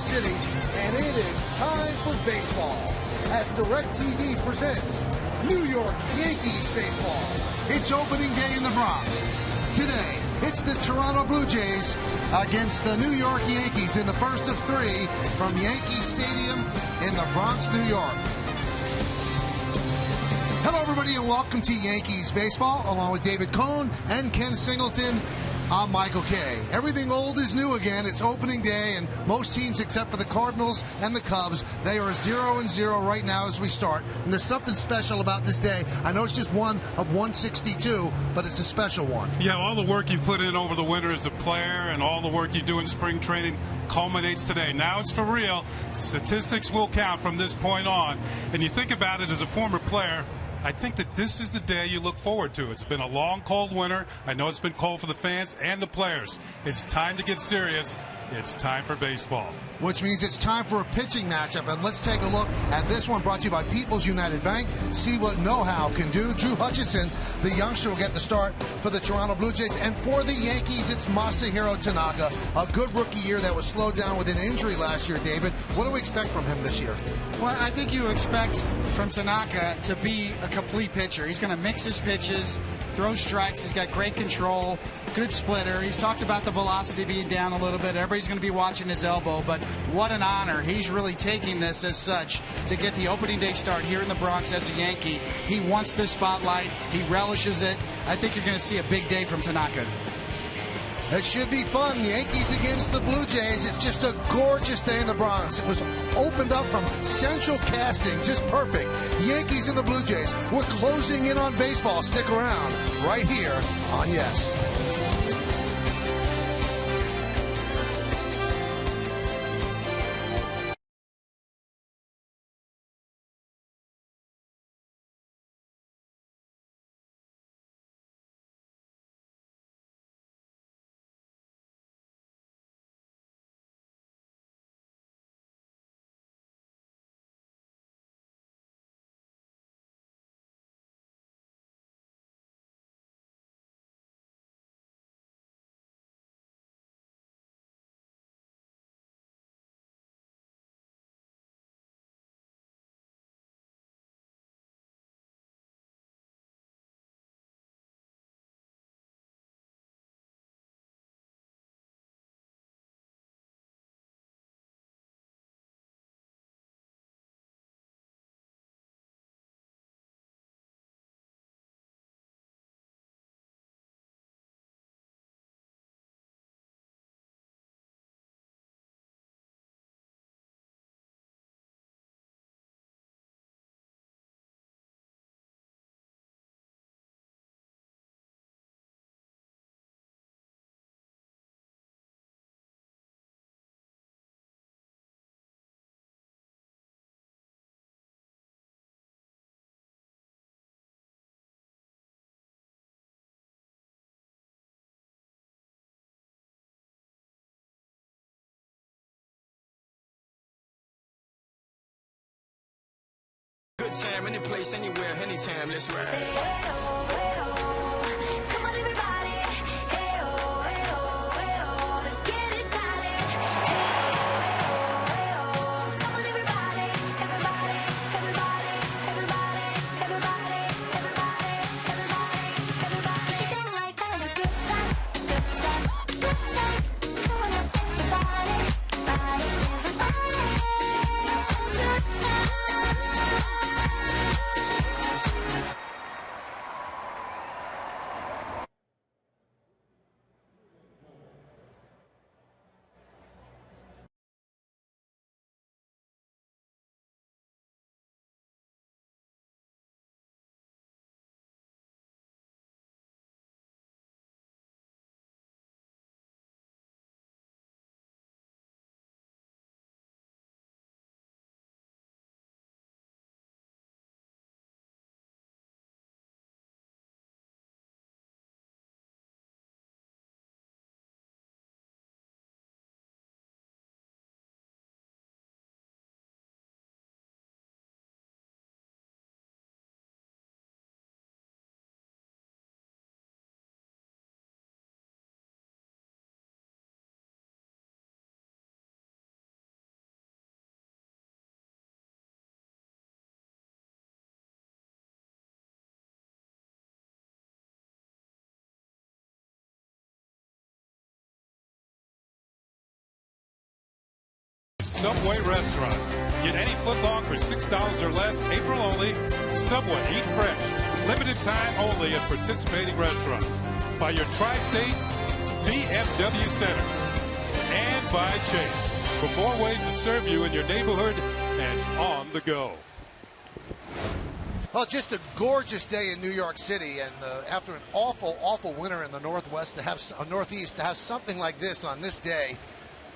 City, and it is time for baseball as DirecTV presents New York Yankees baseball. It's opening day in the Bronx. Today, it's the Toronto Blue Jays against the New York Yankees in the first of three from Yankee Stadium in the Bronx, New York. Hello, everybody, and welcome to Yankees baseball, along with David Cohn and Ken Singleton. I'm Michael Kay. Everything old is new again. It's opening day, and most teams except for the Cardinals and the Cubs, they are 0-0 right now as we start. And there's something special about this day. I know it's just one of 162, but it's a special one. Yeah, all the work you put in over the winter as a player and all the work you do in spring training culminates today. Now it's for real. Statistics will count from this point on. And you think about it as a former player, I think that this is the day you look forward to. It's been a long, cold winter. I know it's been cold for the fans and the players. It's time to get serious. It's time for baseball. Which means it's time for a pitching matchup. And let's take a look at this one, brought to you by People's United Bank. See what know-how can do. Drew Hutchison, the youngster, will get the start for the Toronto Blue Jays. And for the Yankees, it's Masahiro Tanaka. A good rookie year that was slowed down with an injury last year, David. What do we expect from him this year? Well, I think you expect from Tanaka to be a complete pitcher. He's going to mix his pitches, throw strikes. He's got great control, good splitter. He's talked about the velocity being down a little bit. Everybody's going to be watching his elbow, but what an honor. He's really taking this as such to get the opening day start here in the Bronx as a Yankee. He wants this spotlight. He relishes it. I think you're going to see a big day from Tanaka. It should be fun. Yankees against the Blue Jays. It's just a gorgeous day in the Bronx. It was opened up from central casting. Just perfect. Yankees and the Blue Jays. We're closing in on baseball. Stick around right here on Yes. Good time, any place, anywhere, anytime, let's ride. Say, hey, oh, hey, oh. Come on, everybody. Hey, oh, hey, oh, hey, oh. Let's get it started. Hey, oh, hey, oh, hey, oh. Come on, everybody. Everybody, everybody, everybody, everybody, everybody, everybody, everybody. Feeling like having a good time, good time, good time. Coming up, everybody, body, everybody. Good time. Subway restaurants. Get any footlong for $6 or less. April only. Subway. Eat fresh. Limited time only at participating restaurants. By your tri-state BMW centers. And by Chase. For more ways to serve you in your neighborhood and on the go. Well, just a gorgeous day in New York City, and after an awful winter in the Northwest, to have Northeast, to have something like this on this day.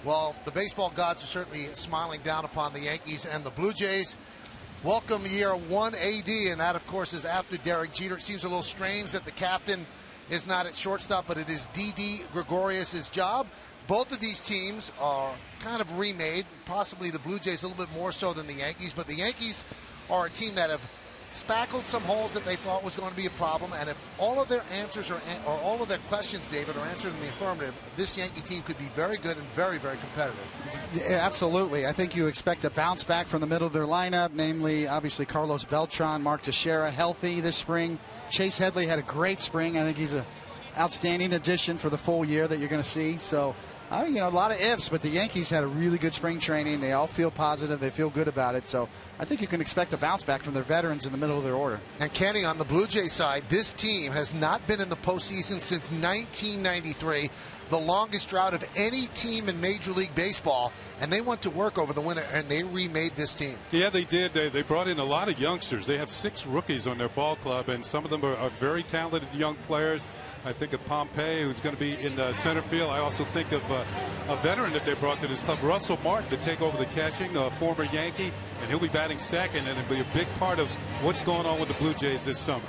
Well, the baseball gods are certainly smiling down upon the Yankees and the Blue Jays. Welcome year 1 AD, and that, of course, is after Derek Jeter. It seems a little strange that the captain is not at shortstop, but it is D.D. Gregorius' job. Both of these teams are kind of remade, possibly the Blue Jays a little bit more so than the Yankees, but the Yankees are a team that have spackled some holes that they thought was going to be a problem, and if all of their answers or all of their questions, David, are answered in the affirmative, this Yankee team could be very good and very, very competitive. Yeah, absolutely. I think you expect a bounce back from the middle of their lineup, namely, obviously, Carlos Beltran, Mark Teixeira, healthy this spring. Chase Headley had a great spring. I think he's an outstanding addition for the full year that you're going to see. So, a lot of ifs, but the Yankees had a really good spring training. They all feel positive. They feel good about it. So I think you can expect a bounce back from their veterans in the middle of their order. And Kenny, on the Blue Jays side, this team has not been in the postseason since 1993, the longest drought of any team in Major League Baseball. And they went to work over the winter, and they remade this team. Yeah, they did. They brought in a lot of youngsters. They have 6 rookies on their ball club, and some of them are very talented young players. I think of Pompey, who's going to be in center field. I also think of a veteran that they brought to this club, Russell Martin, to take over the catching, a former Yankee, and he'll be batting second, and it'll be a big part of what's going on with the Blue Jays this summer.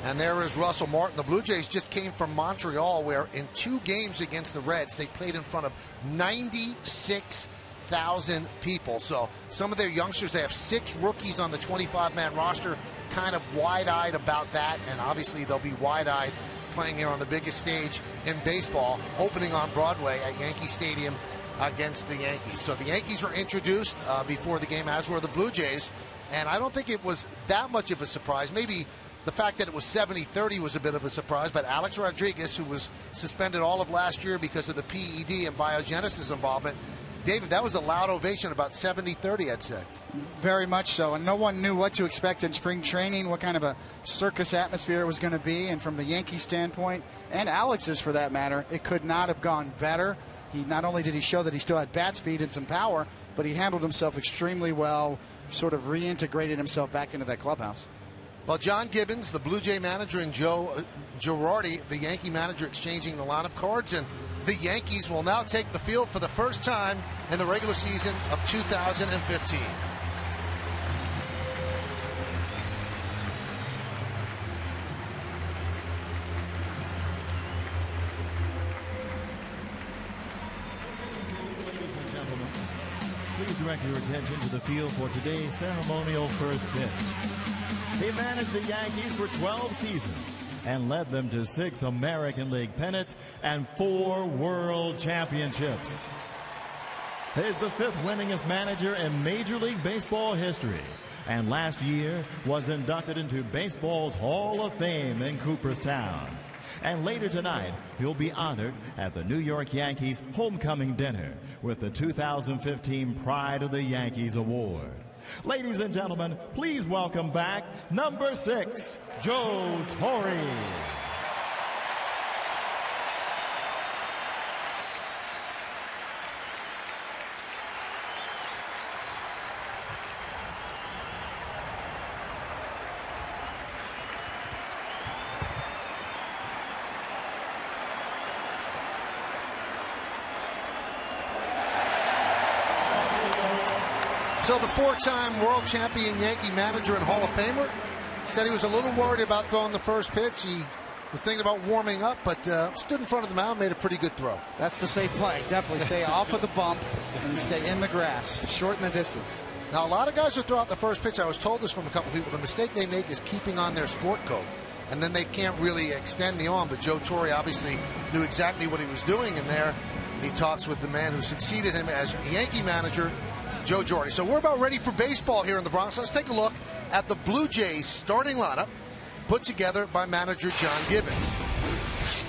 And there is Russell Martin. The Blue Jays just came from Montreal, where in 2 games against the Reds, they played in front of 96,000 people. So some of their youngsters, they have 6 rookies on the 25-man roster, kind of wide-eyed about that, and obviously they'll be wide-eyed playing here on the biggest stage in baseball, opening on Broadway at Yankee Stadium against the Yankees. So the Yankees were introduced before the game, as were the Blue Jays, and I don't think it was that much of a surprise. Maybe the fact that it was 70-30 was a bit of a surprise, but Alex Rodriguez, who was suspended all of last year because of the PED and biogenesis involvement, David, that was a loud ovation, about 70-30, I'd say. Very much so, and no one knew what to expect in spring training, what kind of a circus atmosphere it was going to be, and from the Yankee standpoint, and Alex's for that matter, it could not have gone better. He not only did he show that he still had bat speed and some power, but he handled himself extremely well, sort of reintegrated himself back into that clubhouse. Well, John Gibbons, the Blue Jay manager, and Joe Girardi, the Yankee manager, exchanging the lineup cards, and the Yankees will now take the field for the first time in the regular season of 2015. Ladies and gentlemen, please direct your attention to the field for today's ceremonial first pitch. He managed the Yankees for 12 seasons and led them to 6 American League pennants and 4 World Championships. He is the 5th winningest manager in Major League Baseball history, and last year was inducted into baseball's Hall of Fame in Cooperstown. And later tonight, he'll be honored at the New York Yankees homecoming dinner with the 2015 Pride of the Yankees Award. Ladies and gentlemen, please welcome back number 6, Joe Torre. So the 4-time world champion Yankee manager and Hall of Famer said he was a little worried about throwing the first pitch. He was thinking about warming up, but stood in front of the mound, made a pretty good throw. That's the safe play. Definitely stay off of the bump and stay in the grass, shorten the distance. Now, a lot of guys who throw out the first pitch, I was told this from a couple people, the mistake they make is keeping on their sport coat, and then they can't really extend the arm. But Joe Torre obviously knew exactly what he was doing, and there he talks with the man who succeeded him as Yankee manager, Joe Girardi. So we're about ready for baseball here in the Bronx. Let's take a look at the Blue Jays starting lineup put together by manager John Gibbons.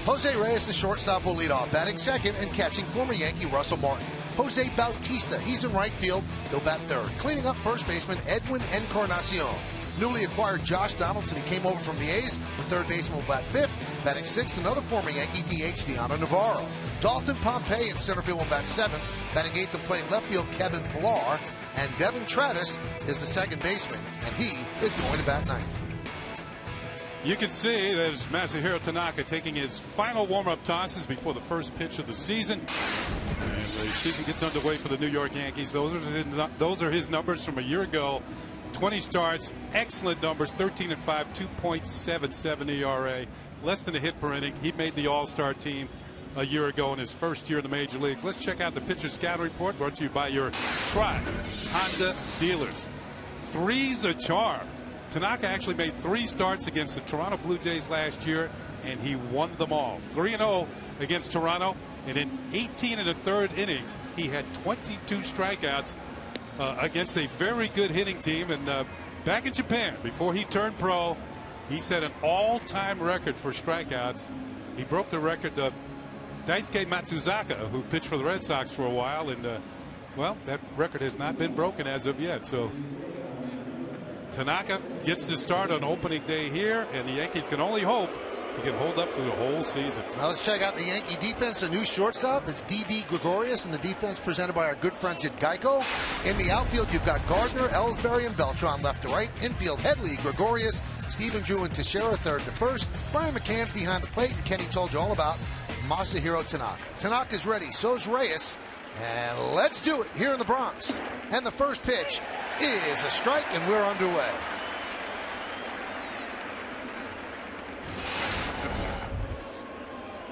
Jose Reyes, the shortstop, will lead off, batting second and catching former Yankee Russell Martin. Jose Bautista, he's in right field. He'll bat third. Cleaning up first baseman Edwin Encarnacion. Newly acquired Josh Donaldson, he came over from the A's. The third baseman will bat fifth. Batting sixth, another former Yankee DH, Deanna Navarro. Dalton Pompey in center field will bat seventh. Batting eighth and playing left field, Kevin Pillar. And Devin Travis is the second baseman, and he is going to bat ninth. You can see there's Masahiro Tanaka taking his final warm-up tosses before the first pitch of the season. And the season gets underway for the New York Yankees. Those are his numbers from a year ago. 20 starts, excellent numbers, 13-5, 2.77 ERA, less than a hit per inning. He made the All-Star team a year ago in his first year in the major leagues. Let's check out the pitcher scouting report brought to you by your Tri Honda dealers. Three's a charm. Tanaka actually made 3 starts against the Toronto Blue Jays last year, and he won them all. 3-0 against Toronto, and in 18 1/3 innings, he had 22 strikeouts against a very good hitting team. And back in Japan, before he turned pro, he set an all-time record for strikeouts. He broke the record of Daisuke Matsuzaka, who pitched for the Red Sox for a while, and well, that record has not been broken as of yet. So Tanaka gets the start on opening day here, and the Yankees can only hope he can hold up through the whole season. Now let's check out the Yankee defense. A new shortstop. It's D.D. Gregorius, and the defense presented by our good friends at Geico. In the outfield, you've got Gardner, Ellsbury, and Beltran left to right. Infield, Headley, Gregorius, Stephen Drew, and Teixeira third to first. Brian McCann's behind the plate, and Kenny told you all about Masahiro Tanaka. Tanaka's ready. So's Reyes. And let's do it here in the Bronx. And the first pitch is a strike, and we're underway.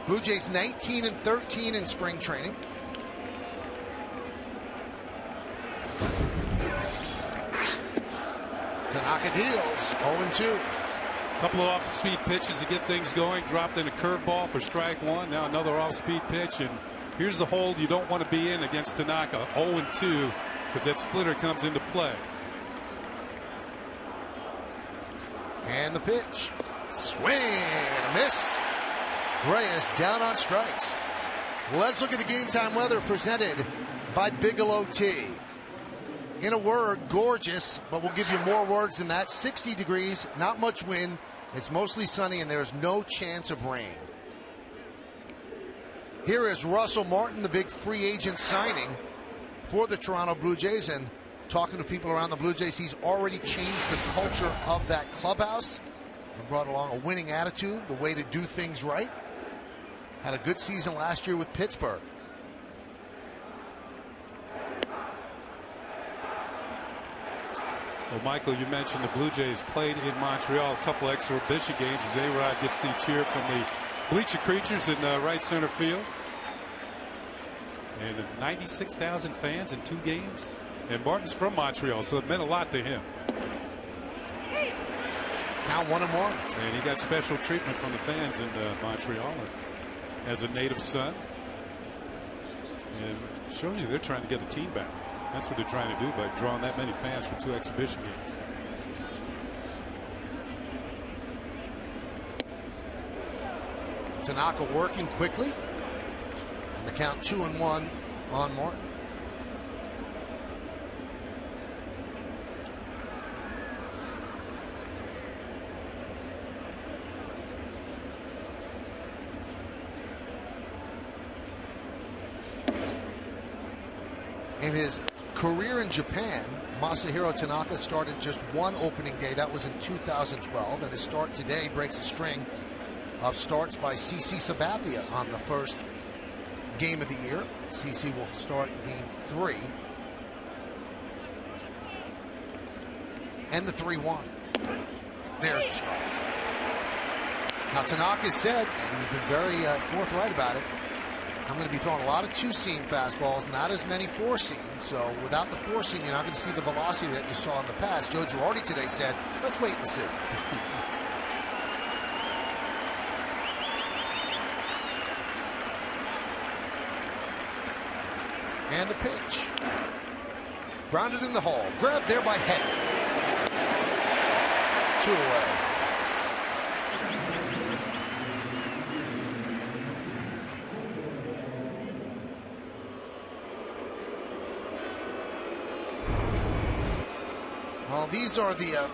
Blue Jays 19-13 in spring training. Tanaka deals 0-2. Couple of off-speed pitches to get things going. Dropped in a curveball for strike one. Now another off-speed pitch, and here's the hole you don't want to be in against Tanaka. 0-2, because that splitter comes into play. And the pitch. Swing and a miss. Reyes down on strikes. Let's look at the game time weather presented by Bigelow Tea. In a word, gorgeous, but we'll give you more words than that. 60 degrees, not much wind. It's mostly sunny, and there's no chance of rain. Here is Russell Martin, the big free agent signing for the Toronto Blue Jays. And talking to people around the Blue Jays, he's already changed the culture of that clubhouse and brought along a winning attitude, the way to do things right. Had a good season last year with Pittsburgh. Well, Michael, you mentioned the Blue Jays played in Montreal, a couple exhibition games as A-Rod gets the cheer from the bleacher creatures in right center field. And 96,000 fans in 2 games. And Martin's from Montreal, so it meant a lot to him. Now 1-1. And he got special treatment from the fans in Montreal as a native son. And it shows you they're trying to get a team back. That's what they're trying to do by drawing that many fans for 2 exhibition games. Tanaka working quickly. And the count 2-1 on Martin. In his career in Japan, Masahiro Tanaka started just 1 opening day. That was in 2012. And his start today breaks a string of starts by CC Sabathia on the first game of the year. CC will start game 3. And the 3-1. There's a strike. Now Tanaka said, and he's been very forthright about it, I'm going to be throwing a lot of 2-seam fastballs, not as many 4-seam. So without the 4-seam, you're not going to see the velocity that you saw in the past. Joe Girardi today said, let's wait and see. And the pitch. Grounded in the hole. Grabbed there by Headley. 2 away. these are the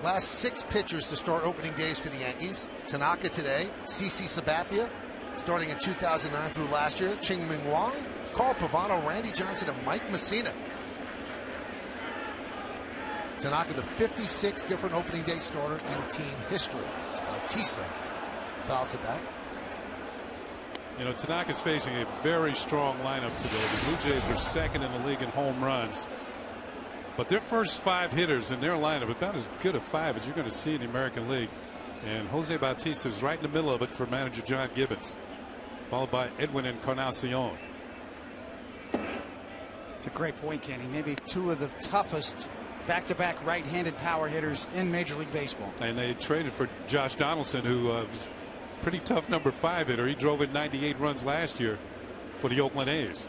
last 6 pitchers to start opening days for the Yankees. Tanaka today, CC Sabathia, starting in 2009 through last year, Ching-Ming Wang, Carl Pavano, Randy Johnson, and Mike Messina. Tanaka, the 56th different opening day starter in team history. It's Bautista fouls it back. You know, Tanaka's facing a very strong lineup today. The Blue Jays were second in the league in home runs. But their first 5 hitters in their lineup, about as good a 5 as you're going to see in the American League. And Jose Bautista is right in the middle of it for manager John Gibbons, followed by Edwin Encarnacion. It's a great point, Kenny. Maybe 2 of the toughest back-to-back right-handed power hitters in Major League Baseball. And they traded for Josh Donaldson, who was a pretty tough number 5 hitter. He drove in 98 runs last year for the Oakland A's.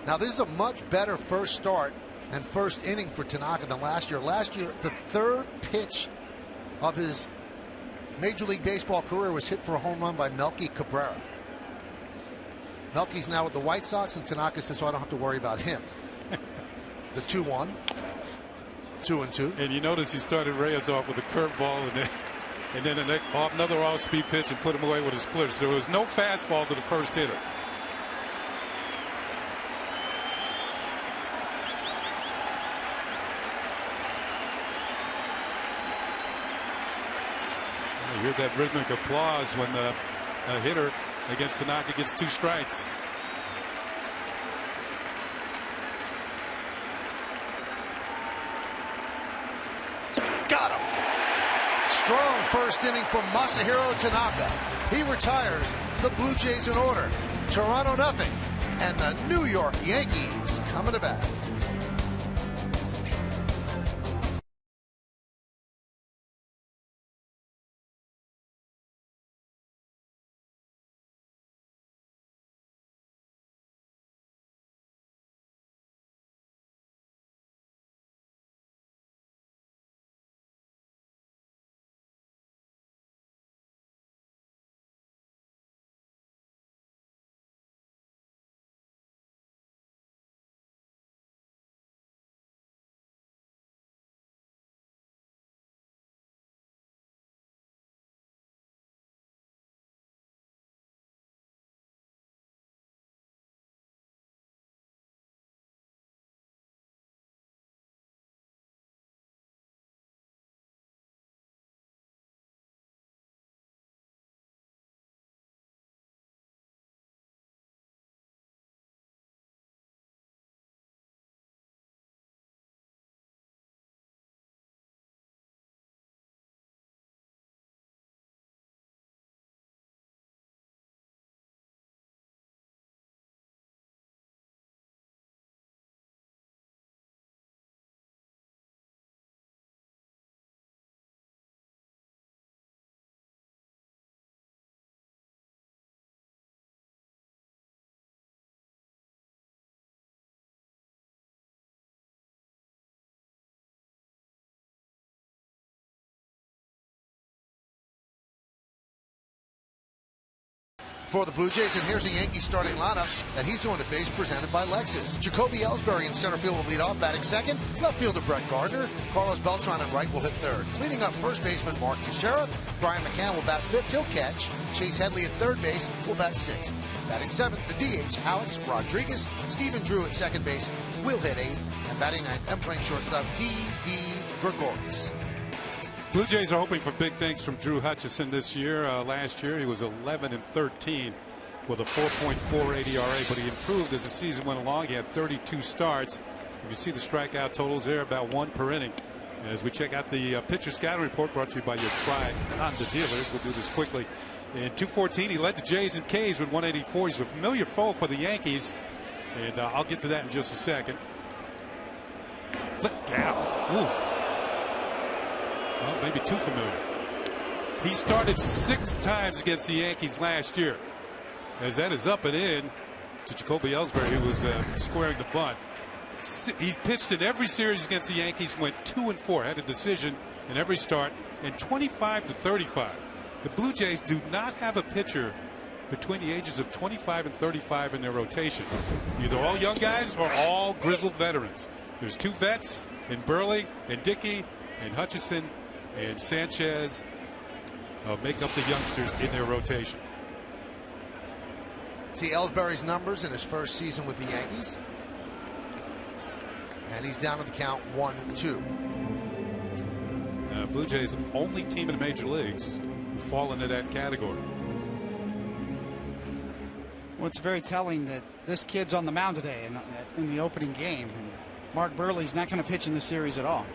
Now, this is a much better first start and first inning for Tanaka than last year. Last year, the 3rd pitch of his Major League Baseball career was hit for a home run by Melky Cabrera. Melky's now with the White Sox, and Tanaka says, so I don't have to worry about him. The 2-1, 2-2. And you notice he started Reyes off with a curveball, and then another off-speed pitch and put him away with a splitter. So there was no fastball to the first hitter. You hear that rhythmic applause when a hitter against Tanaka gets 2 strikes. Got him. Strong first inning from Masahiro Tanaka. He retires the Blue Jays in order. Toronto nothing. And the New York Yankees coming to bat. For the Blue Jays, and here's the Yankees starting lineup that he's going to face, presented by Lexus. Jacoby Ellsbury in center field will lead off, batting second. Left fielder Brett Gardner. Carlos Beltran in right will hit third. Cleaning up first baseman Mark Teixeira. Brian McCann will bat fifth. He'll catch. Chase Headley at third base will bat sixth. Batting seventh, the DH, Alex Rodriguez. Stephen Drew at second base will hit eighth. And batting ninth and playing shortstop, D.D. Gregorius. Blue Jays are hoping for big things from Drew Hutchison this year. Last year he was 11-13 with a 4.48 ERA, but he improved as the season went along. He had 32 starts. You can see the strikeout totals there, about 1 per inning. As we check out the pitcher scouting report brought to you by your Tri-Honda dealers. We'll do this quickly. In 214 he led the Jays and K's with 184. He's a familiar foe for the Yankees, and I'll get to that in just a second. Look out. Oof. Well, maybe too familiar. He started 6 times against the Yankees last year. As that is up and in to Jacoby Ellsbury, who was squaring the bunt. He pitched in every series against the Yankees, went 2-4, had a decision in every start, and 25-35. The Blue Jays do not have a pitcher between the ages of 25 and 35 in their rotation. Either all young guys or all grizzled veterans. There's 2 vets in Burley and Dickey and Hutchison and Sanchez make up the youngsters in their rotation. See Ellsbury's numbers in his first season with the Yankees. And he's down to the count 1-2. Blue Jays only team in the major leagues to fall into that category. Well, it's very telling that this kid's on the mound today in the opening game. And Mark Burley's not going to pitch in the series at all.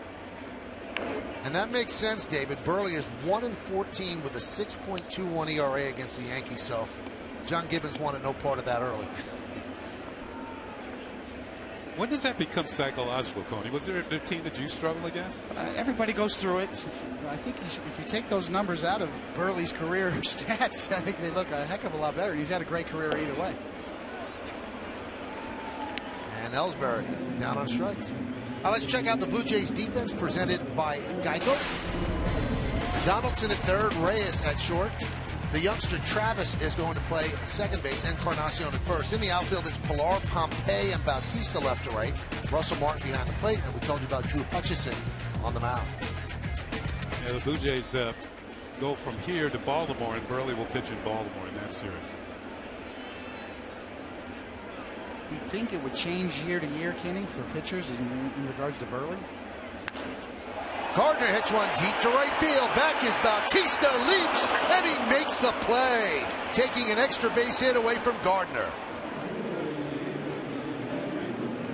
And that makes sense, David. Burley is 1-14 with a 6.21 ERA against the Yankees. So John Gibbons wanted no part of that early. When does that become psychological, Coney? Was there a team that you struggled against? Everybody goes through it. I think if you take those numbers out of Burley's career stats, I think they look a heck of a lot better. He's had a great career either way. And Ellsbury down on strikes. Let's check out the Blue Jays defense presented by Geico. Donaldson at third, Reyes at short. The youngster Travis is going to play second base, and Encarnacion at first. In the outfield, it's Pilar, Pompey, and Bautista left to right. Russell Martin behind the plate, and we told you about Drew Hutchison on the mound. Yeah, the Blue Jays go from here to Baltimore, and Burley will pitch in Baltimore in that series. You think it would change year to year, Kenny, for pitchers in regards to Burley? Gardner hits one deep to right field. Back is Bautista, leaps, and he makes the play, taking an extra base hit away from Gardner.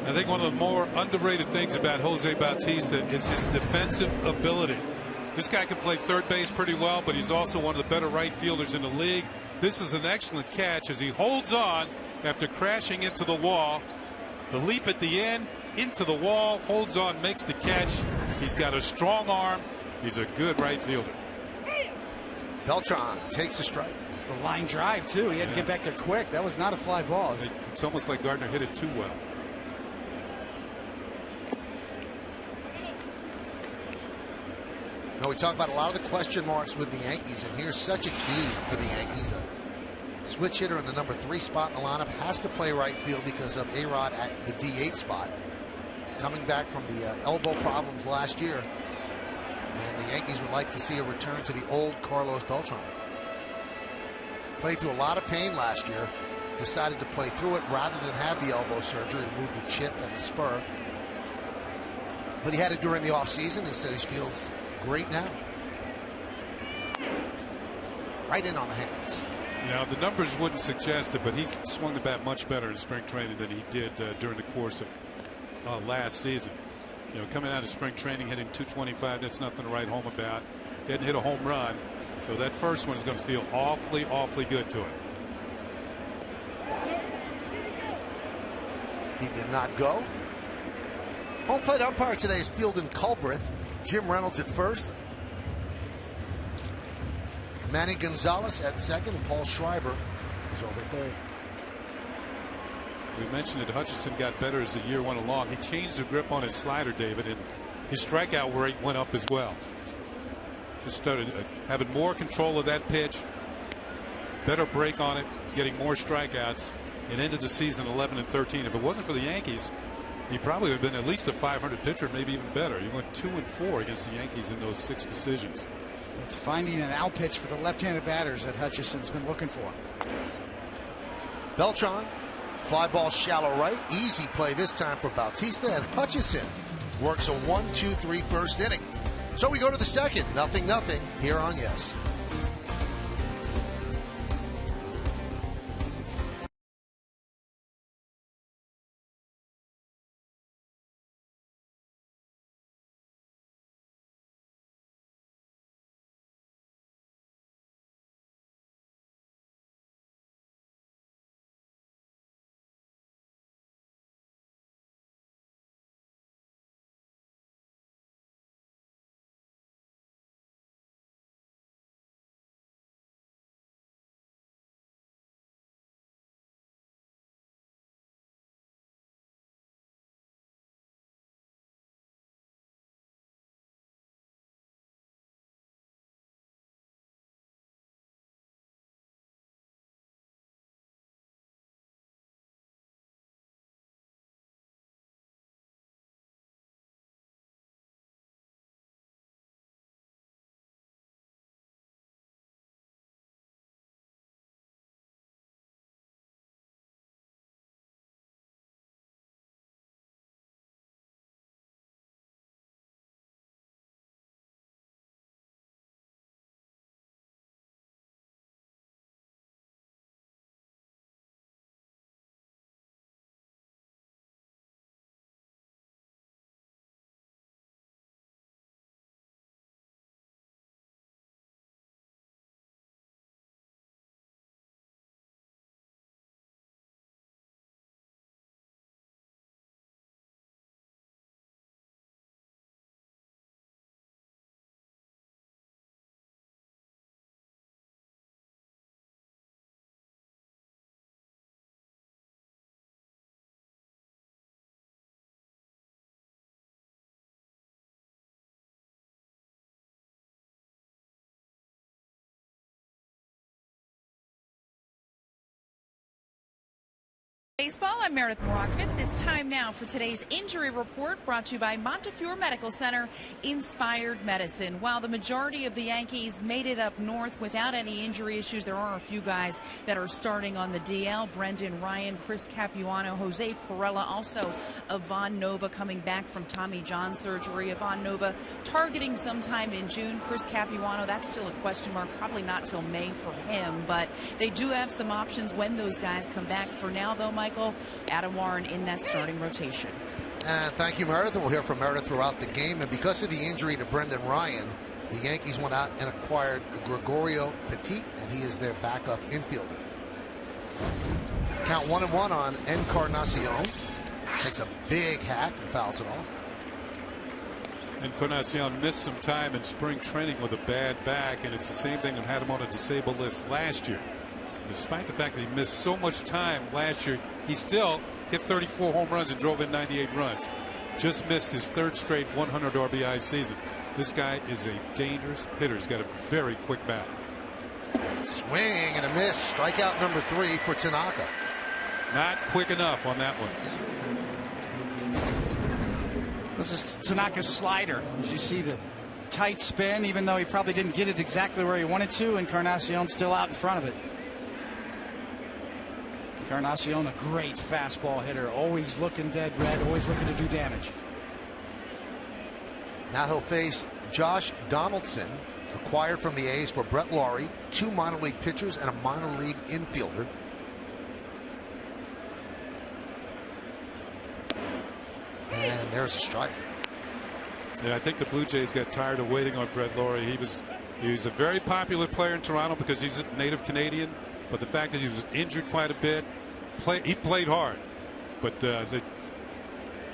I think one of the more underrated things about Jose Bautista is his defensive ability. This guy can play third base pretty well, but he's also one of the better right fielders in the league. This is an excellent catch as he holds on after crashing into the wall. The leap at the end, into the wall, holds on, makes the catch. He's got a strong arm. He's a good right fielder. Beltran takes a strike. The line drive, too. He had to get back there quick. That was not a fly ball. It's almost like Gardner hit it too well. Now, we talk about a lot of the question marks with the Yankees, and here's such a key for the Yankees. A switch hitter in the number 3 spot in the lineup has to play right field because of A-Rod at the D8 spot. Coming back from the elbow problems last year. And the Yankees would like to see a return to the old Carlos Beltran. Played through a lot of pain last year. Decided to play through it rather than have the elbow surgery, remove the chip and the spur. But he had it during the offseason. He said he feels great now. Right in on the hands. You know, the numbers wouldn't suggest it, but he swung the bat much better in spring training than he did during the course of last season. You know, coming out of spring training hitting 225, that's nothing to write home about. He hadn't hit a home run, so that first one is going to feel awfully good to him. He did not go. Home plate umpire today is Fieldon Culbreth. Jim Reynolds at first. Manny Gonzalez at second, and Paul Schreiber is over third. We mentioned that Hutchison got better as the year went along. He changed the grip on his slider, David, and his strikeout rate went up as well. Just started having more control of that pitch, better break on it, getting more strikeouts, and ended the season 11-13. If it wasn't for the Yankees, he probably would have been at least a 500 pitcher, maybe even better. He went 2-4 against the Yankees in those 6 decisions. It's finding an out pitch for the left-handed batters that Hutchison's been looking for. Beltran, fly ball shallow right. Easy play this time for Bautista, and Hutchison works a 1-2-3 first inning. So we go to the second. 0-0 here on Yes. Baseball, I'm Meredith Morakovitz. It's time now for today's injury report brought to you by Montefiore Medical Center, Inspired Medicine. While the majority of the Yankees made it up north without any injury issues, there are a few guys that are starting on the DL. Brendan Ryan, Chris Capuano, Jose Perella, also Ivan Nova coming back from Tommy John surgery. Ivan Nova targeting sometime in June. Chris Capuano, that's still a question mark, probably not till May for him, but they do have some options when those guys come back. For now, though, Michael, Adam Warren in that starting rotation. And thank you, Meredith. And we'll hear from Meredith throughout the game. And because of the injury to Brendan Ryan, the Yankees went out and acquired Gregorio Petit, and he is their backup infielder. Count 1-1 on Encarnacion. Takes a big hack and fouls it off. Encarnacion missed some time in spring training with a bad back, and it's the same thing that had him on a disabled list last year. Despite the fact that he missed so much time last year, he still hit 34 home runs and drove in 98 runs. Just missed his third straight 100 RBI season. This guy is a dangerous hitter. He's got a very quick bat. Swing and a miss. Strikeout number 3 for Tanaka. Not quick enough on that one. This is Tanaka's slider. As you see the tight spin, even though he probably didn't get it exactly where he wanted to, Encarnacion still out in front of it. Encarnacion, a great fastball hitter, always looking dead red, always looking to do damage. Now he'll face Josh Donaldson, acquired from the A's for Brett Lawrie, 2 minor league pitchers and a minor league infielder. And there's a strike. Yeah, I think the Blue Jays got tired of waiting on Brett Lawrie. He was a very popular player in Toronto because he's a native Canadian. But the fact is he was injured quite a bit. He played hard. But the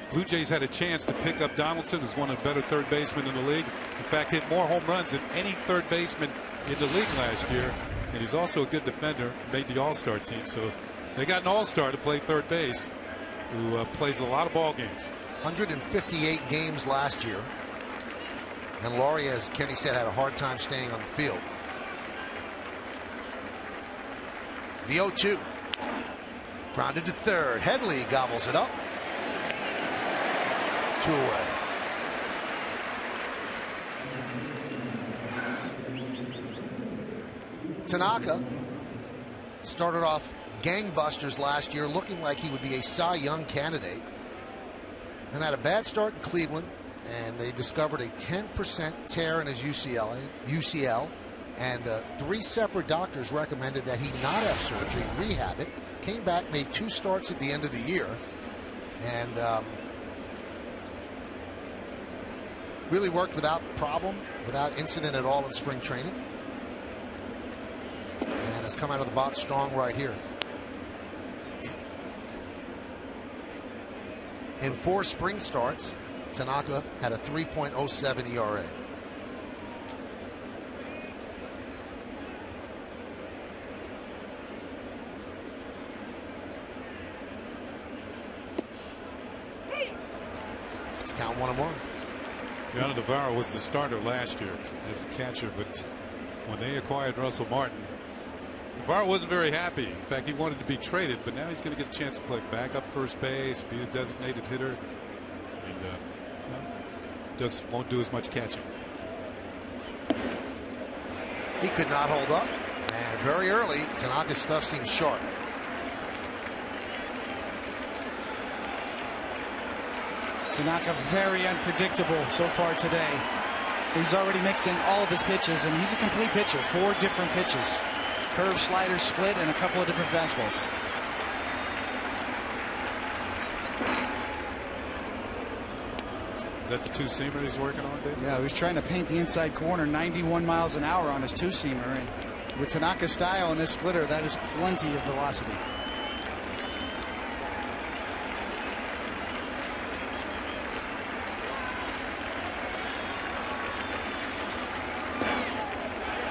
Blue Jays had a chance to pick up Donaldson, who's one of the better third basemen in the league. In fact, hit more home runs than any third baseman in the league last year. And he's also a good defender, made the All-Star team. So they got an All-Star to play third base who plays a lot of ball games. 158 games last year. And Lawrie, as Kenny said, had a hard time staying on the field. The 0-2. Grounded to third. Headley gobbles it up. 2 away. Tanaka started off gangbusters last year, looking like he would be a Cy Young candidate. And had a bad start in Cleveland, and they discovered a 10% tear in his UCL. And 3 separate doctors recommended that he not have surgery, rehab it. Came back, made 2 starts at the end of the year, and really worked without problem, without incident at all in spring training. And has come out of the box strong right here. In 4 spring starts, Tanaka had a 3.07 ERA. Count 1-1. Gianna Navarro was the starter last year as a catcher, but when they acquired Russell Martin, Navarro wasn't very happy. In fact, he wanted to be traded, but now he's going to get a chance to play backup first base, be a designated hitter, and just won't do as much catching. He could not hold up, and very early, Tanaka's stuff seems sharp. Tanaka very unpredictable so far today. He's already mixed in all of his pitches, and he's a complete pitcher. 4 different pitches. Curve, slider, split, and a couple of different fastballs. Is that the 2-seamer he's working on, David? Yeah, he was trying to paint the inside corner, 91 miles an hour on his 2-seamer. And with Tanaka's style and his splitter, that is plenty of velocity.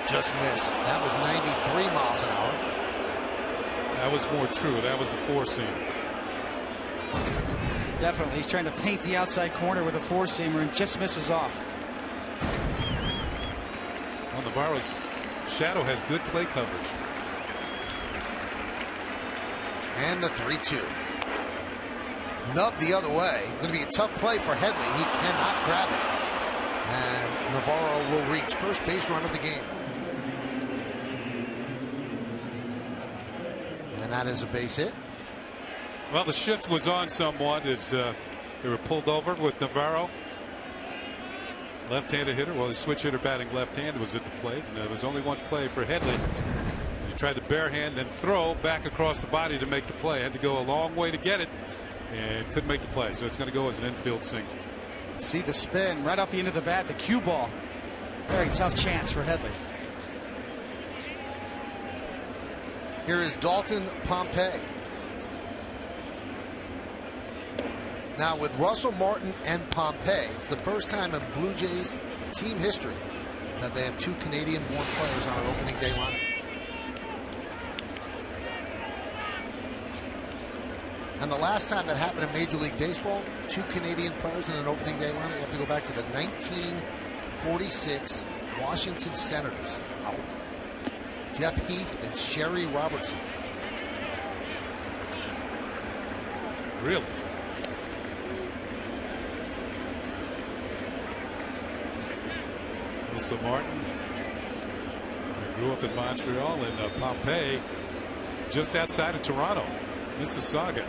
Just missed. That was 93 miles an hour. That was more true. That was a 4-seamer. Definitely. He's trying to paint the outside corner with a 4-seamer and just misses off. Well, Navarro's shadow has good play coverage. And the 3-2. Nub the other way. Going to be a tough play for Headley. He cannot grab it. And Navarro will reach first base run of the game. And that is a base hit. Well, the shift was on somewhat as they were pulled over with Navarro. Left-handed hitter. Well, the switch hitter batting left-handed was at the plate. And there was only one play for Headley. He tried to barehand and throw back across the body to make the play. Had to go a long way to get it and couldn't make the play. So it's going to go as an infield single. See the spin right off the end of the bat, the cue ball. Very tough chance for Headley. Here is Dalton Pompey. Now with Russell Martin and Pompey, it's the first time in Blue Jays team history that they have two Canadian-born players on an opening day lineup. And the last time that happened in Major League Baseball, two Canadian players in an opening day lineup, you have to go back to the 1946 Washington Senators. Wow. Jeff Heath and Sherry Robertson. Really? Russell Martin grew up in Montreal, and Pompey just outside of Toronto, Mississauga,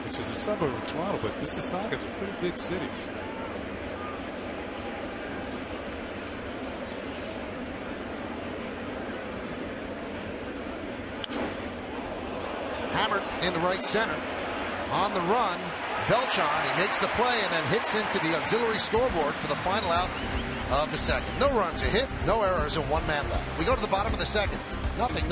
which is a suburb of Toronto, but Mississauga is a pretty big city. Hammered into right center. On the run, Beltran, he makes the play and then hits into the auxiliary scoreboard for the final out of the second. No runs, a hit, no errors, and one man left. We go to the bottom of the second. Nothing.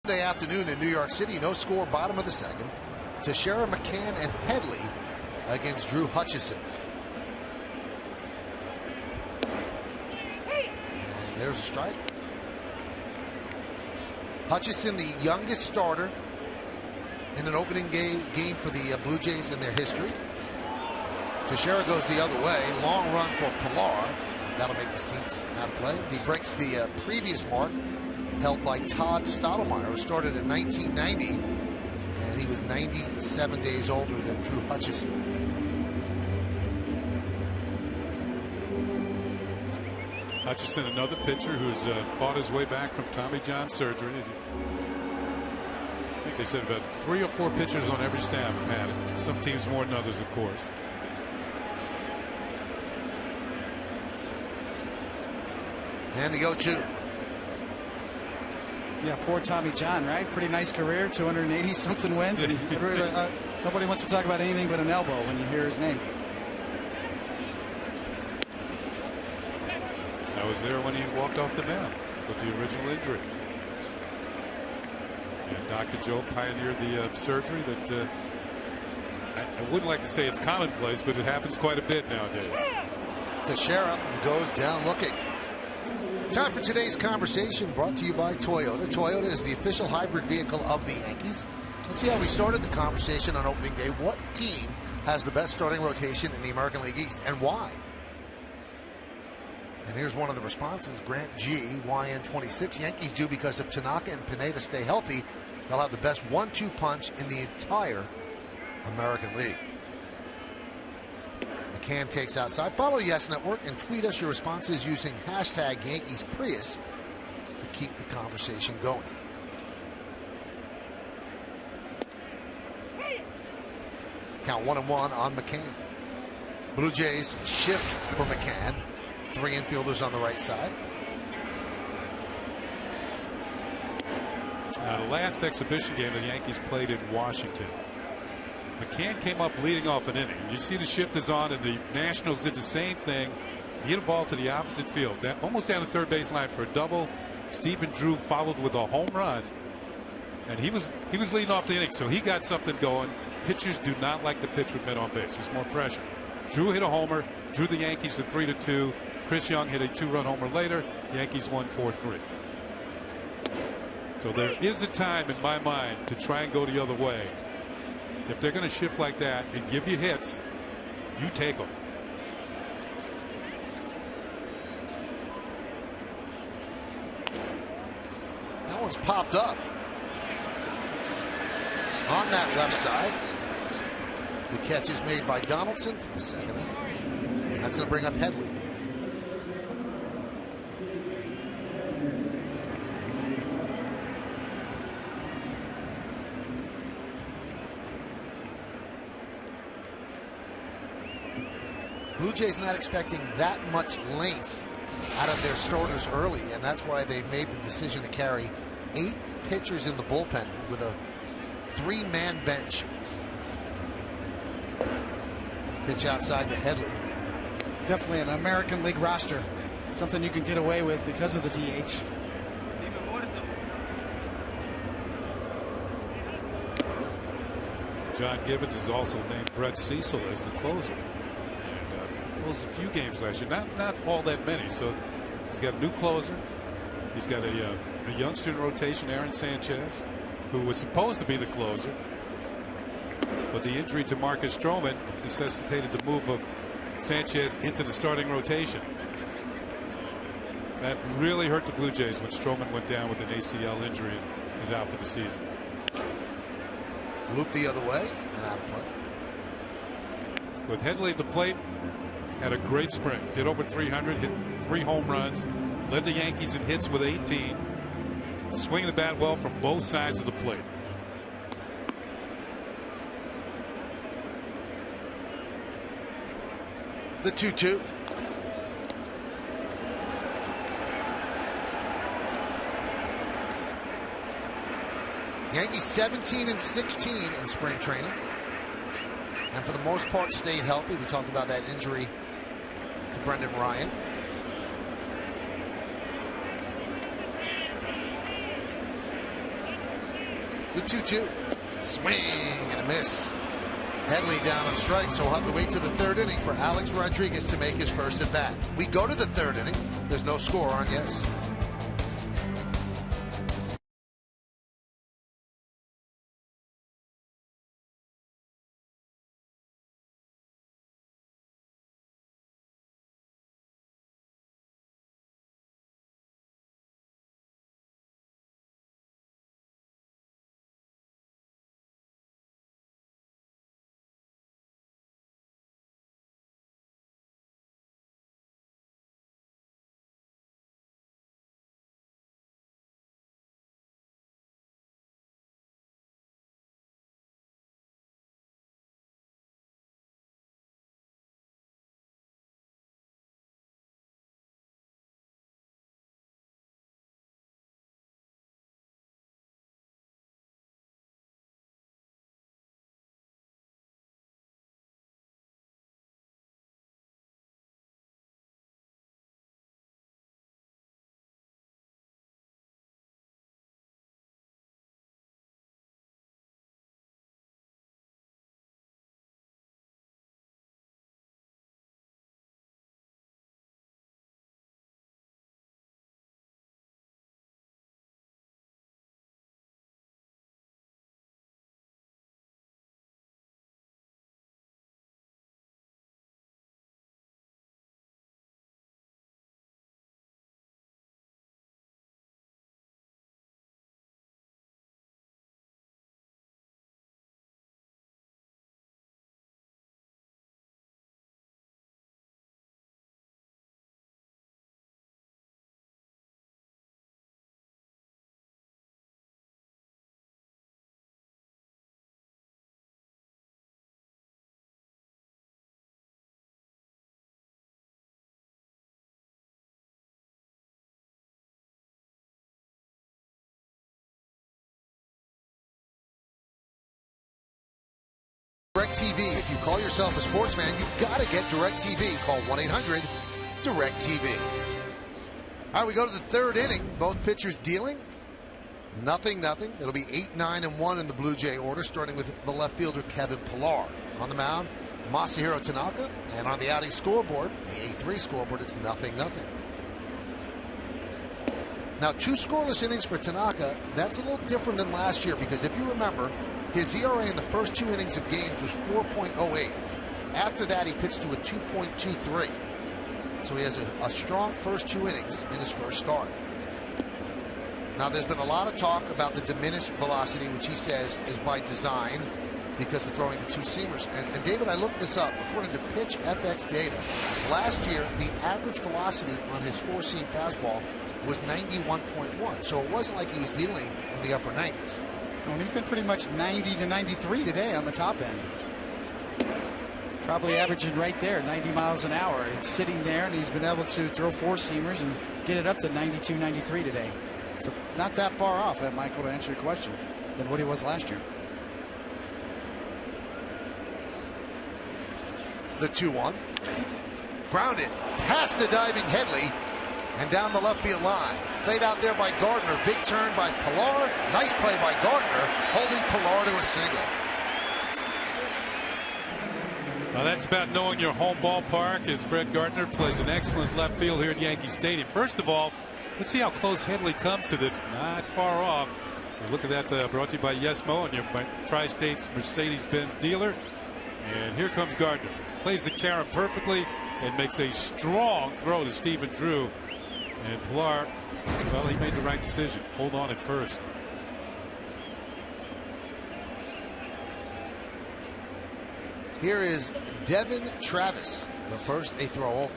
Sunday afternoon in New York City, no score, bottom of the second. Teixeira, McCann, and Headley against Drew Hutchison. And there's a strike. Hutchison, the youngest starter in an opening game for the Blue Jays in their history. Teixeira goes the other way. Long run for Pilar. That'll make the seats out of play. He breaks the previous mark held by Todd Stottlemyre, who started in 1990, and he was 97 days older than Drew Hutchison. Hutchison, another pitcher who's fought his way back from Tommy John surgery. I think they said about 3 or 4 pitchers on every staff have had it. Some teams more than others, of course. And the 0-2. Yeah, poor Tommy John, right? Pretty nice career, 280-something wins. And nobody wants to talk about anything but an elbow when you hear his name. I was there when he walked off the mound with the original injury. And Dr. Joe pioneered the surgery that I wouldn't like to say it's commonplace, but it happens quite a bit nowadays. Teixeira goes down looking. Time for today's conversation, brought to you by Toyota. Toyota is the official hybrid vehicle of the Yankees. Let's see how we started the conversation on opening day. What team has the best starting rotation in the American League East, and why? And here's one of the responses. Grant G, YN26. Yankees do because if Tanaka and Pineda stay healthy, they'll have the best 1-2 punch in the entire American League. McCann takes outside. Follow Yes Network and tweet us your responses using hashtag Yankees Prius to keep the conversation going. Count 1-1 on McCann. Blue Jays shift for McCann. 3 infielders on the right side. The last exhibition game the Yankees played in Washington, McCann came up leading off an inning. You see the shift is on, and the Nationals did the same thing. He hit a ball to the opposite field, almost down the third base line for a double. Stephen Drew followed with a home run, and he was leading off the inning, so he got something going. Pitchers do not like to pitch with men on base. There's more pressure. Drew hit a homer, drew the Yankees to 3-2. Chris Young hit a 2-run homer later. Yankees won 4-3. So there is a time in my mind to try and go the other way. If they're going to shift like that and give you hits, you take them. That one's popped up on that left side. The catch is made by Donaldson for the second out. That's going to bring up Headley. Blue Jays not expecting that much length out of their starters early, and that's why they've made the decision to carry 8 pitchers in the bullpen with a 3-man bench. Pitch outside to Headley. Definitely an American League roster. Something you can get away with because of the DH. John Gibbons is also named Brett Cecil as the closer. He closed a few games last year, not all that many. So he's got a new closer. He's got a youngster in rotation, Aaron Sanchez, who was supposed to be the closer, but the injury to Marcus Stroman necessitated the move of Sanchez into the starting rotation. That really hurt the Blue Jays when Stroman went down with an ACL injury and is out for the season. Loop the other way and out of play. With Headley at the plate, had a great spring. Hit over 300, hit 3 home runs, led the Yankees in hits with 18. Swinging the bat well from both sides of the plate. The 2-2. Yankees 17-16 in spring training, and for the most part stayed healthy. We talked about that injury to Brendan Ryan. The 2-2. Swing and a miss. Headley down on strike, so we'll have to wait to the 3rd inning for Alex Rodriguez to make his first at bat. We go to the 3rd inning. There's no score on Yes. DirecTV. If you call yourself a sportsman, you've got to get DirecTV. Call 1-800-DirecTV. All right, we go to the third inning. Both pitchers dealing. Nothing. It'll be 8-9-1 in the Blue Jay order, starting with the left fielder Kevin Pillar. On the mound, Masahiro Tanaka. And on the outing scoreboard, the A3 scoreboard, it's 0-0. Now, 2 scoreless innings for Tanaka. That's a little different than last year because if you remember, his ERA in the first 2 innings of games was 4.08. After that, he pitched to a 2.23. So he has a strong first 2 innings in his first start. Now, there's been a lot of talk about the diminished velocity, which he says is by design because of throwing the 2 seamers. And David, I looked this up. According to Pitch FX data, last year, the average velocity on his 4-seam fastball was 91.1. So it wasn't like he was dealing in the upper 90s. Well, he's been pretty much 90 to 93 today on the top end. Probably averaging right there, 90 miles an hour. It's sitting there, and he's been able to throw 4-seamers and get it up to 92, 93 today. So not that far off, Michael, to answer your question, than what he was last year. The 2-1. Grounded past the diving Headley and down the left field line. Played out there by Gardner. Big turn by Pillar. Nice play by Gardner, holding Pillar to a single. Well, that's about knowing your home ballpark, as Brett Gardner plays an excellent left field here at Yankee Stadium. First of all, let's see how close Headley comes to this. Not far off. Look at that, brought to you by Yesmo and your Tri-State's Mercedes-Benz dealer. And here comes Gardner. Plays the carom perfectly and makes a strong throw to Stephen Drew. And Pillar, well, he made the right decision. Hold on at first. Here is Devin Travis. But first, a throw over.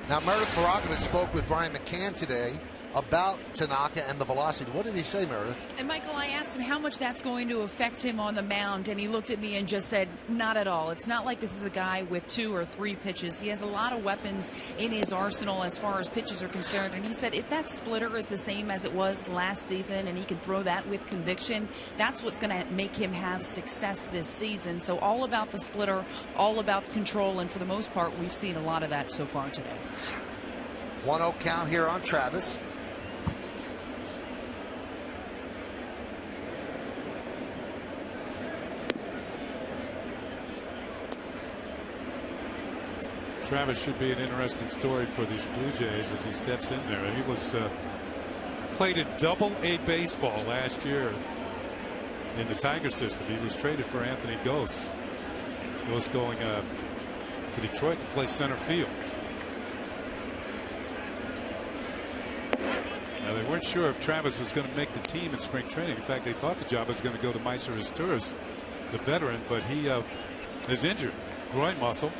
Now, Meredith Barakovich spoke with Brian McCann today about Tanaka and the velocity. What did he say, Meredith? And Michael, I asked him how much that's going to affect him on the mound, and he looked at me and just said, not at all. It's not like this is a guy with 2 or 3 pitches. He has a lot of weapons in his arsenal as far as pitches are concerned. And he said if that splitter is the same as it was last season and he can throw that with conviction, that's what's going to make him have success this season. So all about the splitter, all about control, and for the most part, we've seen a lot of that so far today. 1-0 count here on Travis. Travis should be an interesting story for these Blue Jays as he steps in there. He was played in Double-A baseball last year in the Tiger system. He was traded for Anthony Gose. Gose going to Detroit to play center field. Now, they weren't sure if Travis was going to make the team in spring training. In fact, they thought the job was going to go to Meiser Asturias, the veteran, but he is injured, groin muscle.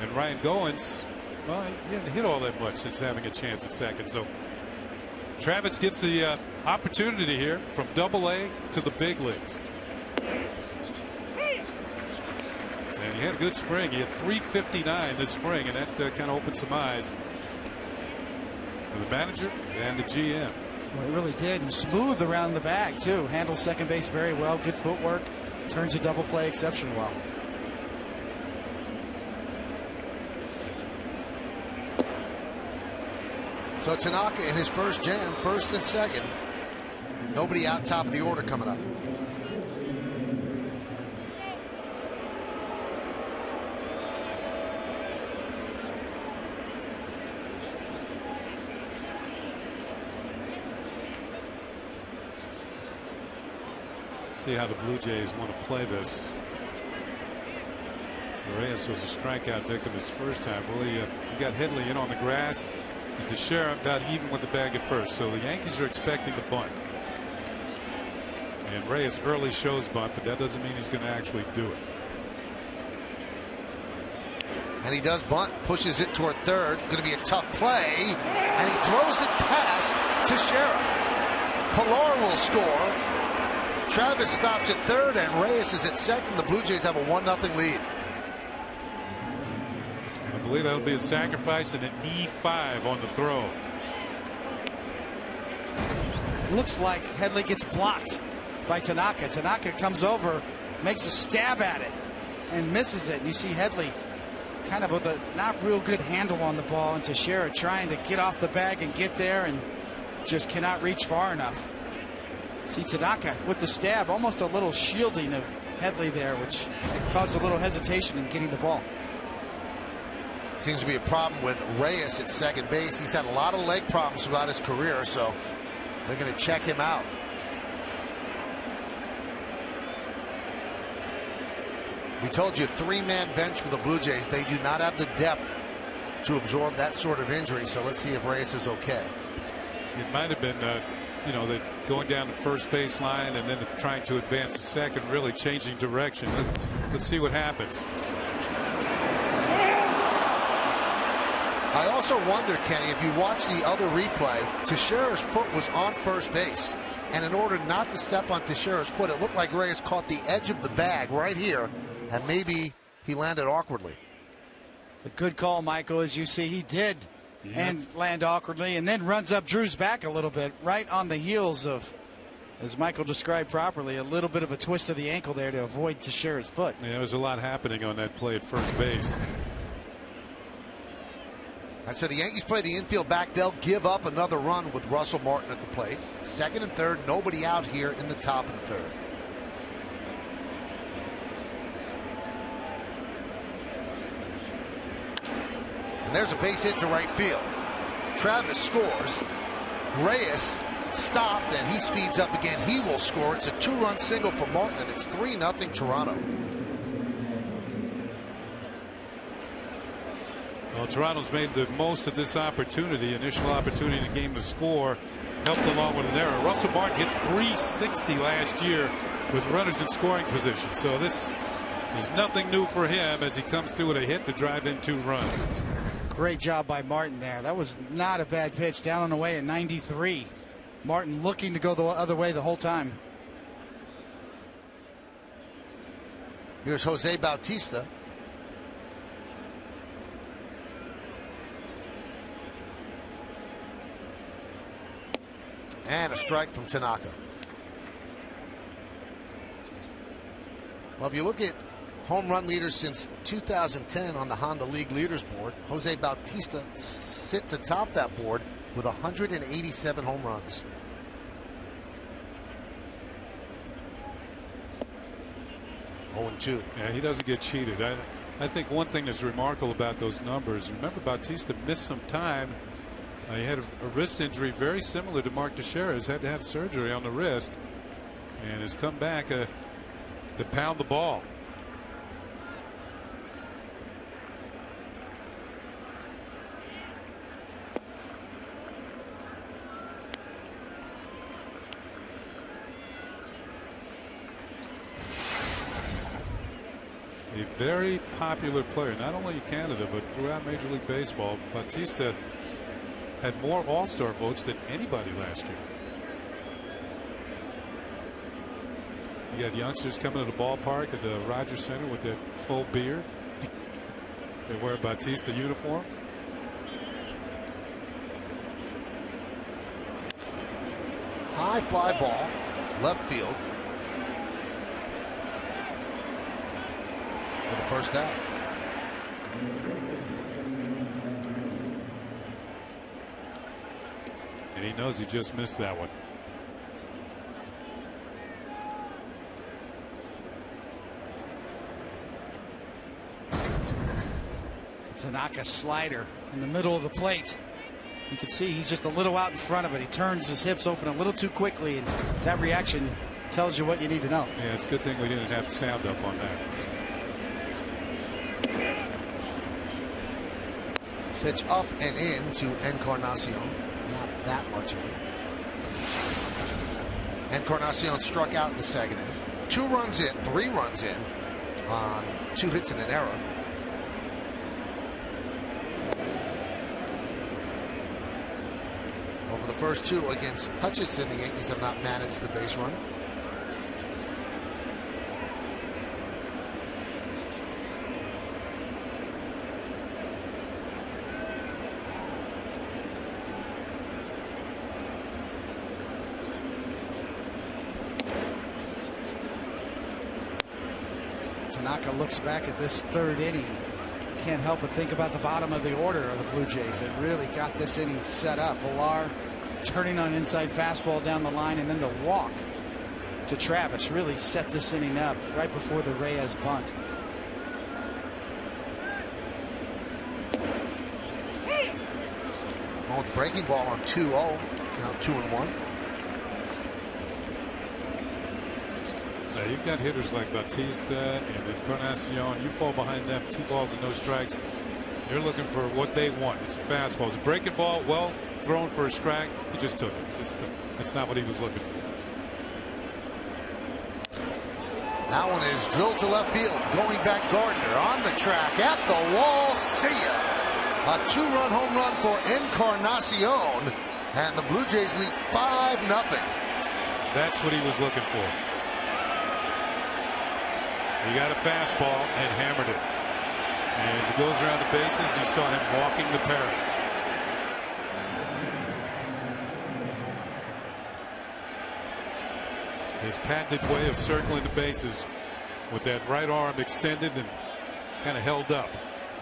And Ryan Goins, well, he hadn't hit all that much since having a chance at second. So Travis gets the opportunity here from Double-A to the big leagues. And he had a good spring. He had 359 this spring, and that kind of opened some eyes for the manager and the GM. Well, he really did, and smooth around the bag too. Handles second base very well. Good footwork. Turns a double play exceptionally well. So Tanaka in his first jam, first and second. Nobody out top of the order coming up. See how the Blue Jays want to play this. Reyes was a strikeout victim his first time. Well, he got Headley in on the grass, and Teixeira about even with the bag at first. So the Yankees are expecting the bunt. And Reyes early shows bunt, but that doesn't mean he's going to actually do it. And he does bunt, pushes it toward third. Going to be a tough play, and he throws it past Teixeira. Pillar will score. Travis stops at third, and Reyes is at second. The Blue Jays have a 1-0 lead. I believe that'll be a sacrifice and an E5 on the throw. looks like Headley gets blocked by Tanaka. Tanaka comes over, makes a stab at it, and misses it. And you see Headley kind of with a not real good handle on the ball, and Teixeira trying to get off the bag and get there and just cannot reach far enough. See Tanaka with the stab, almost a little shielding of Headley there, which caused a little hesitation in getting the ball. Seems to be a problem with Reyes at second base. He's had a lot of leg problems throughout his career, so they're going to check him out. We told you, three-man bench for the Blue Jays. They do not have the depth to absorb that sort of injury, so let's see if Reyes is okay. It might have been, you know, that going down the first baseline and then trying to advance to second, really changing direction. Let's see what happens. I also wonder, Kenny, if you watch the other replay, Teixeira's foot was on first base. And in order not to step on Teixeira's foot, it looked like Reyes caught the edge of the bag right here. And maybe he landed awkwardly. A good call, Michael. As you see, he did and land awkwardly, and then runs up Drew's back a little bit, right on the heels of, as Michael described properly, a little bit of a twist of the ankle there to avoid Teixeira's foot. Yeah, there was a lot happening on that play at first base. So the Yankees play the infield back. They'll give up another run with Russell Martin at the plate. Second and third, nobody out here in the top of the third. And there's a base hit to right field. Travis scores. Reyes stopped, and he speeds up again. He will score. It's a two-run single for Martin, and it's 3-0 Toronto. Well, Toronto's made the most of this opportunity. Initial opportunity in the game to score, helped along with an error. Russell Martin hit .360 last year with runners in scoring position. So this is nothing new for him as he comes through with a hit to drive in 2 runs. Great job by Martin there. That was not a bad pitch. Down and away at 93. Martin looking to go the other way the whole time. Here's Jose Bautista. And a strike from Tanaka. Well, if you look at home run leaders since 2010 on the Honda League Leaders Board, Jose Bautista sits atop that board with 187 home runs. Oh, and 2. Yeah, he doesn't get cheated. I think one thing that's remarkable about those numbers, remember Bautista missed some time. He had a wrist injury very similar to Mark Teixeira. He's had to have surgery on the wrist and has come back to pound the ball. A very popular player, not only in Canada, but throughout Major League Baseball. Bautista had more All-Star votes than anybody last year. You got youngsters coming to the ballpark at the Rogers Center with that full beard. They wear Bautista uniforms. High fly ball, left field. For the first out. And he knows he just missed that one. Tanaka slider in the middle of the plate. You can see he's just a little out in front of it. He turns his hips open a little too quickly, and that reaction tells you what you need to know. Yeah, it's a good thing we didn't have sound up on that. Pitch up and in to Encarnacion. Not that much in. Encarnacion struck out in the second inning. 2 runs in, 3 runs in on 2 hits and an error. Over the first 2 against Hutchinson, the Yankees have not managed the base run. Tanaka looks back at this third inning, you can't help but think about the bottom of the order of the Blue Jays that really got this inning set up. Villar turning on inside fastball down the line, and then the walk to Travis really set this inning up right before the Reyes bunt. Well, with the breaking ball on 2-0, now 2-1. Now you've got hitters like Bautista and Encarnacion. You fall behind them, 2 balls and no strikes. You're looking for what they want. It's a fastball. It's a breaking ball, well thrown for a strike. He just took it. That's not what he was looking for. That one is drilled to left field. Going back, Gardner on the track at the wall. See ya. A 2-run home run for Encarnacion, and the Blue Jays lead 5-0. That's what he was looking for. He got a fastball and hammered it. And as he goes around the bases, you saw him walking the parrot. His patented way of circling the bases with that right arm extended and kind of held up.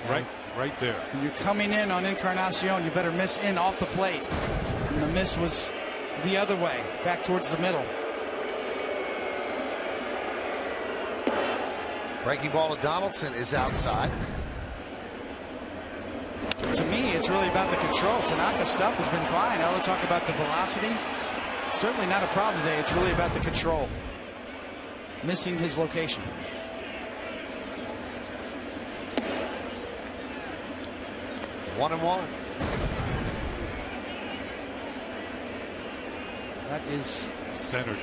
Right there. When you're coming in on Encarnacion, you better miss in off the plate. And the miss was the other way, back towards the middle. Breaking ball to Donaldson is outside. To me, it's really about the control. Tanaka's stuff has been fine. I'll talk about the velocity. Certainly not a problem today. It's really about the control. Missing his location. One and one. That is centered.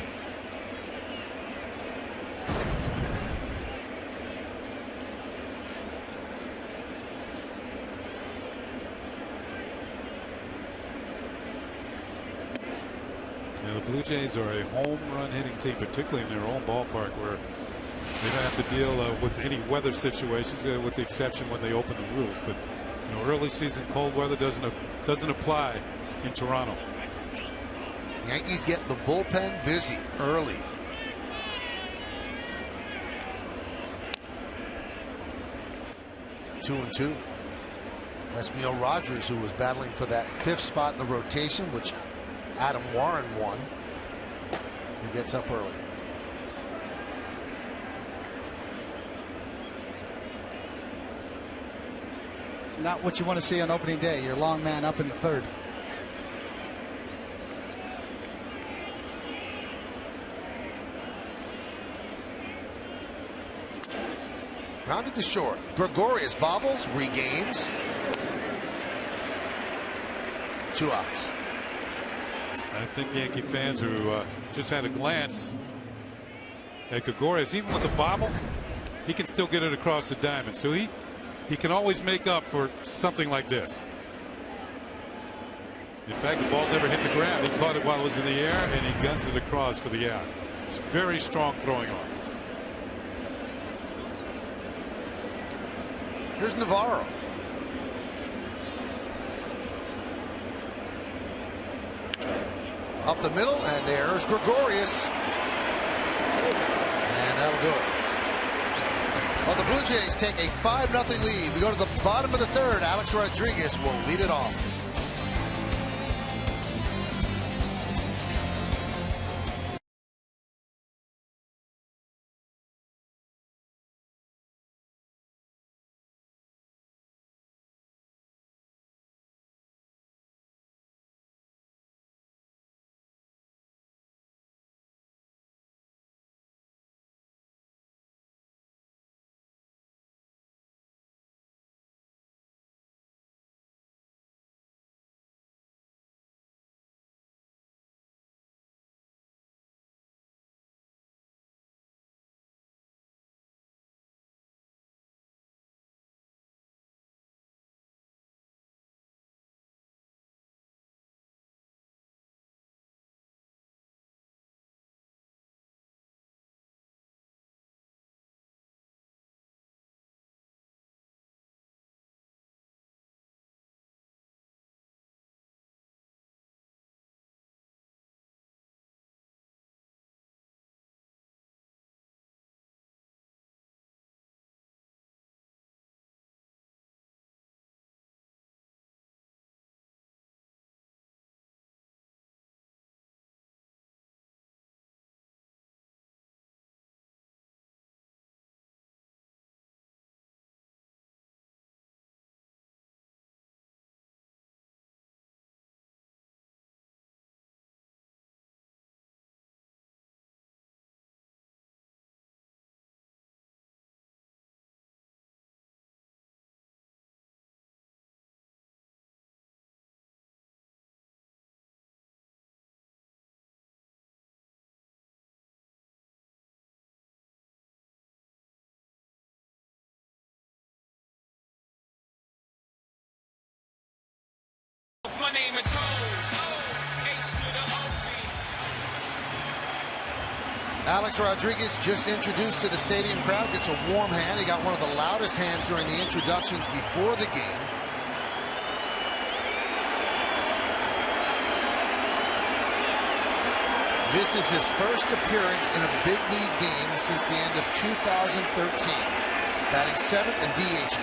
Now the Blue Jays are a home run hitting team, particularly in their own ballpark, where they don't have to deal with any weather situations, with the exception when they open the roof. But you know, early season cold weather doesn't apply in Toronto. Yankees get the bullpen busy early. Two and two. Esmil Rogers, who was battling for that 5th spot in the rotation, which Adam Warren won, who gets up early. It's not what you want to see on opening day. Your long man up in the 3rd. Rounded to short. Gregorius bobbles, regains. 2 outs. I think Yankee fans who just had a glance at Gregorius, even with the bobble, he can still get it across the diamond. So he can always make up for something like this. In fact, the ball never hit the ground. He caught it while it was in the air, and he guns it across for the out. It's very strong throwing arm. Here's Navarro. Up the middle, and there's Gregorius. And that'll do it. Well, the Blue Jays take a 5-0 lead. We go to the bottom of the 3rd. Alex Rodriguez will lead it off. Alex Rodriguez, just introduced to the stadium crowd, gets a warm hand. He got one of the loudest hands during the introductions before the game. This is his first appearance in a big league game since the end of 2013. Batting 7th and DH.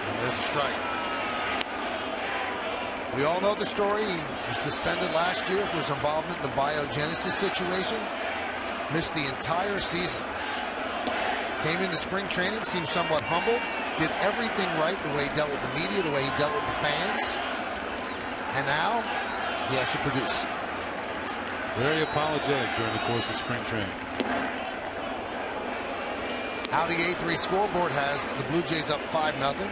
And there's a strike. We all know the story. He was suspended last year for his involvement in the biogenesis situation. Missed the entire season. Came into spring training, seemed somewhat humble. Did everything right, the way he dealt with the media, the way he dealt with the fans. And now he has to produce. Very apologetic during the course of spring training. Audi A3 scoreboard has the Blue Jays up 5-0.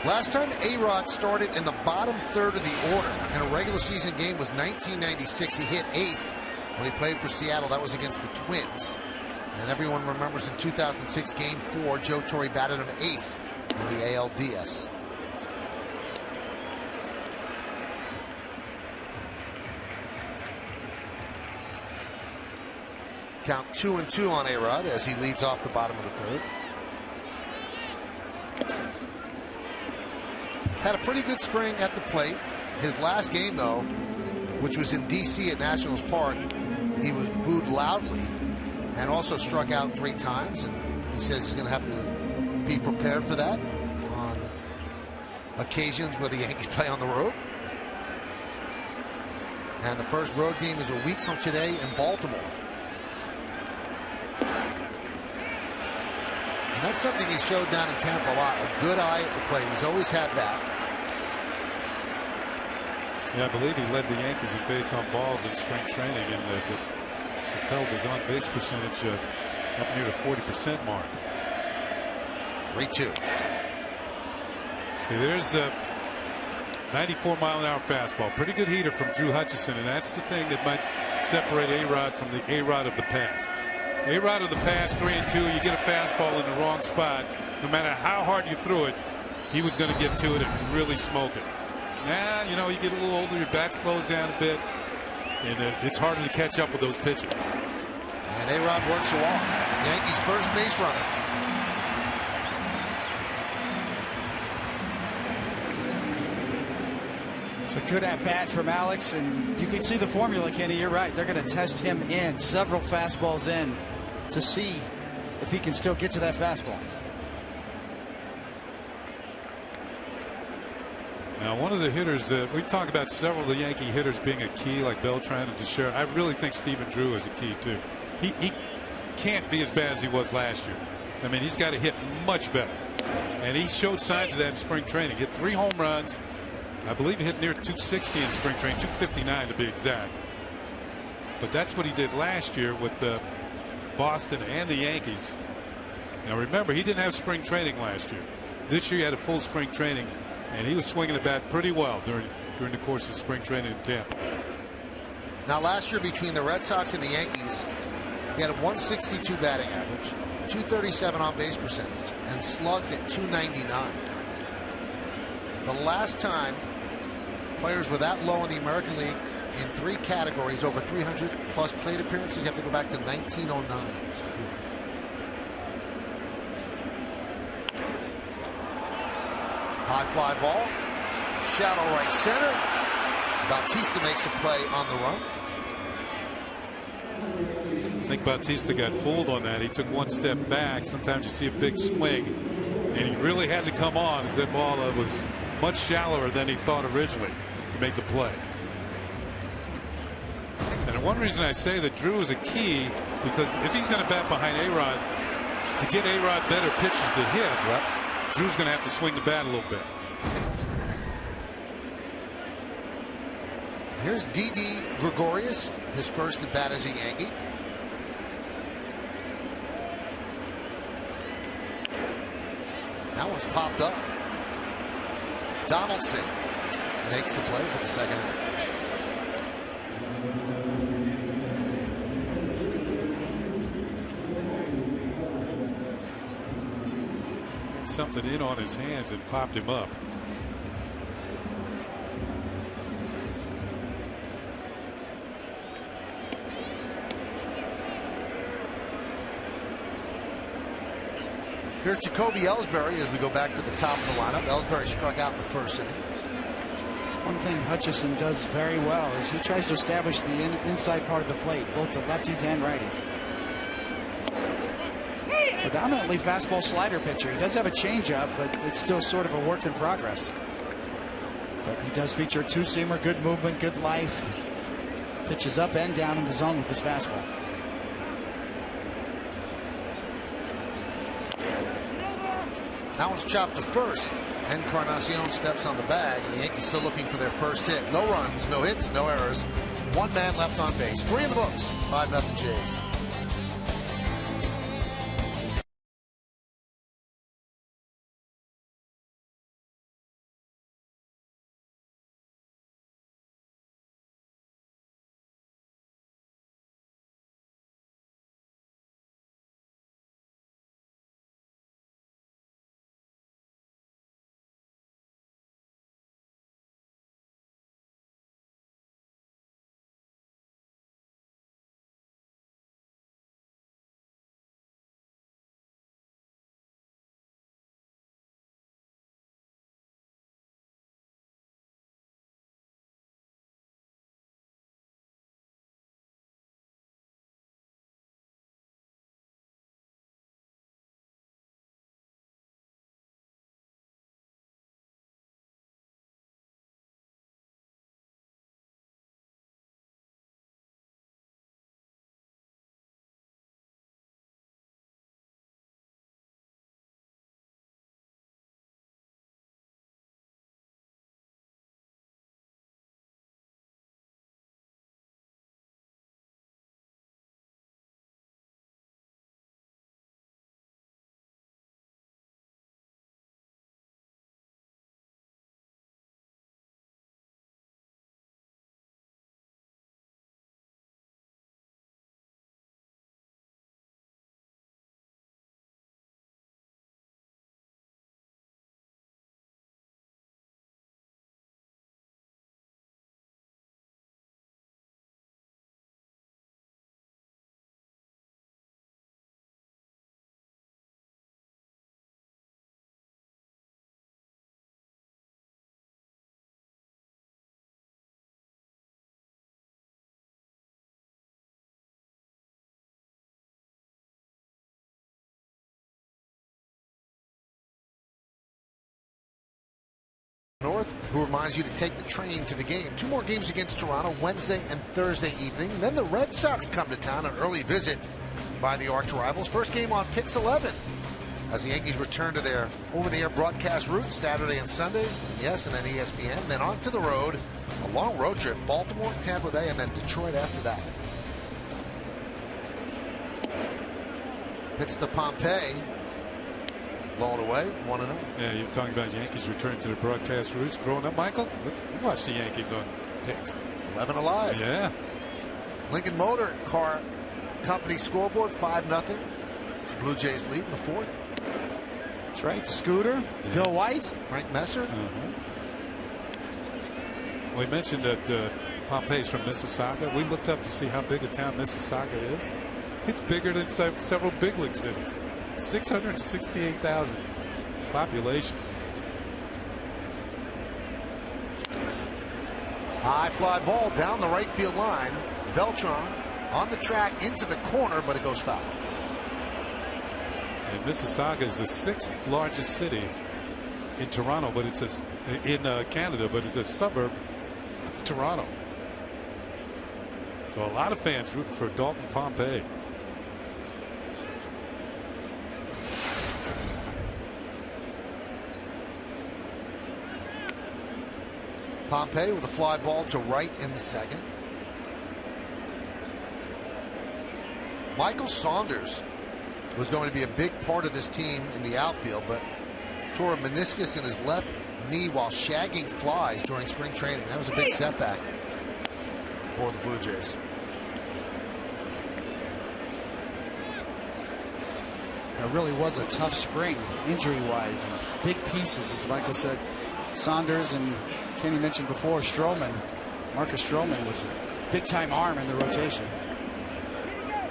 Last time A-Rod started in the bottom third of the order in a regular season game was 1996. He hit 8th when he played for Seattle. That was against the Twins. And everyone remembers in 2006 Game 4, Joe Torre batted him 8th in the ALDS. Count 2-2 on A-Rod as he leads off the bottom of the third. Had a pretty good spring at the plate. His last game, though, which was in D.C. at Nationals Park, he was booed loudly and also struck out 3 times. And he says he's going to have to be prepared for that on occasions where the Yankees play on the road. And the first road game is a week from today in Baltimore. And that's something he showed down in Tampa a lot. A good eye at the plate. He's always had that. Yeah, I believe he led the Yankees in base on balls in spring training, and held his on base percentage up near the 40% mark. 3-2. See, there's a 94-mile-an-hour fastball. Pretty good heater from Drew Hutchison, and that's the thing that might separate A-Rod from the A-Rod of the past. A-Rod of the past, 3-2, you get a fastball in the wrong spot. No matter how hard you threw it, he was going to get to it and really smoke it. Now, you know, you get a little older, your bat slows down a bit, and it's harder to catch up with those pitches. And A-Rod works a walk. Yankees first base runner. It's a good at-bat from Alex, and you can see the formula, Kenny. You're right. They're going to test him in, several fastballs in, to see if he can still get to that fastball. Now, one of the hitters, we talk about several of the Yankee hitters being a key, like Beltran and Teixeira. I really think Stephen Drew is a key, too. He can't be as bad as he was last year. I mean, he's got to hit much better. And he showed signs of that in spring training. Hit 3 home runs. I believe he hit near 260 in spring training, 259 to be exact. But that's what he did last year with Boston and the Yankees. Now, remember, he didn't have spring training last year. This year, he had a full spring training. And he was swinging the bat pretty well during the course of spring training in Tampa. Now, last year between the Red Sox and the Yankees, he had a 162 batting average, 237 on base percentage, and slugged at 299. The last time players were that low in the American League in 3 categories over 300 plus plate appearances, you have to go back to 1909. High fly ball, shallow right center. Bautista makes a play on the run. I think Bautista got fooled on that. He took one step back. Sometimes you see a big swing, and he really had to come on as that ball was much shallower than he thought originally to make the play. And one reason I say that Drew is a key, because if he's going to bat behind A-Rod, to get A-Rod better pitches to hit, Drew's going to have to swing the bat a little bit. Here's Didi Gregorius, his first at bat as a Yankee. That one's popped up. Donaldson makes the play for the second out. Something in on his hands and popped him up. Here's Jacoby Ellsbury as we go back to the top of the lineup. Ellsbury struck out in the first inning. One thing Hutchison does very well is he tries to establish the inside part of the plate, both the lefties and righties. Predominantly fastball slider pitcher. He does have a changeup, but it's still sort of a work in progress. But he does feature a two-seamer, good movement, good life. Pitches up and down in the zone with his fastball. That one's chopped to first. Encarnacion steps on the bag, and the Yankees still looking for their first hit. No runs, no hits, no errors. One man left on base. 3 in the books. 5-0 Jays. North, who reminds you to take the train to the game. 2 more games against Toronto, Wednesday and Thursday evening. Then the Red Sox come to town, an early visit by the arch rivals. First game on Pix 11 as the Yankees return to their over-the-air broadcast roots Saturday and Sunday. Yes, and then ESPN. Then on to the road, a long road trip, Baltimore, Tampa Bay, and then Detroit after that. Pitch to Pompey. Blown away, 1-0. Yeah, you're talking about Yankees returning to the broadcast roots. Growing up, Michael, you watched the Yankees on Pix. 11 alive. Yeah. Lincoln Motor Car Company scoreboard, 5-0. Blue Jays lead in the 4th. That's right, the scooter, yeah. Bill White, Frank Messer. We mentioned that Pompey's from Mississauga. We looked up to see how big a town Mississauga is. It's bigger than several big league cities. 668,000 population. High fly ball down the right field line. Beltran on the track into the corner, but it goes foul. And Mississauga is the 6th largest city in Toronto, but it's in Canada, but it's a suburb of Toronto. So a lot of fans rooting for Dalton Pompey. Pompey with a fly ball to right in the 2nd. Michael Saunders was going to be a big part of this team in the outfield, but tore a meniscus in his left knee while shagging flies during spring training. That was a big setback for the Blue Jays. It really was a tough spring, injury-wise. Big pieces, as Michael said. Saunders and Kenny mentioned before, Marcus Stroman was a big-time arm in the rotation.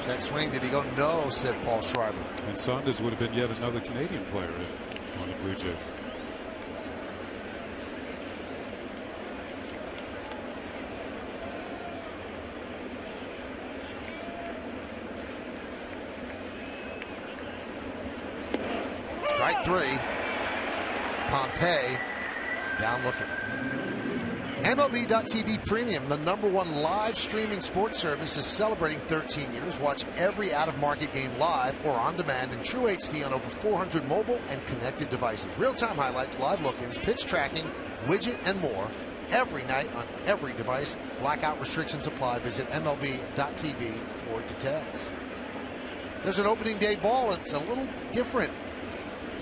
Check swing. Did he go? No, said Paul Schreiber. And Saunders would have been yet another Canadian player on the Blue Jays. Strike 3. Pompey down looking. MLB.TV Premium, the #1 live streaming sports service, is celebrating 13 years. Watch every out-of-market game live or on demand in true HD on over 400 mobile and connected devices. Real-time highlights, live look-ins, pitch tracking, widget, and more every night on every device. Blackout restrictions apply. Visit MLB.TV for details. There's an opening day ball, and it's a little different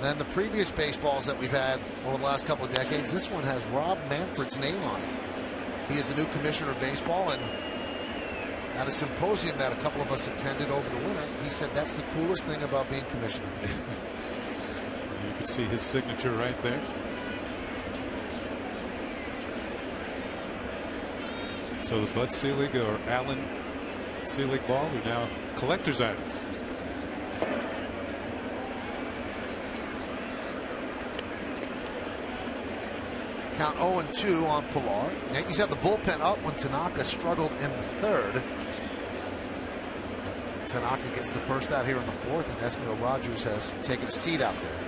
than the previous baseballs that we've had over the last couple of decades. This one has Rob Manfred's name on it. He is the new commissioner of baseball, and at a symposium that a couple of us attended over the winter, he said that's the coolest thing about being commissioner. You can see his signature right there. So the Bud Selig or Alan Selig balls are now collector's items. Count 0-2 on Pilar. Yankees have the bullpen up when Tanaka struggled in the third. But Tanaka gets the first out here in the fourth, and Esmil Rogers has taken a seat out there.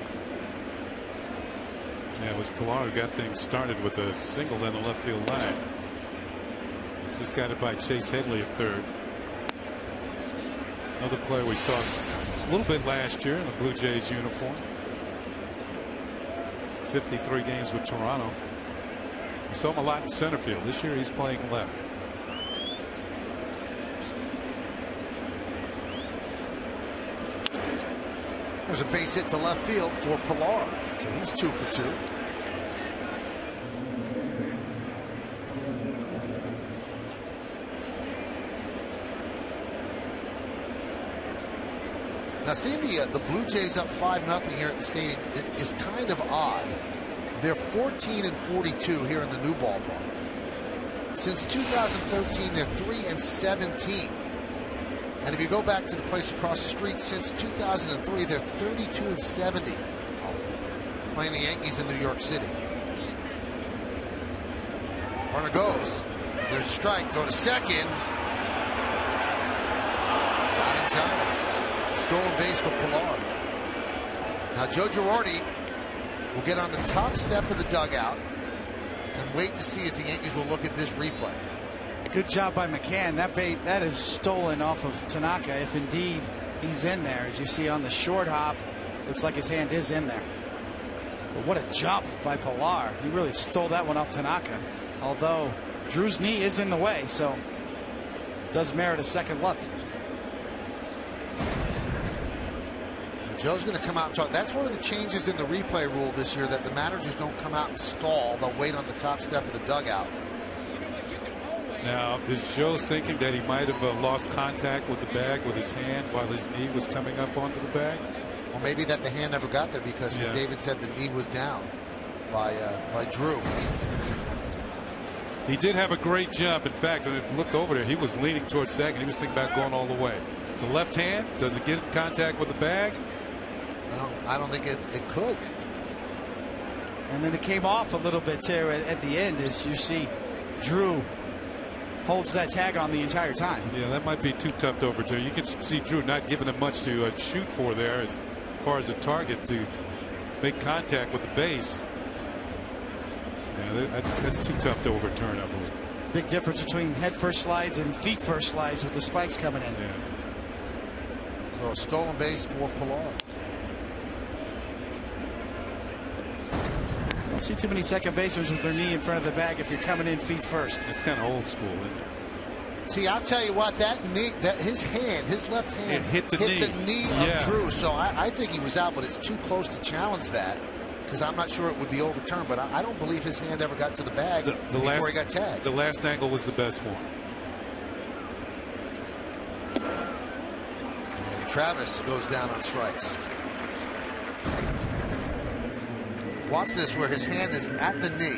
Yeah, it was Pilar who got things started with a single down the left field line. Just got it by Chase Headley at third. Another player we saw a little bit last year in the Blue Jays uniform. 53 games with Toronto. We saw him a lot in center field. This year he's playing left. There's a base hit to left field for Pilar. So he's 2 for 2. Now, seeing the Blue Jays up 5-0 here at the stadium is kind of odd. They're 14-42 here in the new ballpark. Since 2013, they're 3-17. And if you go back to the place across the street, since 2003, they're 32-70. Playing the Yankees in New York City. Runner goes. There's a strike. Throw to second. Not in time. Stolen base for Pilar. Now Joe Girardi will get on the top step of the dugout and wait to see as the Yankees will look at this replay. Good job by McCann. That is stolen off of Tanaka, if indeed he's in there. As you see on the short hop, looks like his hand is in there. But what a jump by Pilar. He really stole that one off Tanaka. Although Drew's knee is in the way, so does merit a second look. Joe's going to come out and talk. That's one of the changes in the replay rule this year, that the managers don't come out and stall. They'll wait on the top step of the dugout. Now, is Joe's thinking that he might have lost contact with the bag with his hand while his knee was coming up onto the bag? Or maybe that the hand never got there because, as David said, the knee was down by Drew. He did have a great jump. In fact, when I looked over there, he was leaning towards second. He was thinking about going all the way. The left hand, does it get in contact with the bag? I don't think it could. And then it came off a little bit too at the end, as you see Drew holds that tag on the entire time. Yeah, that might be too tough to overturn. You can see Drew not giving him much to shoot for there as far as a target to make contact with the base. Yeah, that's too tough to overturn, I believe. Big difference between head first slides and feet first slides with the spikes coming in. Yeah. So a stolen base for Pilar. Don't see too many second basemen with their knee in front of the bag if you're coming in feet first. It's kind of old school, isn't it? See, I'll tell you what, that knee, his left hand hit the knee of Drew. So I think he was out, but it's too close to challenge that because I'm not sure it would be overturned. But I don't believe his hand ever got to the bag before he got tagged. The last angle was the best one. And Travis goes down on strikes. Watch this, where his hand is at the knee,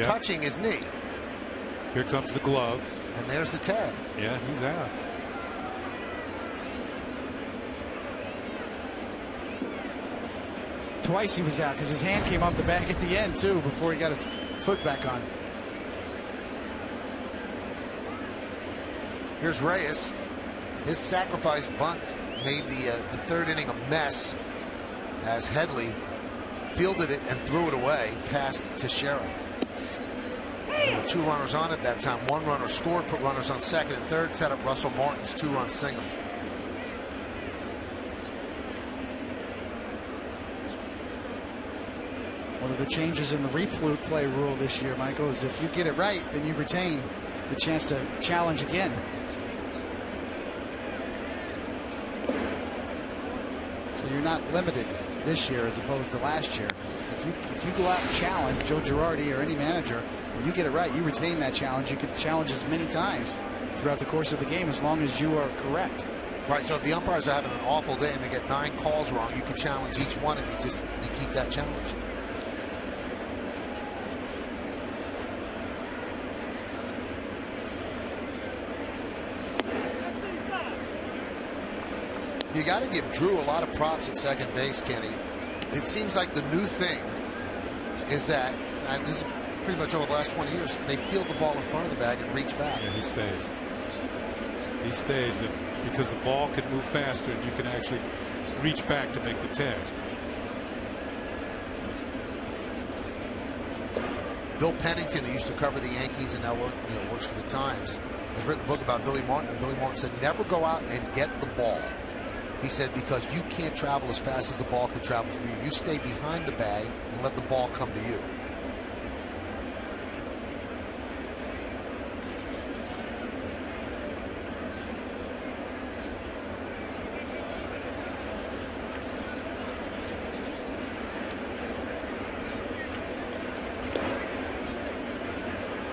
touching his knee. Here comes the glove. And there's the tag. Yeah, he's out. twice he was out because his hand came off the bag at the end too before he got his foot back on. Here's Reyes. His sacrifice bunt made the third inning a mess as Headley fielded it and threw it away past Teixeira. There were 2 runners on at that time. 1 runner scored, put runners on second and third, set up Russell Martin's 2-run single. One of the changes in the replay rule this year, Michael, is if you get it right, then you retain the chance to challenge again. So you're not limited this year as opposed to last year. So if you go out and challenge Joe Girardi or any manager, and you get it right, you retain that challenge. You can challenge as many times throughout the course of the game as long as you are correct. Right, so if the umpires are having an awful day and they get 9 calls wrong, you can challenge each one and you keep that challenge. You got to give Drew a lot of props at second base, Kenny. It seems like the new thing is that, and this is pretty much over the last 20 years, they field the ball in front of the bag and reach back. Yeah, he stays. He stays, and because the ball can move faster and you can actually reach back to make the tag. Bill Pennington, who used to cover the Yankees and now works for the Times, has written a book about Billy Martin, and Billy Martin said never go out and get the ball. He said, because you can't travel as fast as the ball could travel for you. You stay behind the bag and let the ball come to you.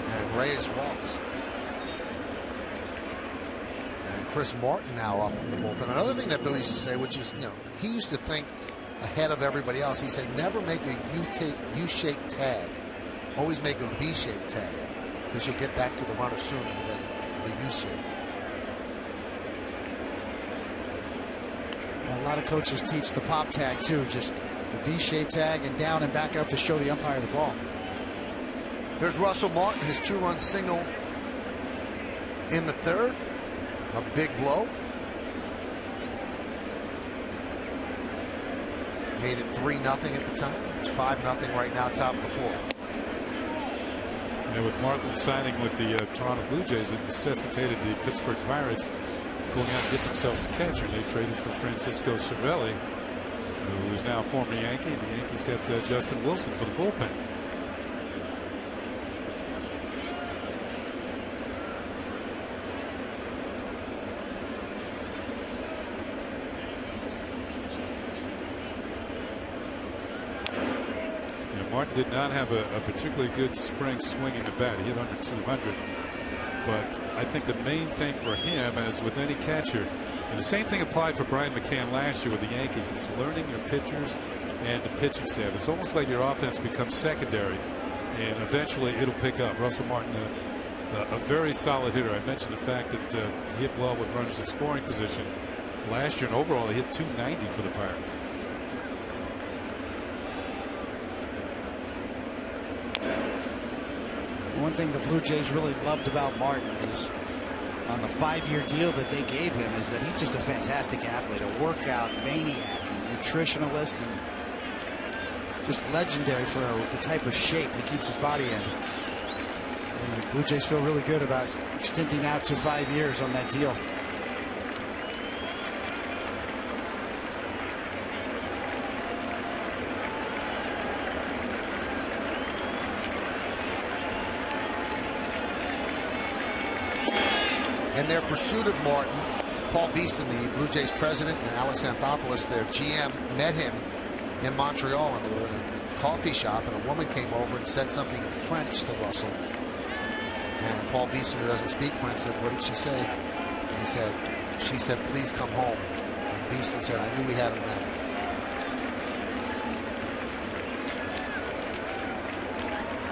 And Reyes walks. Chris Martin now up in the bullpen. Another thing that Billy used to say, which is, he used to think ahead of everybody else. He said, never make a U-shaped tag. Always make a V-shaped tag, because you'll get back to the runner sooner than the U-shape. A lot of coaches teach the pop tag too, just the V-shaped tag and down and back up to show the umpire the ball. There's Russell Martin, his 2-run single in the third. A big blow. Made it 3-0 at the time. It's 5-0 right now, top of the 4th. And with Martin signing with the Toronto Blue Jays, it necessitated the Pittsburgh Pirates going out and get themselves a catcher. They traded for Francisco Cervelli, who is now a former Yankee. And the Yankees got Justin Wilson for the bullpen. Martin did not have a particularly good spring swinging the bat. He hit under 200. But I think the main thing for him, as with any catcher, and the same thing applied for Brian McCann last year with the Yankees, is learning your pitchers and the pitching staff. It's almost like your offense becomes secondary, and eventually it'll pick up. Russell Martin, a very solid hitter. I mentioned the fact that he hit well with runners in scoring position last year, and overall he hit 290 for the Pirates. One thing the Blue Jays really loved about Martin is on the 5-year deal that they gave him is that he's just a fantastic athlete, a workout maniac, and nutritionalist, and just legendary for the type of shape he keeps his body in. And the Blue Jays feel really good about extending out to 5 years on that deal. In their pursuit of Martin, Paul Beeston, the Blue Jays president, and Alex Anthopoulos, their GM, met him in Montreal, and they were in a coffee shop, and a woman came over and said something in French to Russell. And Paul Beeston, who doesn't speak French, said, "What did she say?" And he said, "She said, please come home." And Beeston said, "I knew we had him then."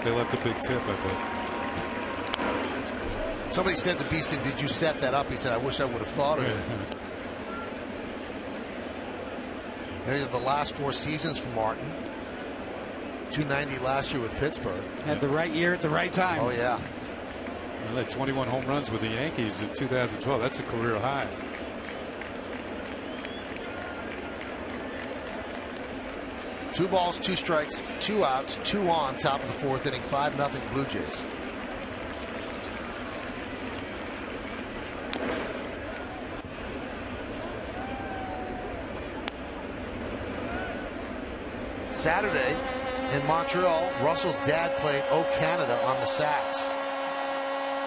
They left a big tip, I bet. Somebody said to Beeston, "Did you set that up?" He said, "I wish I would have thought of it." There's the last 4 seasons for Martin. 290 last year with Pittsburgh. Had the right year at the right time. Oh, yeah. Well, that 21 home runs with the Yankees in 2012. That's a career high. Two balls, 2 strikes, 2 outs, 2 on, top of the 4th inning, 5-0 Blue Jays. Saturday in Montreal, Russell's dad played "O Canada" on the sax.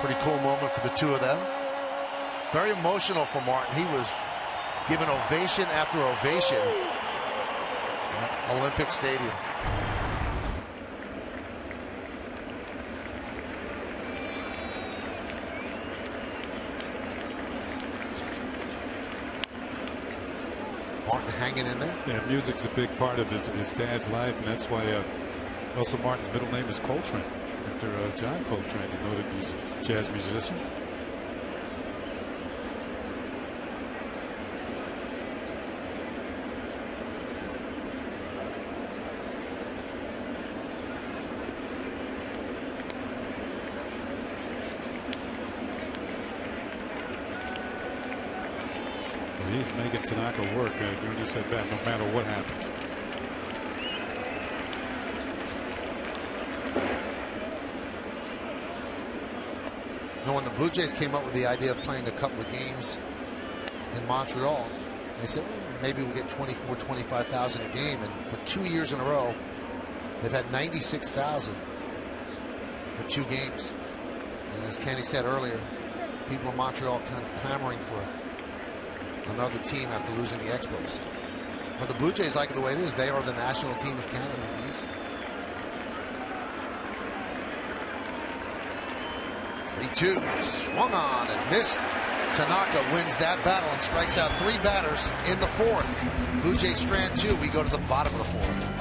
Pretty cool moment for the two of them. Very emotional for Martin. He was given ovation after ovation at Olympic Stadium. Martin hanging in there. Yeah, music's a big part of his dad's life, and that's why Russell Martin's middle name is Coltrane, after John Coltrane, the noted jazz musician. He's making Tanaka work during this at bat, no matter what happens. You know, when the Blue Jays came up with the idea of playing a couple of games in Montreal, they said, well, maybe we'll get 24, 25,000 a game. And for 2 years in a row, they've had 96,000 for 2 games. And as Kenny said earlier, people in Montreal kind of clamoring for another team after losing the Expos. But the Blue Jays like it the way it is. They are the national team of Canada. 3-2, swung on and missed. Tanaka wins that battle and strikes out 3 batters in the 4th. Blue Jays strand 2. We go to the bottom of the 4th.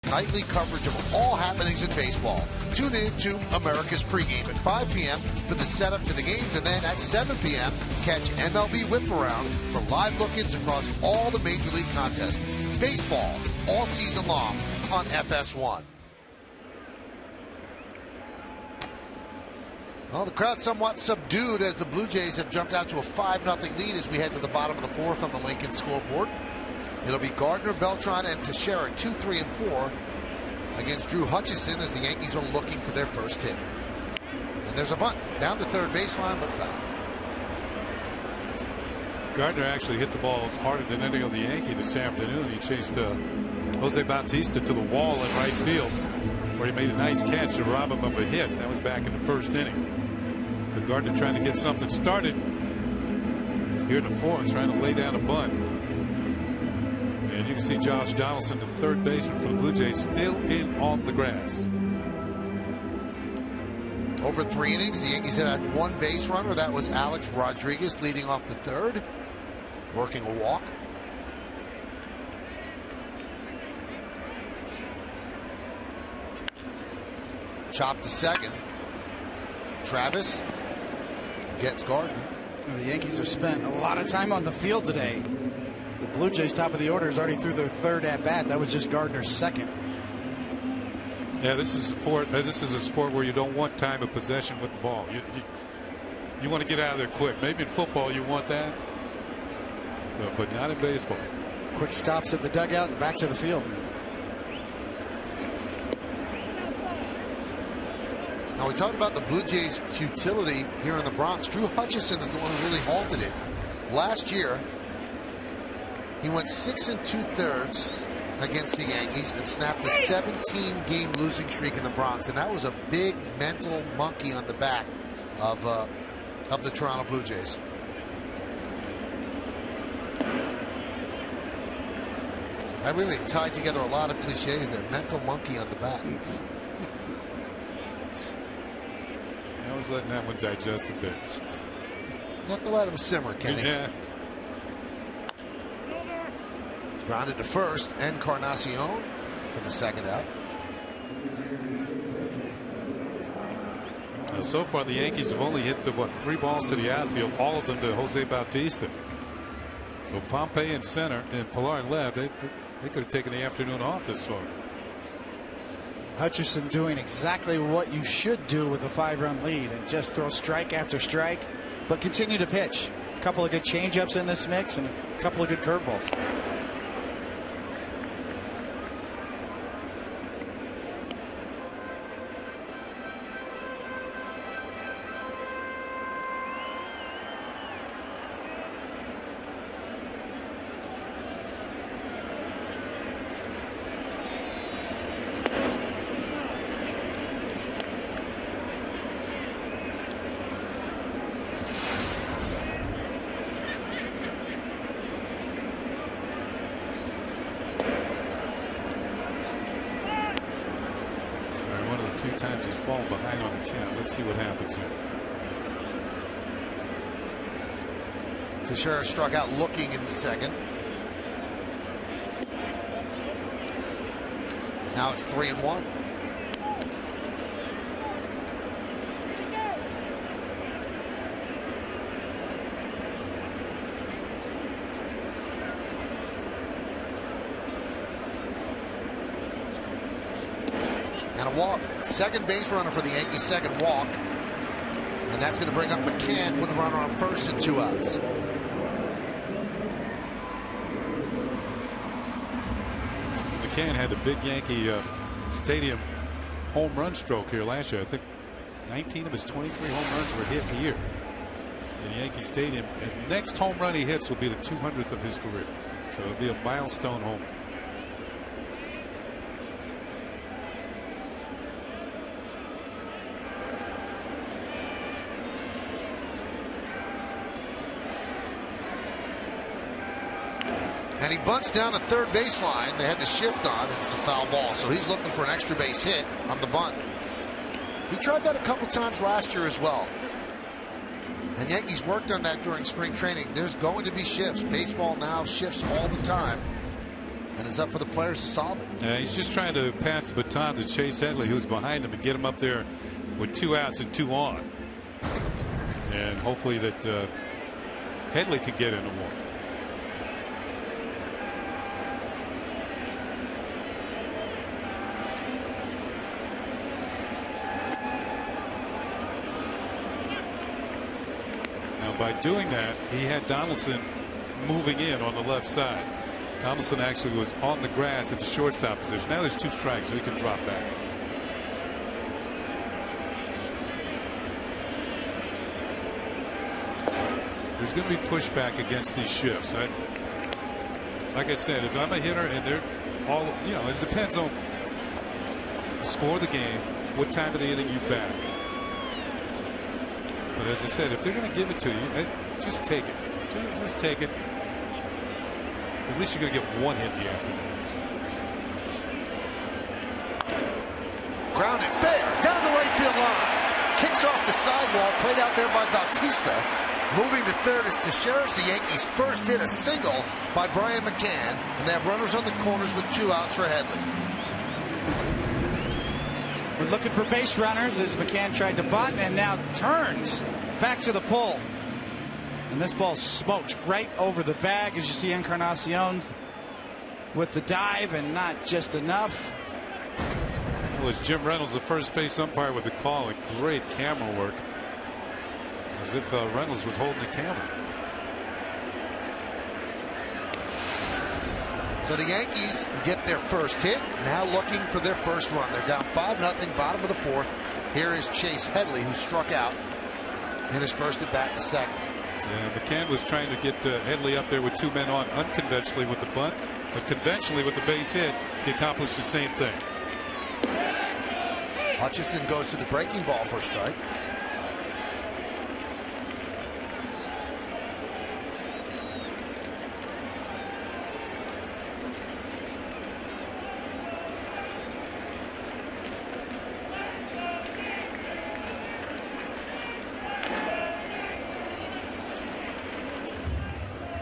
Nightly coverage of all happenings in baseball. Tune in to America's Pregame at 5 p.m. for the setup to the games, and then at 7 p.m. catch MLB Whip Around for live look-ins across all the Major League contests. Baseball all season long on FS1. Well, the crowd's somewhat subdued as the Blue Jays have jumped out to a 5-0 lead as we head to the bottom of the 4th on the Lincoln scoreboard. It'll be Gardner, Beltran, and Teixeira 2, 3, and 4 against Drew Hutchison as the Yankees are looking for their first hit. And there's a bunt down to third baseline, but foul. Gardner actually hit the ball harder than any of the Yankee this afternoon. He chased Jose Bautista to the wall in right field, where he made a nice catch to rob him of a hit. That was back in the first inning. But Gardner trying to get something started here in the fourth, trying to lay down a bunt. And you can see Josh Donaldson, the third baseman for the Blue Jays, still in on the grass. Over 3 innings, the Yankees have had one base runner. That was Alex Rodriguez leading off the third, working a walk. Chop to second. Travis gets Gardner. The Yankees have spent a lot of time on the field today. The Blue Jays, top of the order, is already through their third at bat. That was just Gardner's second. Yeah, this is sport. This is a sport where you don't want time of possession with the ball. You want to get out of there quick. Maybe in football you want that, but not in baseball. Quick stops at the dugout and back to the field. Now we talked about the Blue Jays' futility here in the Bronx. Drew Hutchison is the one who really halted it. Last year, he went 6 2/3 against the Yankees and snapped a 17-game losing streak in the Bronx, and that was a big mental monkey on the back of the Toronto Blue Jays. I really tied together a lot of cliches there. Mental monkey on the back. I was letting that one digest a bit. You have to let him simmer, Kenny. Yeah. Grounded to first, Encarnacion for the second out. So far, the Yankees have only hit the 3 balls to the outfield, all of them to Jose Bautista. So Pompey in center and Pilar in left. They could have taken the afternoon off this far. Hutchison doing exactly what you should do with a 5-run lead and just throw strike after strike, but continue to pitch. A couple of good changeups in this mix and a couple of good curveballs. Times he's fallen behind on the count. Let's see what happens here. Teixeira struck out looking in the second. Now it's 3-1. And a walk. Second base runner for the Yankees, second walk. And that's going to bring up McCann with a runner on first and 2 outs. McCann had a big Yankee Stadium home run stroke here last year. I think 19 of his 23 home runs were hit here in Yankee Stadium. His next home run he hits will be the 200th of his career. So it'll be a milestone homer. And he bunts down the third baseline. They had to shift on, and it's a foul ball. So he's looking for an extra base hit on the bunt. He tried that a couple times last year as well. And Yankees worked on that during spring training. There's going to be shifts. Baseball now shifts all the time. And it's up for the players to solve it. Yeah, he's just trying to pass the baton to Chase Headley, who's behind him, and get him up there with 2 outs and 2 on. And hopefully that Headley can get into one. By doing that, he had Donaldson moving in on the left side. Donaldson actually was on the grass at the shortstop position. Now there's 2 strikes, so he can drop back. There's going to be pushback against these shifts. Like I said, if I'm a hitter and they're all, it depends on the score of the game, what time of the inning you bat. But as I said, if they're going to give it to you, just take it. Just take it. At least you're going to get one hit in the afternoon. Grounded fair down the right field line. Kicks off the sidewall, played out there by Bautista. Moving to third is Teixeira's the Yankees' first hit, a single by Brian McCann, and they have runners on the corners with 2 outs for Headley. We're looking for base runners as McCann tried to bunt and now turns back to the pull. And this ball smoked right over the bag as you see Encarnacion with the dive and not just enough. Well, as Jim Reynolds, the first base umpire with the call, and great camera work. As if Reynolds was holding the camera. So the Yankees get their first hit, now looking for their first run. They're down 5-0, bottom of the 4th. Here is Chase Headley, who struck out in his first at bat in the second. Yeah, McCann was trying to get Headley up there with 2 men on unconventionally with the bunt, but conventionally with the base hit, he accomplished the same thing. Hutchison goes to the breaking ball for a strike.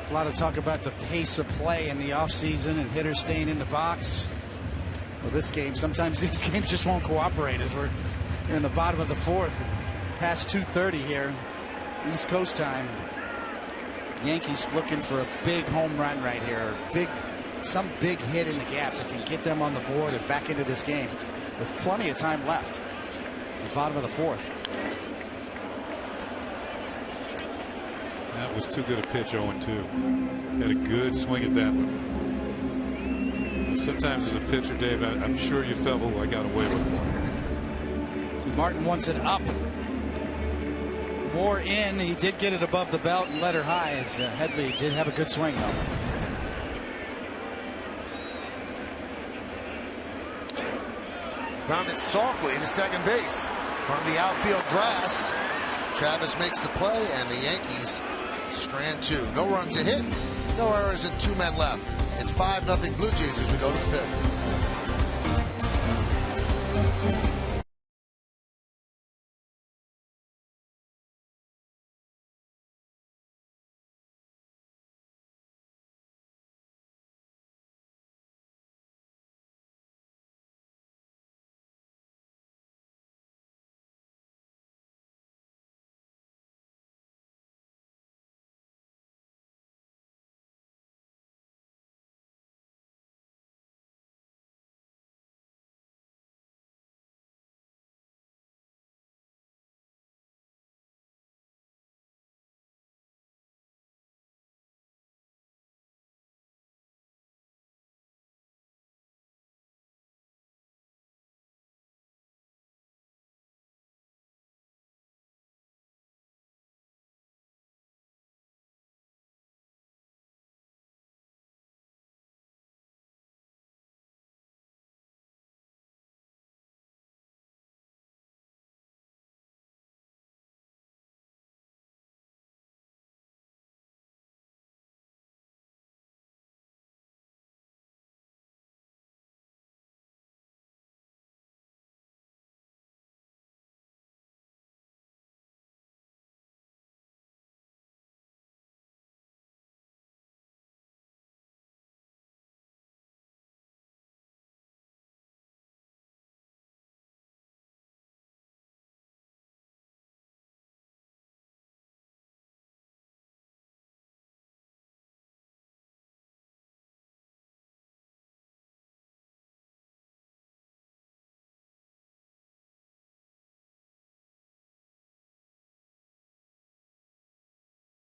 A lot of talk about the pace of play in the offseason and hitters staying in the box. Well, this game, sometimes these games just won't cooperate as we're in the bottom of the 4th, past 2:30 here, East Coast time. Yankees looking for a big home run right here, some big hit in the gap that can get them on the board and back into this game with plenty of time left. The bottom of the 4th. That was too good a pitch, 0-2. Had a good swing at that one. Sometimes as a pitcher, Dave, I'm sure you felt, oh, I got away with one. See, Martin wants it up. More in. He did get it above the belt and let her high as Headley did have a good swing, though. Grounded softly to second base from the outfield grass. Travis makes the play, and the Yankees strand 2. No runs a hit, no errors, and 2 men left. It's 5-0 Blue Jays as we go to the 5th.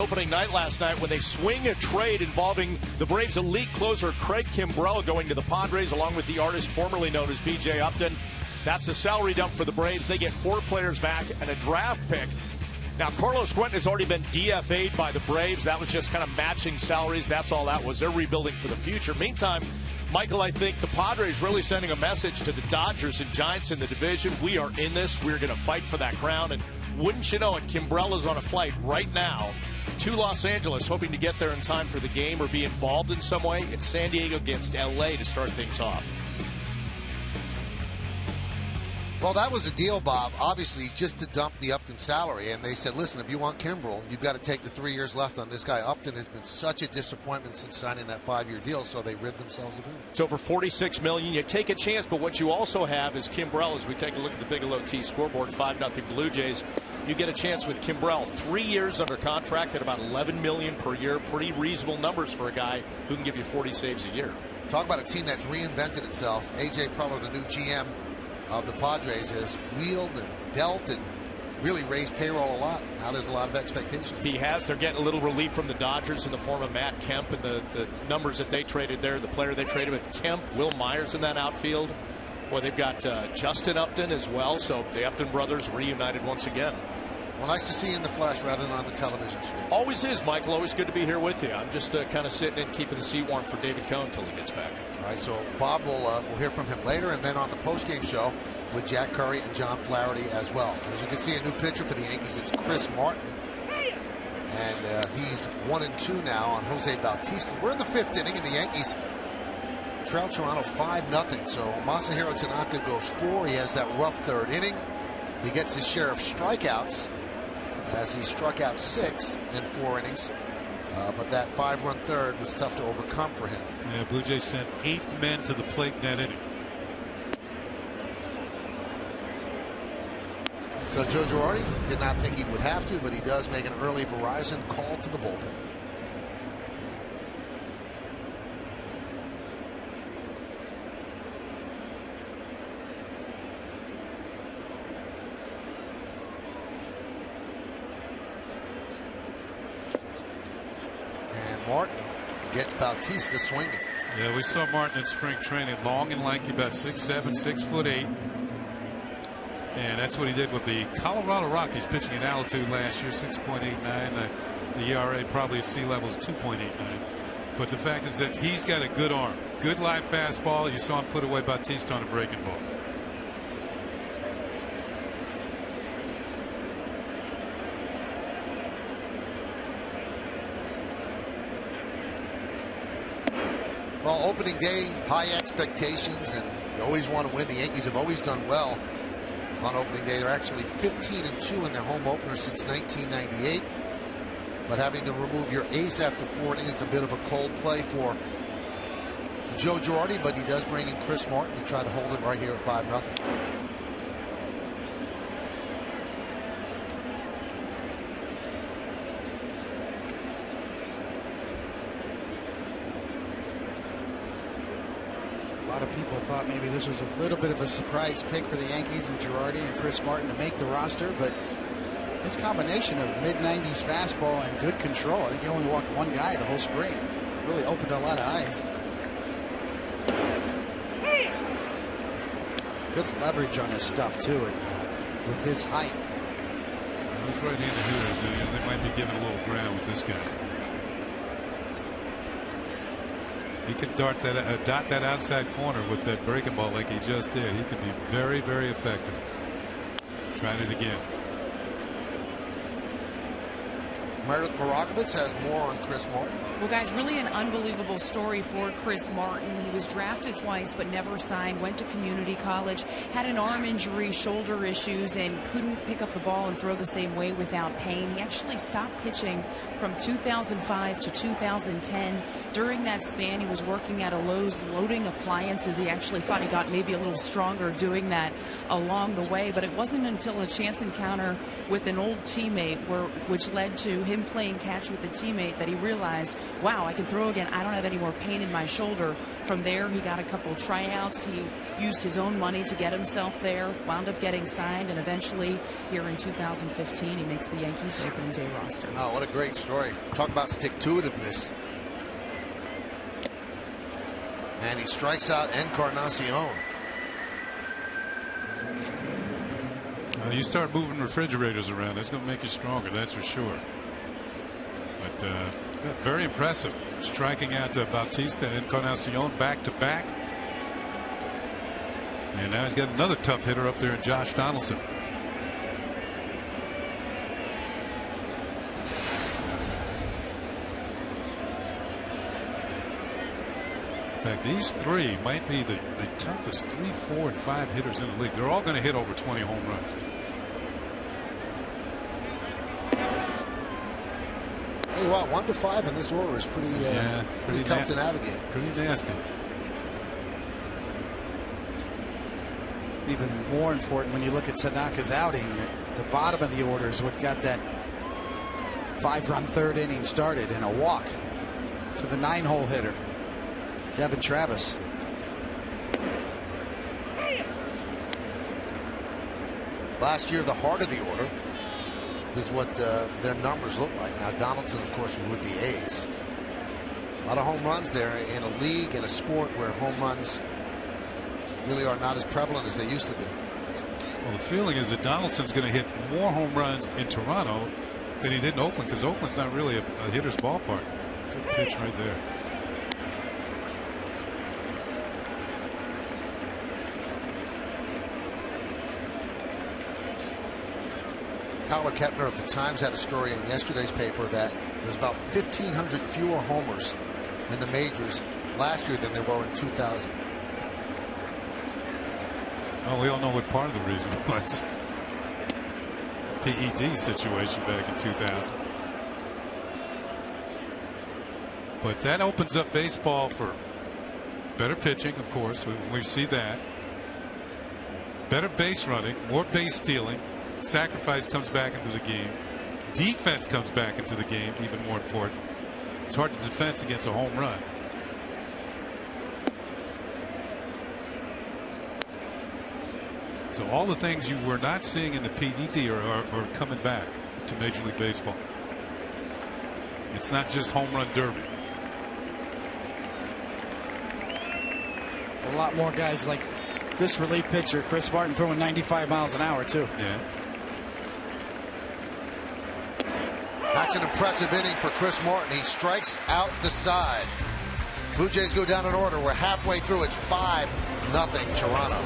Opening night last night when they swing a trade involving the Braves' elite closer Craig Kimbrell going to the Padres along with the artist formerly known as B.J. Upton. That's a salary dump for the Braves. They get 4 players back and a draft pick Now, Carlos Quentin has already been DFA'd by the Braves. That was just kind of matching salaries. That's all that was. They're rebuilding for the future. Meantime, Michael, I think the Padres really sending a message to the Dodgers and Giants in the division. We are in this. We're going to fight for that crown. And wouldn't you know it, Kimbrel is on a flight right now to Los Angeles, hoping to get there in time for the game or be involved in some way. It's San Diego against L.A. to start things off. Well, that was a deal, Bob, obviously, just to dump the Upton salary. And they said, listen, if you want Kimbrel, you've got to take the 3 years left on this guy. Upton has been such a disappointment since signing that 5-year deal, so they rid themselves of him. It's over $46 million. You take a chance, but what you also have is Kimbrel. As we take a look at the Bigelow T scoreboard, 5-0 Blue Jays. You get a chance with Kimbrel. 3 years under contract at about $11 million per year. Pretty reasonable numbers for a guy who can give you 40 saves a year. Talk about a team that's reinvented itself. A.J. Preller, the new GM of the Padres, has wheeled and dealt and really raised payroll a lot. Now there's a lot of expectations. He has. They're getting a little relief from the Dodgers in the form of Matt Kemp and the numbers that they traded there. The player they traded with Kemp, Will Myers in that outfield. Boy, they've got Justin Upton as well. So the Upton brothers reunited once again. Well, nice to see you in the flesh rather than on the television screen. Always is, Michael. Always good to be here with you. I'm just kind of sitting and keeping the seat warm for David Cohn until he gets back. All right, so Bob will hear from him later, and then on the postgame show with Jack Curry and John Flaherty as well. As you can see, a new pitcher for the Yankees. It's Chris Martin, and he's 1-2 now on Jose Bautista. We're in the 5th inning, and the Yankees trail Toronto 5-0. So Masahiro Tanaka goes 4. He has that rough 3rd inning. He gets his share of strikeouts, as he struck out 6 in 4 innings. But that 5-run 3rd was tough to overcome for him. Yeah, Blue Jays sent 8 men to the plate in that inning. So Joe Girardi did not think he would have to, but he does make an early Verizon call to the bullpen. And Martin gets Bautista swinging. Yeah, we saw Martin in spring training, long and lanky, about 6'7", 6'8". And that's what he did with the Colorado Rockies, pitching at altitude last year, 6.89. The ERA probably at sea level is 2.89. But the fact is that he's got a good arm, good live fastball. You saw him put away Bautista on a breaking ball. Well, opening day, high expectations, and you always want to win. The Yankees have always done well on opening day. They're actually 15-2 in their home opener since 1998. But having to remove your ace after 4 innings is a bit of a cold play for Joe Girardi, but he does bring in Chris Martin to try to hold it right here at 5-0. A lot of people thought maybe this was a little bit of a surprise pick for the Yankees and Girardi and Chris Martin to make the roster, but this combination of mid-90s fastball and good control, I think he only walked one guy the whole spring, really opened a lot of eyes. Good leverage on his stuff too, with his height. Those right-handed hitters, they might be giving a little ground with this guy. He could dot that outside corner with that breaking ball like he just did. He could be very, very effective. Tried it again. Meredith Marakovitz has more on Chris Martin. Well, guys, really an unbelievable story for Chris Martin. He was drafted twice but never signed, went to community college, had an arm injury, shoulder issues, and couldn't pick up the ball and throw the same way without pain. He actually stopped pitching from 2005 to 2010. During that span, he was working at a Lowe's loading appliances. He actually thought he got maybe a little stronger doing that along the way, but it wasn't until a chance encounter with an old teammate which led to him playing catch with a teammate that he realized, wow, I can throw again. I don't have any more pain in my shoulder. From there, he got a couple tryouts. He used his own money to get himself there, wound up getting signed, and eventually, here in 2015, he makes the Yankees opening day roster. Oh, what a great story. Talk about stick-to-itiveness. And he strikes out Encarnacion. You start moving refrigerators around, that's going to make you stronger, that's for sure. But very impressive. Striking out Bautista and Encarnacion back to back. And now he's got another tough hitter up there in Josh Donaldson. In fact, these three might be the toughest 3, 4, and 5 hitters in the league. They're all going to hit over 20 home runs. Hey, wow, 1 to 5 in this order is pretty tough to navigate. Pretty nasty. It's even more important when you look at Tanaka's outing. The bottom of the order is what got that 5-run third inning started, and a walk to the 9-hole hitter, Devin Travis. Last year, the heart of the order. This is what their numbers look like. Now, Donaldson, of course, was with the A's. A lot of home runs there in a league and a sport where home runs really are not as prevalent as they used to be. Well, the feeling is that Donaldson's going to hit more home runs in Toronto than he did in Oakland, because Oakland's not really a hitter's ballpark. Good pitch right there. Tyler Kettner of the Times had a story in yesterday's paper that there's about 1,500 fewer homers in the majors last year than there were in 2000. Well, we all know what part of the reason was. PED situation back in 2000. But that opens up baseball for better pitching, of course. We see that. Better base running, more base stealing. Sacrifice comes back into the game. Defense comes back into the game, even more important. It's hard to defend against a home run. So all the things you were not seeing in the PED are coming back to Major League Baseball. It's not just home run derby. A lot more guys like this relief pitcher, Chris Martin, throwing 95 miles an hour, too. Yeah. That's an impressive inning for Chris Martin. He strikes out the side. Blue Jays go down in order. We're halfway through. It's 5-0 Toronto.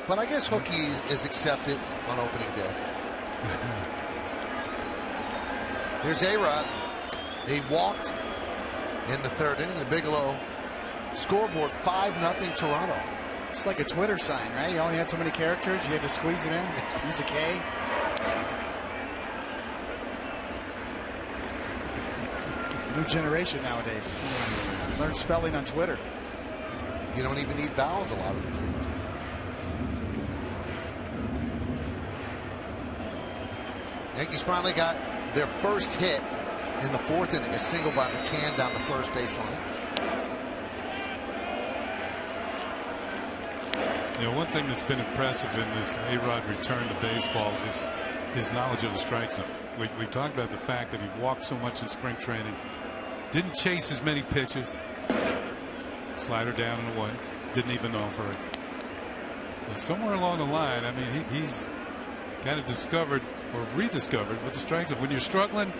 But I guess hooky is accepted on opening day. Here's A-Rod. He walked in the third inning. The Bigelow scoreboard 5-0 Toronto. It's like a Twitter sign, right? You only had so many characters. You had to squeeze it in. Use a K. New generation nowadays. Learn spelling on Twitter. You don't even need vowels a lot of the time. Yankees finally got their first hit in the fourth inning, a single by McCann down the first baseline. You know, one thing that's been impressive in this A-Rod return to baseball is his knowledge of the strike zone. We talked about the fact that he walked so much in spring training, didn't chase as many pitches, slider down and away, didn't even know for it. So somewhere along the line, I mean, he's kind of discovered or rediscovered what the strike zone. When you're struggling,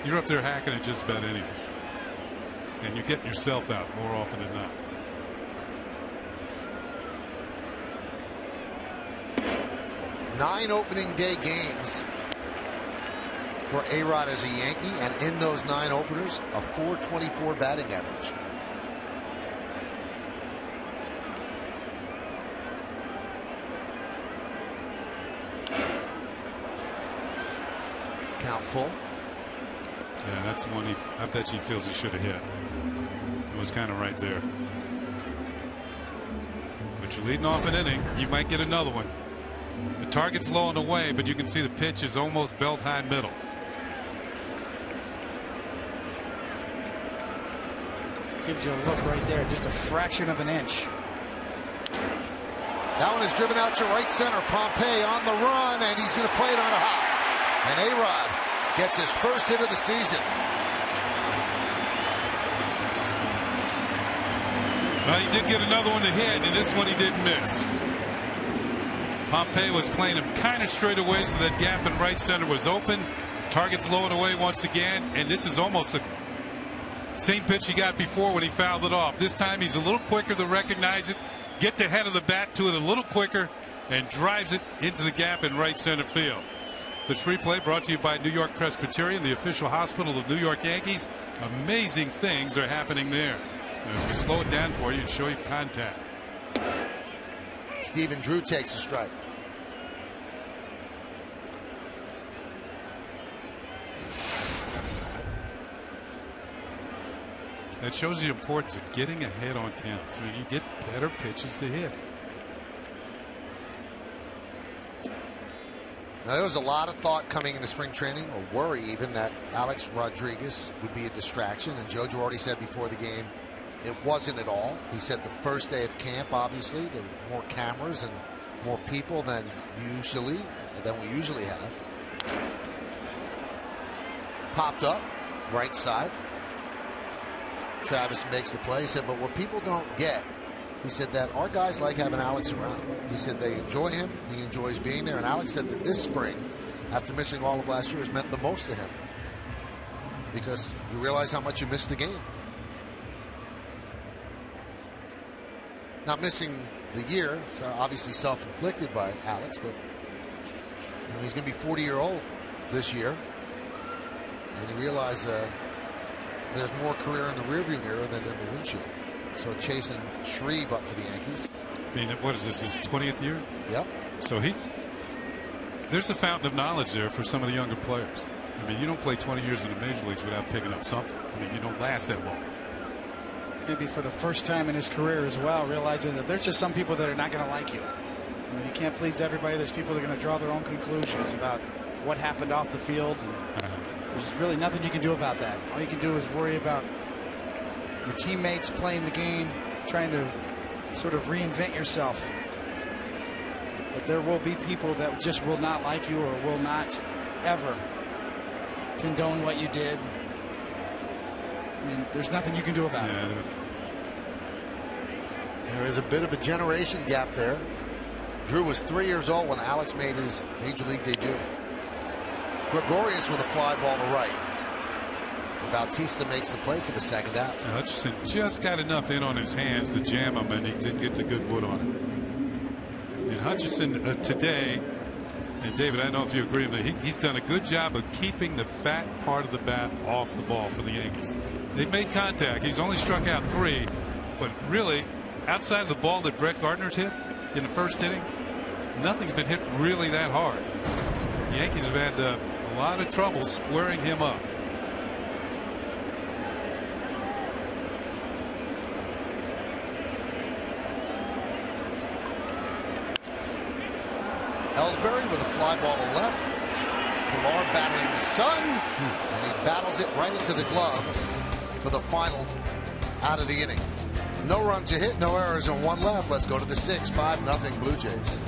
you're up there hacking at just about anything, and you're getting yourself out more often than not. Nine opening day games for A-Rod as a Yankee, and in those 9 openers, a .424 batting average. Count full. Yeah, that's one I bet you he feels he should have hit. It was kind of right there. But you're leading off an inning, you might get another one. The target's low and away, but you can see the pitch is almost belt high middle. Gives you a look right there, just a fraction of an inch. That one is driven out to right center. Pompey on the run, and he's going to play it on a hop. And A-Rod gets his first hit of the season. Well, he did get another one to hit, and this one he didn't miss. Pompey was playing him kind of straight away, so that gap in right center was open. Target's low and away once again, and this is almost the same pitch he got before when he fouled it off. This time he's a little quicker to recognize it, get the head of the bat to it a little quicker, and drives it into the gap in right center field. This replay brought to you by New York Presbyterian, the official hospital of New York Yankees. Amazing things are happening there. As we slow it down for you and show you contact. Stephen Drew takes a strike. That shows the importance of getting ahead on counts. I mean, you get better pitches to hit. Now, there was a lot of thought coming into spring training, or worry even, that Alex Rodriguez would be a distraction. And Joe Girardi said before the game it wasn't at all. He said the first day of camp, obviously, there were more cameras and more people than we usually have. Popped up, right side. Travis makes the play. He said, but what people don't get, he said that our guys like having Alex around. He said they enjoy him. He enjoys being there. And Alex said that this spring, after missing all of last year, has meant the most to him. Because you realize how much you missed the game. Not missing the year, it's obviously self-inflicted by Alex, but he's going to be 40-year-old this year. And he realized there's more career in the rearview mirror than in the windshield. So chasing Shreve up for the Yankees. I mean, what is this, his 20th year? Yep. So there's a fountain of knowledge there for some of the younger players. I mean, you don't play 20 years in the major leagues without picking up something. I mean, you don't last that long. Maybe for the first time in his career as well, realizing that there's just some people that are not going to like you. You can't please everybody. There's people that are going to draw their own conclusions about what happened off the field. And there's really nothing you can do about that. All you can do is worry about your teammates playing the game, trying to sort of reinvent yourself. But there will be people that just will not like you or will not ever condone what you did. I mean, there's nothing you can do about it. There is a bit of a generation gap there. Drew was 3 years old when Alex made his major league debut. Gregorius with a fly ball to right. Bautista makes the play for the second out. Hutchinson just got enough in on his hands to jam him, and he didn't get the good wood on it. And Hutchinson today And David, I don't know if you agree, but he's done a good job of keeping the fat part of the bat off the ball for the Yankees. They've made contact. He's only struck out 3, but really, outside of the ball that Brett Gardner's hit in the first inning, nothing's been hit really that hard. The Yankees have had a lot of trouble squaring him up. Ellsbury with a fly ball to left. Pilar battling the sun, and he battles it right into the glove for the final out of the inning. No runs a hit, no errors, and 1 left. Let's go to the 6th. 5-0 Blue Jays.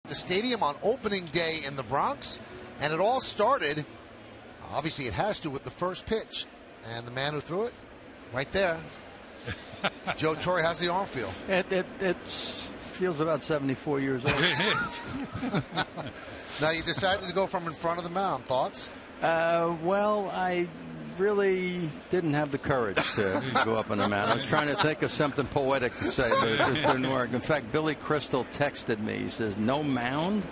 The stadium on opening day in the Bronx, and it all started, obviously it has to, with the first pitch, and the man who threw it right there, Joe Torre. How's the arm feel? It feels about 74 years old. Now you decided to go from in front of the mound. Thoughts? Well, I really didn't have the courage to go up on the mound. I was trying to think of something poetic to say, but it just didn't work. In fact, Billy Crystal texted me. He says, "No mound?"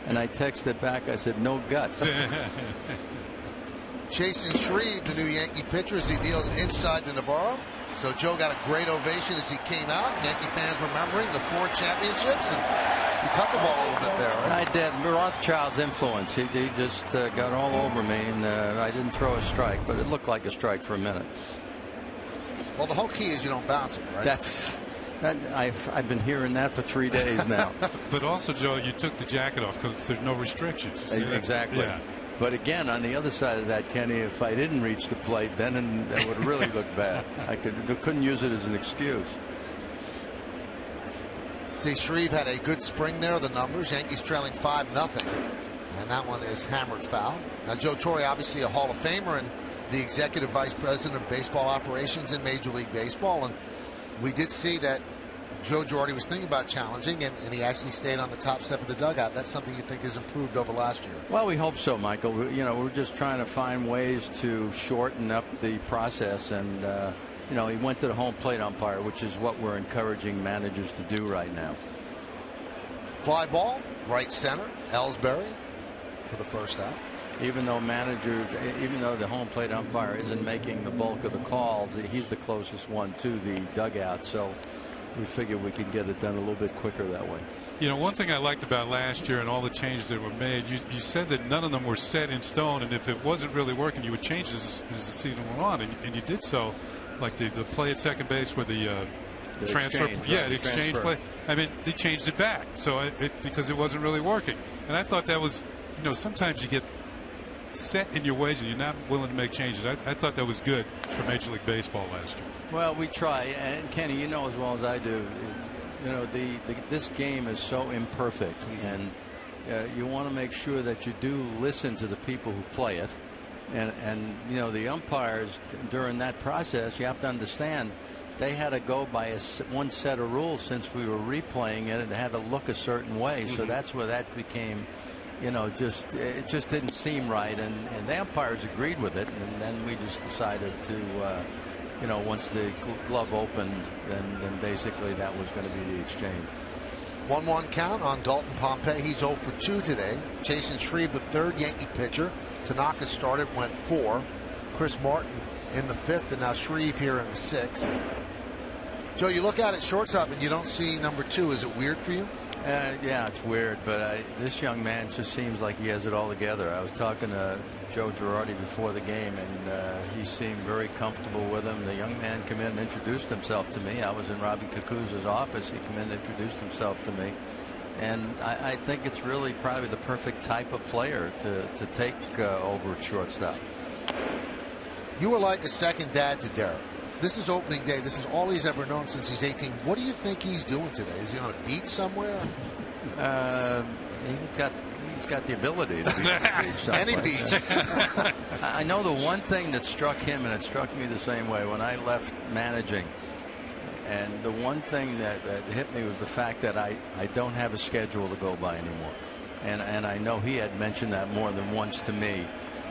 And I texted back, I said, "No guts." Chasen Shreve, the new Yankee pitcher, as he deals inside to Navarro. So Joe got a great ovation as he came out. Yankee fans remembering the 4 championships, and he cut the ball a little bit there. Right? I did. Rothschild's influence. He just got all over me, and I didn't throw a strike, but it looked like a strike for a minute. Well, the whole key is you don't bounce it, right? I've been hearing that for 3 days now. But also, Joe, you took the jacket off because there's no restrictions. Exactly. Yeah. But again, on the other side of that, Kenny, if I didn't reach the plate, then it would really look bad. I couldn't use it as an excuse. See, Shreve had a good spring there. The numbers, Yankees trailing 5-0, and that one is hammered foul. Now, Joe Torre, obviously a Hall of Famer and the executive vice president of baseball operations in Major League Baseball, and we did see that Joe Girardi was thinking about challenging, and he actually stayed on the top step of the dugout. That's something you think has improved over last year. Well, we hope so, Michael. We're just trying to find ways to shorten up the process, and he went to the home plate umpire, which is what we're encouraging managers to do right now. Fly ball, right center, Ellsbury for the first out. Even though the home plate umpire isn't making the bulk of the calls, he's the closest one to the dugout, so we figured we could get it done a little bit quicker that way. One thing I liked about last year and all the changes that were made, you said that none of them were set in stone, and if it wasn't really working, you would change as the season went on, and you did so like the play at second base where the transfer, exchange, yeah, right, the the exchange transfer. play. I mean, they changed it back, so because it wasn't really working. And I thought that was, sometimes you get set in your ways and you're not willing to make changes. I thought that was good for Major League Baseball last year. Well, we try, and Kenny, you know as well as I do, this game is so imperfect, and you want to make sure that you do listen to the people who play it, and the umpires during that process, you have to understand they had to go by one set of rules. Since we were replaying it, it had to look a certain way, so that's where that became, it just didn't seem right, and the umpires agreed with it, and then we just decided to once the glove opened, then basically that was going to be the exchange. 1-1 count on Dalton Pompey. He's 0 for 2 today. Jason Shreve, the third Yankee pitcher. Tanaka started, went 4. Chris Martin in the 5th, and now Shreve here in the 6th. Joe, you look at it shortstop and you don't see number 2. Is it weird for you? Yeah, it's weird, but this young man just seems like he has it all together. I was talking to Joe Girardi before the game, and he seemed very comfortable with him. The young man came in and introduced himself to me. I was in Robbie Kakuza's office. He came in and introduced himself to me. And I think it's really probably the perfect type of player to take over at shortstop. You were like a second dad to Derek. This is opening day. This is all he's ever known since he's 18. What do you think he's doing today? Is he on a beach somewhere? He's got the ability to be on a beach someplace. Any beach. I know the one thing that struck him, and it struck me the same way when I left managing. And the one thing that hit me was the fact that I don't have a schedule to go by anymore. And I know he had mentioned that more than once to me.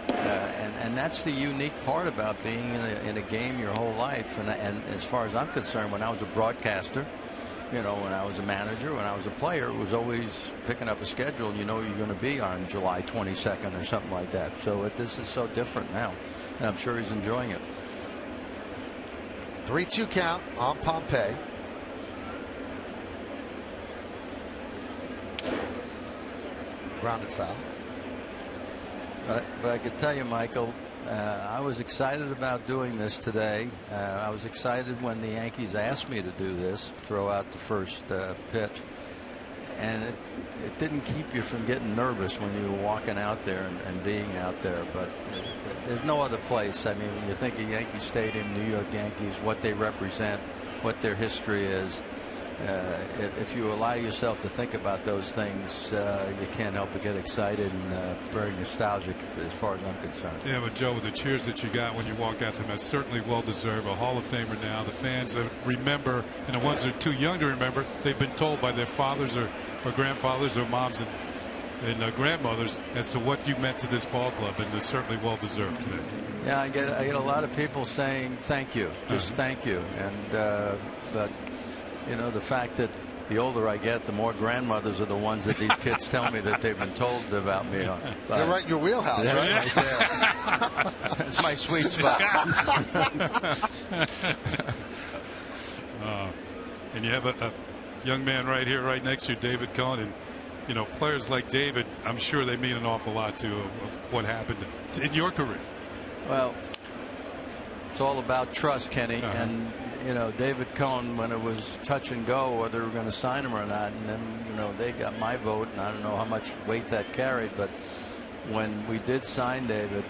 And that's the unique part about being in a game your whole life. And as far as I'm concerned, when I was a broadcaster, when I was a manager, when I was a player, it was always picking up a schedule. You're going to be on July 22nd or something like that. So this is so different now, and I'm sure he's enjoying it. 3-2 count on Pompey. Grounded foul. But I could tell you, Michael, I was excited about doing this today. I was excited when the Yankees asked me to do this, throw out the first pitch. And it didn't keep you from getting nervous when you were walking out there and being out there. But there's no other place. I mean, when you think of Yankee Stadium, New York Yankees, what they represent, what their history is, if you allow yourself to think about those things, you can't help but get excited and very nostalgic as far as I'm concerned. Yeah, but Joe, with the cheers that you got when you walked out there, that's certainly well deserved. A Hall of Famer now. The fans that remember, and the ones that are too young to remember, they've been told by their fathers or grandfathers or moms and grandmothers as to what you meant to this ball club, and it's certainly well deserved today. Yeah, I get a lot of people saying thank you, just thank you, and but. The fact that the older I get, the more grandmothers are the ones that these kids tell me that they've been told about me. You're right in your wheelhouse, right? Right there. That's my sweet spot. And you have a young man right here, right next to you, David Cohn. And, players like David, I'm sure they mean an awful lot to what happened in your career. Well, it's all about trust, Kenny. And David Cohn, when it was touch and go whether we were going to sign him or not, and then they got my vote, and I don't know how much weight that carried, but when we did sign David,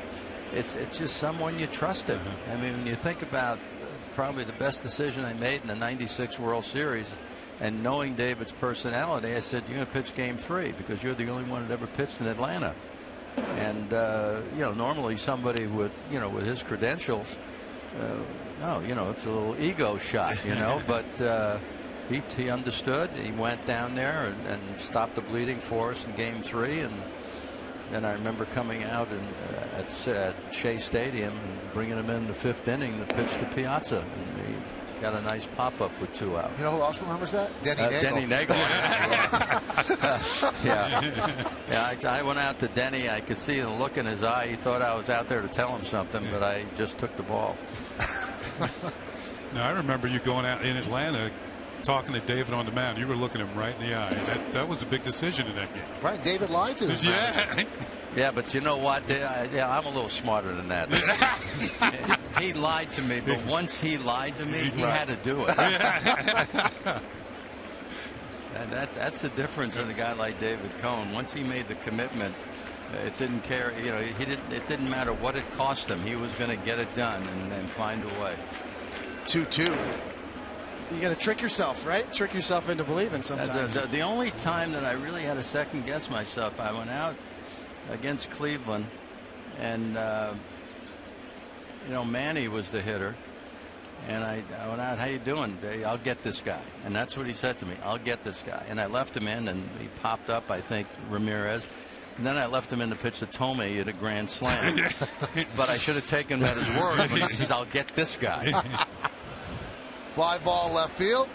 it's just someone you trusted. I mean, when you think about probably the best decision I made in the '96 World Series, and knowing David's personality, I said, you're going to pitch Game 3 because you're the only one that ever pitched in Atlanta. And normally somebody with with his credentials, it's a little ego shot, but he understood. He went down there and stopped the bleeding for us in Game 3, and then I remember coming out at Shea Stadium and bringing him in the 5th inning to pitch to Piazza, and he got a nice pop-up with 2 outs. You know who else remembers that? Denny Nagel. Yeah, I went out to Denny. I could see the look in his eye. He thought I was out there to tell him something, but I just took the ball. Now, I remember you going out in Atlanta talking to David on the mound. You were looking him right in the eye. And that was a big decision in that game. Right, David lied to his manager. Yeah, but you know what? I'm a little smarter than that. He lied to me, but once he lied to me, he had to do it. And that's the difference in a guy like David Cohn. Once he made the commitment, it didn't care. You know, it didn't matter what it cost him. He was going to get it done and find a way. 2-2. You got to trick yourself, right? Trick yourself into believing sometimes. The only time that I really had to second guess myself, I went out against Cleveland, and Manny was the hitter, and I went out, how you doing? I'll get this guy. And that's what he said to me, I'll get this guy. And I left him in, and he popped up, I think, Ramirez. And then I left him in the pitch to Tomei at a grand slam. But I should have taken him at his word when he says, I'll get this guy. Fly ball left field.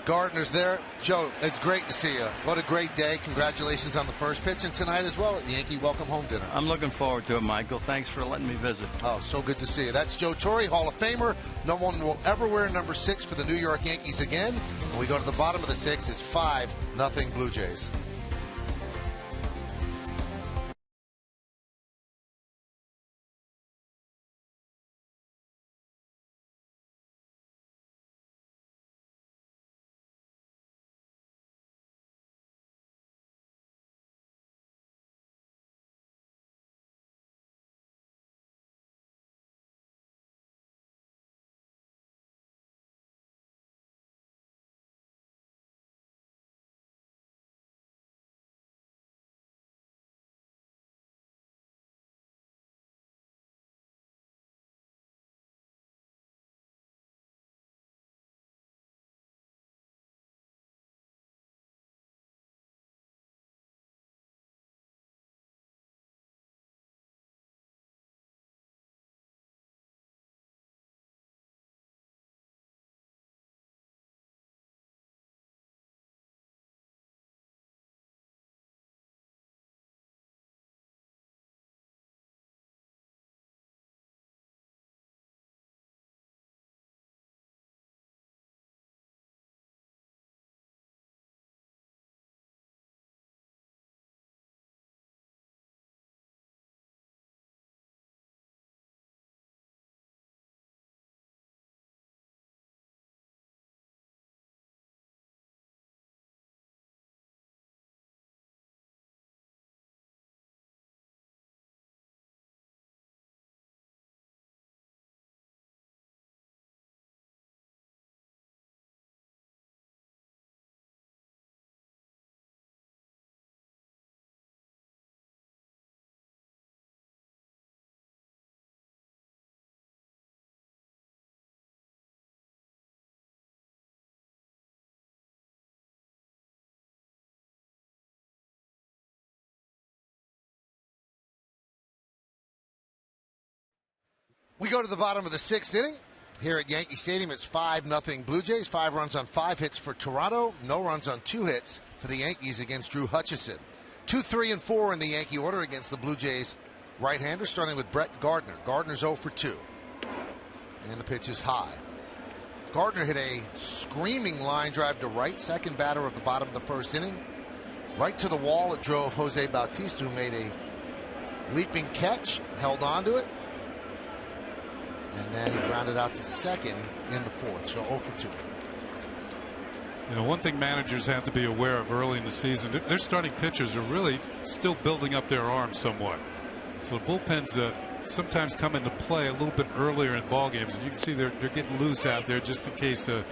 Gardner's there. Joe, it's great to see you. What a great day. Congratulations on the first pitch and tonight as well at the Yankee Welcome Home Dinner. I'm looking forward to it, Michael. Thanks for letting me visit. Oh, so good to see you. That's Joe Torre, Hall of Famer. No one will ever wear number 6 for the New York Yankees again. When we go to the bottom of the 6th, it's 5-0 Blue Jays. We go to the bottom of the 6th inning. Here at Yankee Stadium, it's 5-0 Blue Jays. 5 runs on 5 hits for Toronto. No runs on 2 hits for the Yankees against Drew Hutchison. 2, 3, and 4 in the Yankee order against the Blue Jays right-hander, starting with Brett Gardner. Gardner's 0 for 2. And the pitch is high. Gardner hit a screaming line drive to right, second batter of the bottom of the first inning. Right to the wall, it drove Jose Bautista, who made a leaping catch, held on to it. And then he grounded out to second in the 4th, so 0 for 2. You know, one thing managers have to be aware of early in the season, their starting pitchers are really still building up their arms somewhat. So the bullpens sometimes come into play a little bit earlier in ball games. And you can see they're getting loose out there just in case the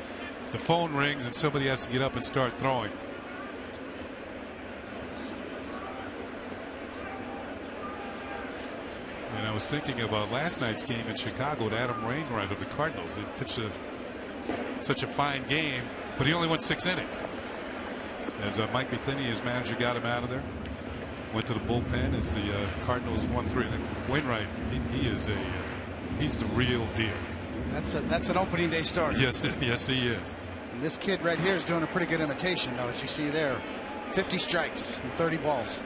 phone rings and somebody has to get up and start throwing. And I was thinking about last night's game in Chicago with Adam Wainwright of the Cardinals. He pitched such a fine game, but he only went 6 innings. As Mike Matheny, his manager, got him out of there. Went to the bullpen as the Cardinals won 3. And Wainwright, he's the real deal. That's an opening day start. Yes, he is. And this kid right here is doing a pretty good imitation, though, as you see there. 50 strikes and 30 balls.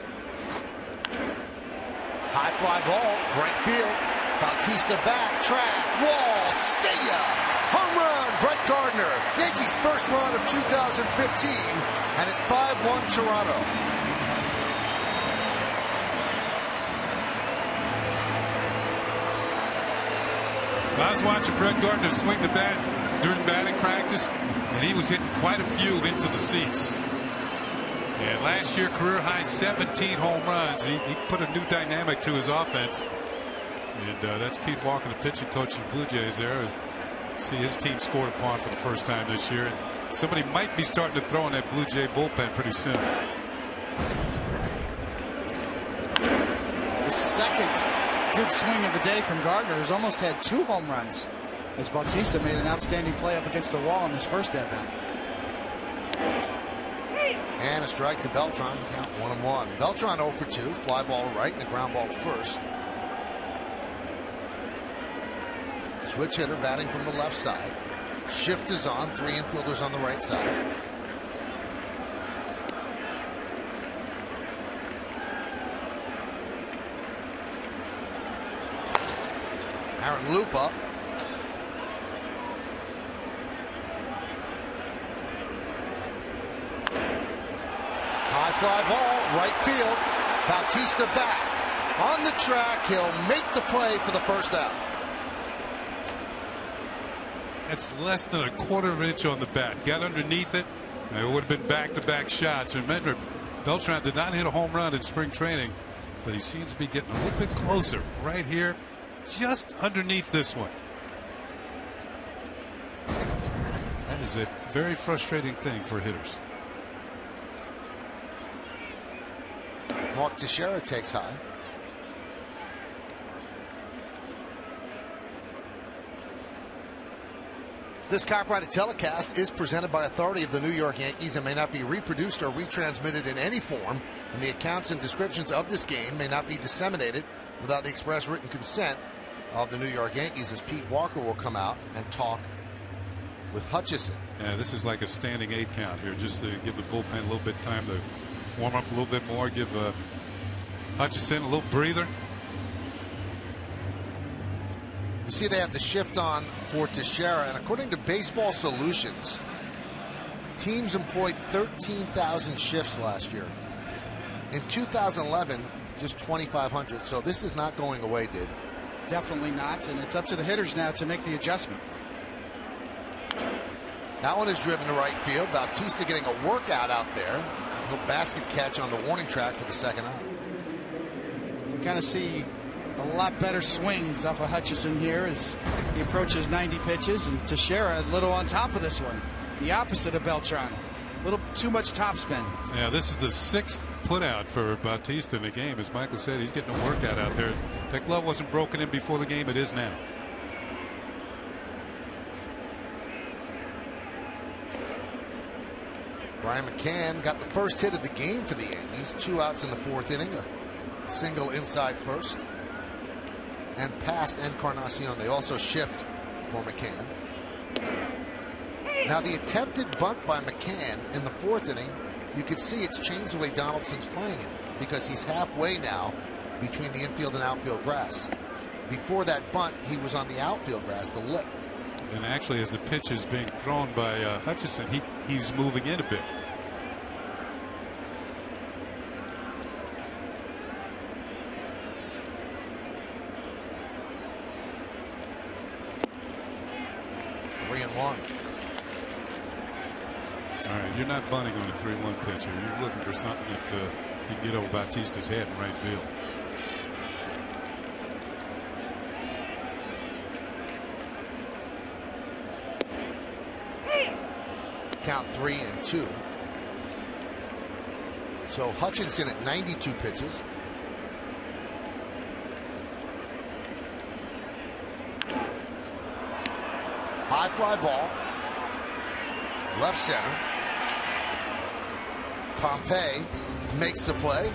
High fly ball, right field. Bautista back, track, wall, see ya! Home run, Brett Gardner. Yankees' first run of 2015, and it's 5-1 Toronto. I was watching Brett Gardner swing the bat during batting practice, and he was hitting quite a few into the seats. And last year, career high 17 home runs. He put a new dynamic to his offense. And that's Pete Walker, the pitching coach of the Blue Jays there. See his team scored upon for the first time this year. And somebody might be starting to throw in that Blue Jay bullpen pretty soon. The second good swing of the day from Gardner, who's almost had 2 home runs, as Bautista made an outstanding play up against the wall in his first at-bat. And a strike to Beltran. Count 1-1. Beltran 0 for 2. Fly ball to right and a ground ball to first. Switch hitter batting from the left side. Shift is on. 3 infielders on the right side. Aaron loop up. High fly ball, right field. Bautista back. On the track, he'll make the play for the first out. That's less than a quarter of an inch on the bat. Got underneath it. And it would have been back-to-back shots. Remember, Beltran did not hit a home run in spring training, but he seems to be getting a little bit closer right here, just underneath this one. That is a very frustrating thing for hitters. Mark Teixeira takes high. This copyrighted telecast is presented by authority of the New York Yankees and may not be reproduced or retransmitted in any form, and the accounts and descriptions of this game may not be disseminated without the express written consent of the New York Yankees, as Pete Walker will come out and talk with Hutchison. Yeah, this is like a standing 8 count here, just to give the bullpen a little bit of time to warm up a little bit more, give Hutchison a little breather. You see they have the shift on for Teixeira, and according to Baseball Solutions, teams employed 13,000 shifts last year. In 2011, just 2,500. So this is not going away, David. Definitely not, and it's up to the hitters now to make the adjustment. That one is driven to right field. Bautista getting a workout out there. No basket catch on the warning track for the second out. You kind of see a lot better swings off of Hutchison here as he approaches 90 pitches, and Teixeira a little on top of this one. The opposite of Beltran. A little too much topspin. Yeah, this is the 6th putout for Bautista in the game. As Michael said, he's getting a workout out there. That glove wasn't broken in before the game. It is now. Brian McCann got the first hit of the game for the Yankees. 2 outs in the 4th inning. A single inside first. And past Encarnacion. They also shift for McCann. Now the attempted bunt by McCann in the 4th inning, you could see it's changed the way Donaldson's playing him, because he's halfway now between the infield and outfield grass. Before that bunt, he was on the outfield grass, the lip. And actually, as the pitch is being thrown by Hutchison, he's moving in a bit. All right, you're not bunting on a 3-1 pitcher. You're looking for something that you can get over Bautista's head in right field. Count 3-2. So Hutchinson at 92 pitches. High fly ball. Left center. Pompey makes the play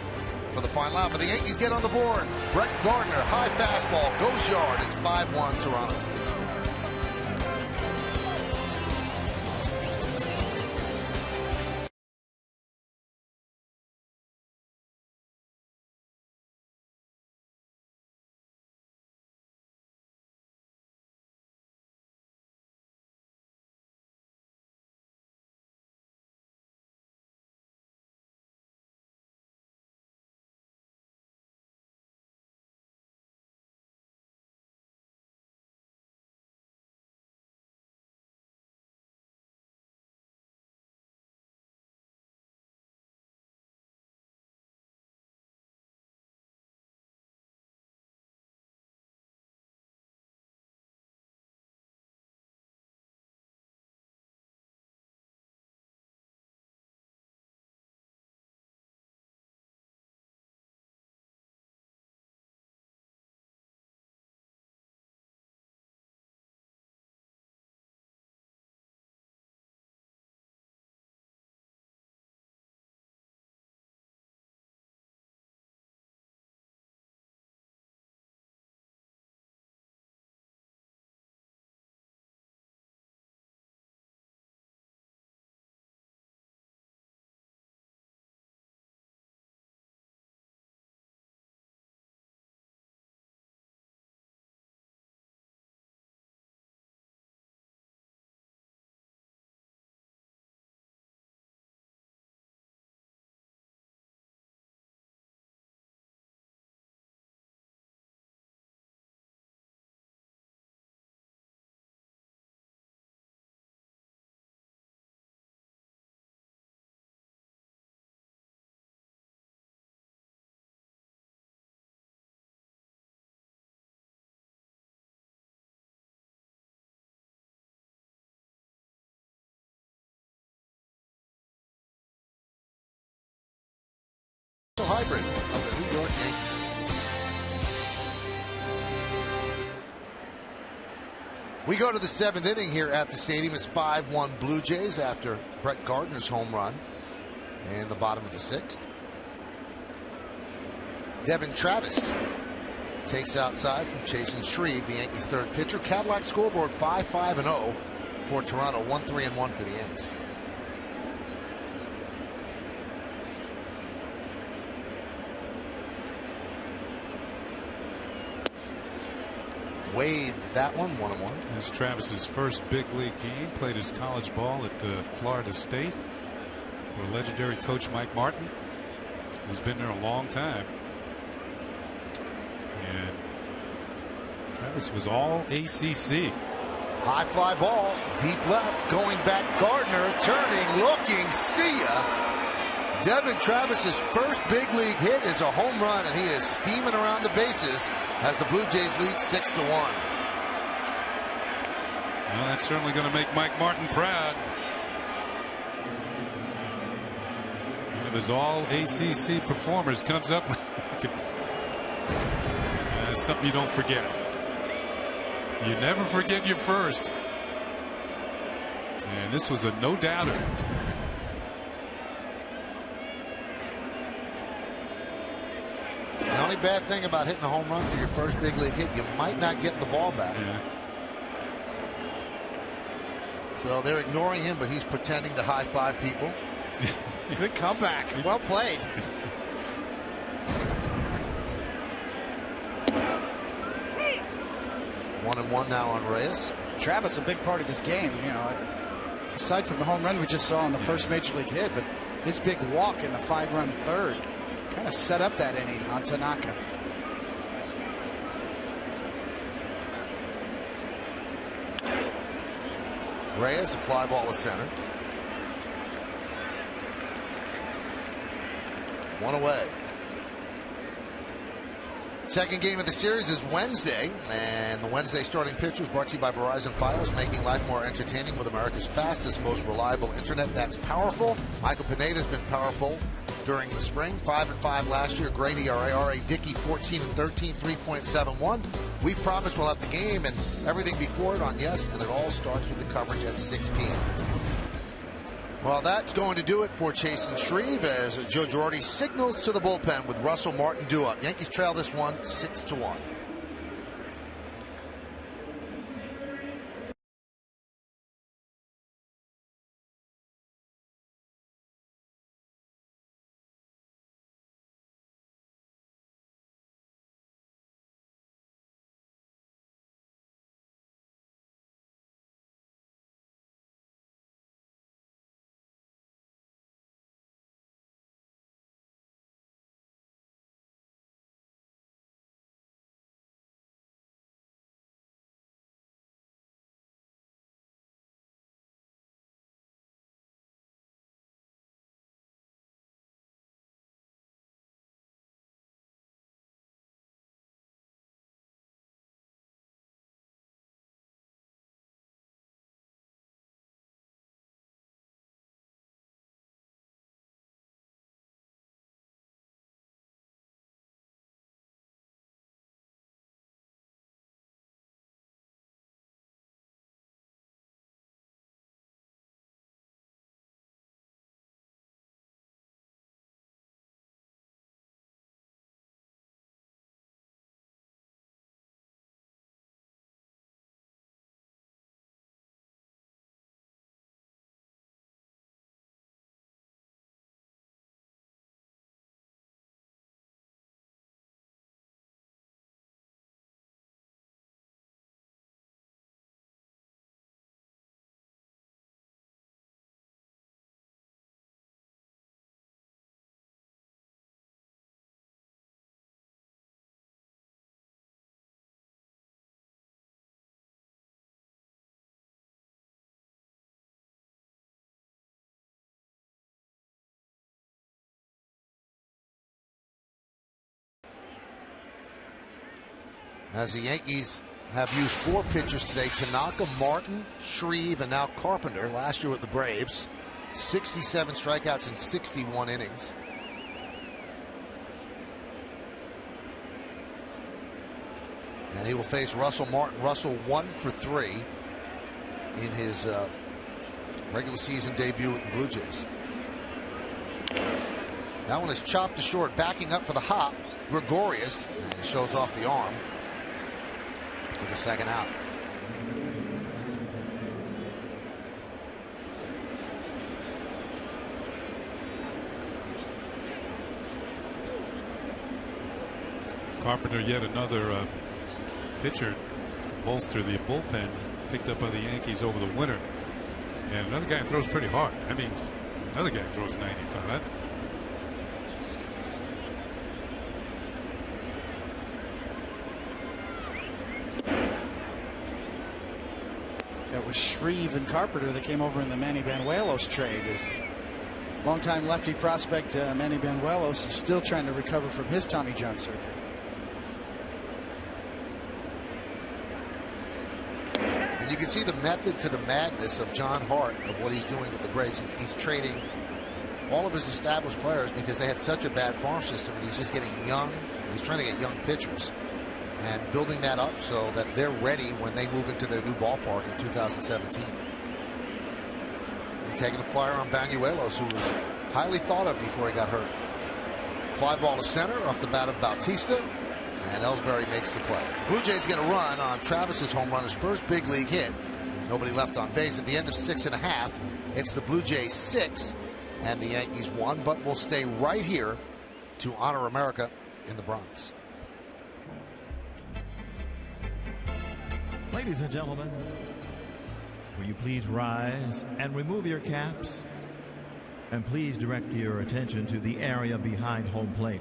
for the final out. But the Yankees get on the board. Brett Gardner, high fastball, goes yard. It's 5-1 Toronto. Special hybrid of the New York Yankees. We go to the 7th inning here at the stadium. It's 5-1 Blue Jays after Brett Gardner's home run in the bottom of the 6th. Devin Travis takes outside from Chasen Shreve, the Yankees' third pitcher. Cadillac scoreboard 5-5-0 for Toronto, 1-3-1 for the Yanks. Waved that one, 1-1. It's Travis's first big league game. Played his college ball at Florida State for legendary coach Mike Martin, who's been there a long time. And Travis was all ACC. High fly ball, deep left, going back. Gardner turning, looking, see ya. Devin Travis's first big league hit is a home run, and he is steaming around the bases as the Blue Jays lead 6-1. Well, that's certainly going to make Mike Martin proud. One of his all ACC performers comes up. That's something you don't forget. You never forget your first. And this was a no-doubter. The only bad thing about hitting a home run for your first big league hit, you might not get the ball back. Yeah. So they're ignoring him, but he's pretending to high-five people. Good comeback. Well played. One and one now on Reyes. Travis, a big part of this game. You know, aside from the home run we just saw on the first major league hit, but his big walk in the 5-run third kind of set up that inning on Tanaka. Reyes, a fly ball to center. One away. Second game of the series is Wednesday, and the Wednesday starting pitcher is brought to you by Verizon Fios, making life more entertaining with America's fastest, most reliable internet that's powerful. Michael Pineda's been powerful during the spring. 5-5 last year. Great ERA. R.A. Dickey 14-13, 3.71. We promise we'll have the game and everything before it on Yes, and it all starts with the coverage at 6 p.m. Well, that's going to do it for Chasen Shreve as Joe Girardi signals to the bullpen with Russell Martin due up. Yankees trail this one 6-1. As the Yankees have used 4 pitchers today: Tanaka, Martin, Shreve, and now Carpenter. Last year with the Braves, 67 strikeouts in 61 innings. And he will face Russell Martin. Russell 1 for 3 in his regular season debut with the Blue Jays. That one is chopped to short, backing up for the hop. Gregorius, and he shows off the arm for the second out. Carpenter, yet another pitcher to bolster the bullpen, picked up by the Yankees over the winter. And another guy throws pretty hard. I mean, another guy throws 95. That was Shreve and Carpenter that came over in the Manny Banuelos trade. Longtime lefty prospect Manny Banuelos is still trying to recover from his Tommy John surgery. And you can see the method to the madness of John Hart of what he's doing with the Braves. He's trading all of his established players because they had such a bad farm system, and he's just getting young. He's trying to get young pitchers and building that up so that they're ready when they move into their new ballpark in 2017. And taking a flyer on Banuelos, who was highly thought of before he got hurt. Fly ball to center off the bat of Bautista, and Ellsbury makes the play. Blue Jays get a run on Travis's home run, his first big league hit. Nobody left on base at the end of 6.5. It's the Blue Jays 6 and the Yankees 1, but we'll stay right here to honor America in the Bronx. Ladies and gentlemen, will you please rise and remove your caps? And please direct your attention to the area behind home plate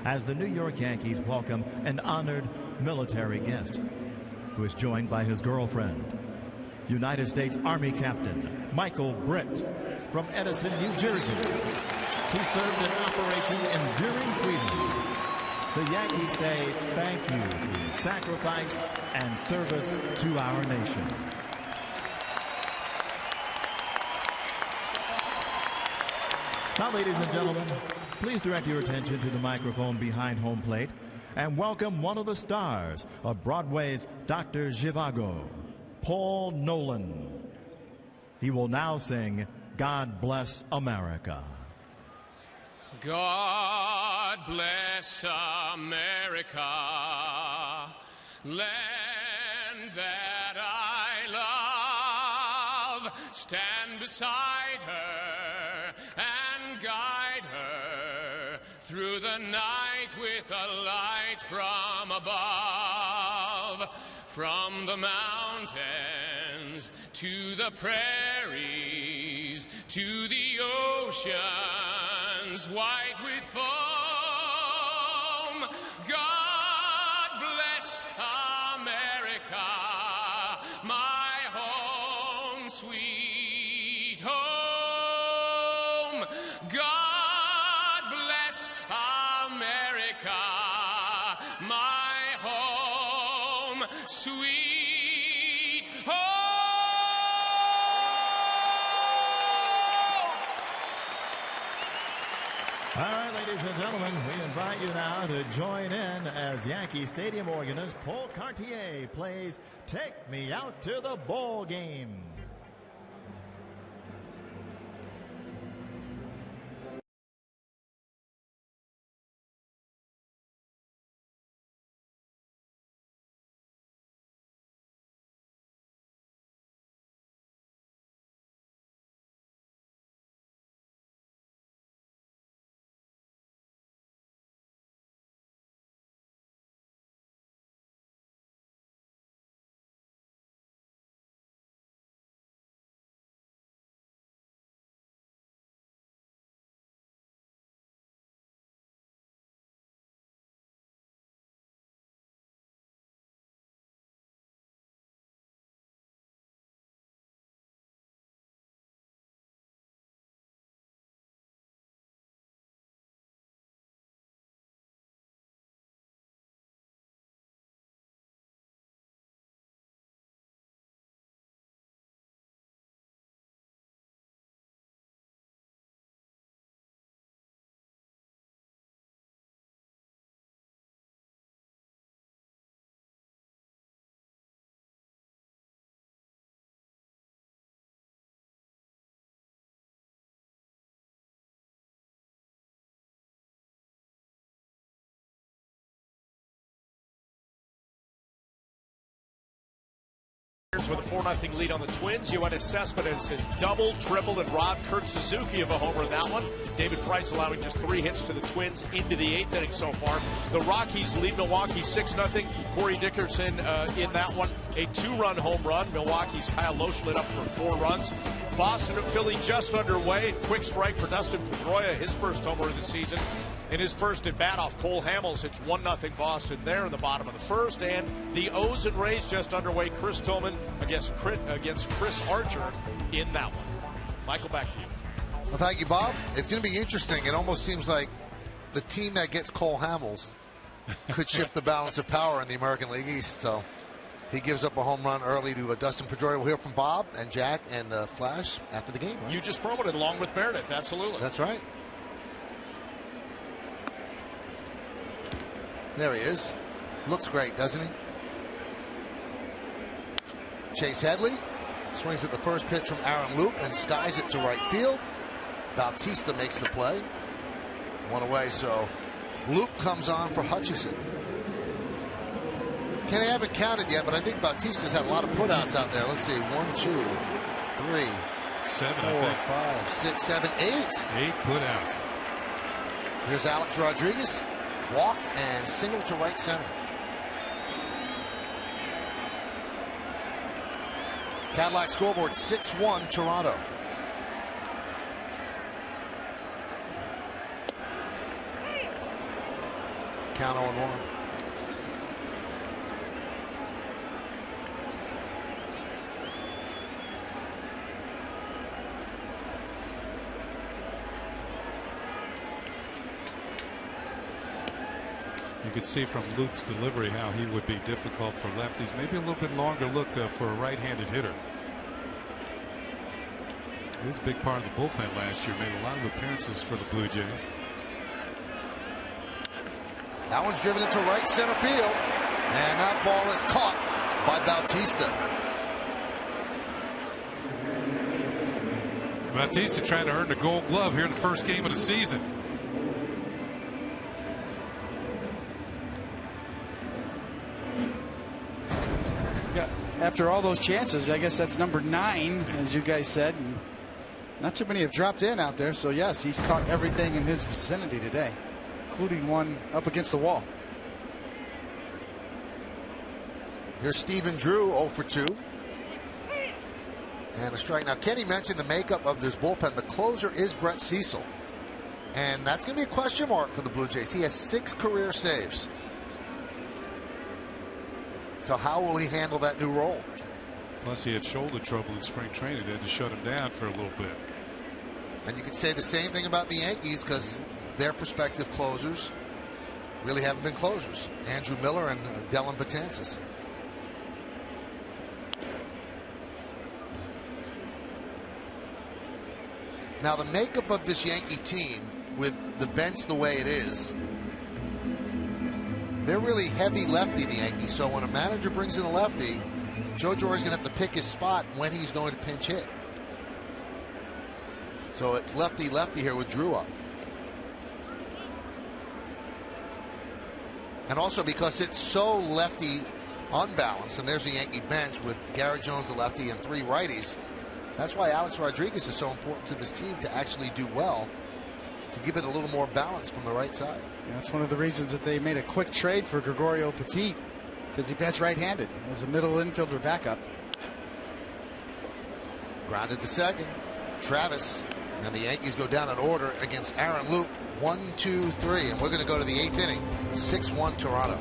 as the New York Yankees welcome an honored military guest who is joined by his girlfriend, United States Army Captain Michael Britt from Edison, New Jersey, who served in Operation Enduring Freedom. The Yankees say thank you for your sacrifice and service to our nation. Now, ladies and gentlemen, please direct your attention to the microphone behind home plate and welcome one of the stars of Broadway's Dr. Zhivago, Paul Nolan. He will now sing God Bless America. God bless America, land that I love. Stand beside her and guide her through the night with a light from above. From the mountains to the prairies to the oceans white with foam. God bless America, my home, sweet home. God bless America, my home, sweet home. All right, ladies and gentlemen, we invite you now to join in as Yankee Stadium organist Paul Cartier plays Take Me Out to the Ball Game. Dodgers with a 4-0 lead on the Twins. Yoenis Cespedes has doubled, tripled, and robbed Kurt Suzuki of a homer in that one. David Price allowing just 3 hits to the Twins into the 8th inning so far. The Rockies lead Milwaukee 6-0. Corey Dickerson in that one, a 2-run home run. Milwaukee's Kyle Loesch lit up for 4 runs. Boston and Philly just underway. Quick strike for Dustin Pedroia, his first homer of the season. In his first at bat off Cole Hamels, it's 1-0 Boston there in the bottom of the first. And the O's and Rays just underway. Chris Tillman against Chris Archer in that one. Michael, back to you. Well, thank you, Bob. It's going to be interesting. It almost seems like the team that gets Cole Hamels could shift the balance of power in the American League East. So he gives up a home run early to Dustin Pedroia. We'll hear from Bob and Jack and Flash after the game. Right? You just promoted it along with Meredith. Absolutely. That's right. There he is. Looks great, doesn't he? Chase Headley swings at the first pitch from Aaron Loup and skies it to right field. Bautista makes the play. 1 away, so Loup comes on for Hutchison. Kenny, I haven't counted yet, but I think Bautista's had a lot of putouts out there. Let's see. 1, 2, 3, 7, 4, 5, 6, 7, 8. 8 putouts. Here's Alex Rodriguez. Walked and singled to right center. Cadillac scoreboard 6-1 Toronto. Count 0-1. You could see from Loop's delivery how he would be difficult for lefties. Maybe a little bit longer look for a right-handed hitter. He was a big part of the bullpen last year. Made a lot of appearances for the Blue Jays. That one's driven into right center field. And that ball is caught by Bautista. Bautista trying to earn the Gold Glove here in the first game of the season. After all those chances, I guess that's number 9, as you guys said. And not too many have dropped in out there. So, yes, he's caught everything in his vicinity today, including one up against the wall. Here's Stephen Drew, 0 for 2. And a strike. Now, Kenny mentioned the makeup of this bullpen. The closer is Brett Cecil. And that's going to be a question mark for the Blue Jays. He has 6 career saves. So how will he handle that new role? Plus, he had shoulder trouble in spring training. They had to shut him down for a little bit. And you could say the same thing about the Yankees because their prospective closers really haven't been closers. Andrew Miller and Dellin Betances. Now, the makeup of this Yankee team with the bench the way it is, they're really heavy lefty, the Yankees. So when a manager brings in a lefty, Joe Torre's going to have to pick his spot when he's going to pinch hit. So it's lefty-lefty here with Drew up. And also because it's so lefty unbalanced, and there's a Yankee bench with Garrett Jones, the lefty, and 3 righties. That's why Alex Rodriguez is so important to this team to actually do well, to give it a little more balance from the right side. Yeah, that's one of the reasons that they made a quick trade for Gregorio Petit, because he bats right-handed as a middle infielder backup. Grounded to second. Travis. And the Yankees go down in order against Aaron Loup. 1, 2, 3. And we're going to go to the 8th inning. 6-1 Toronto.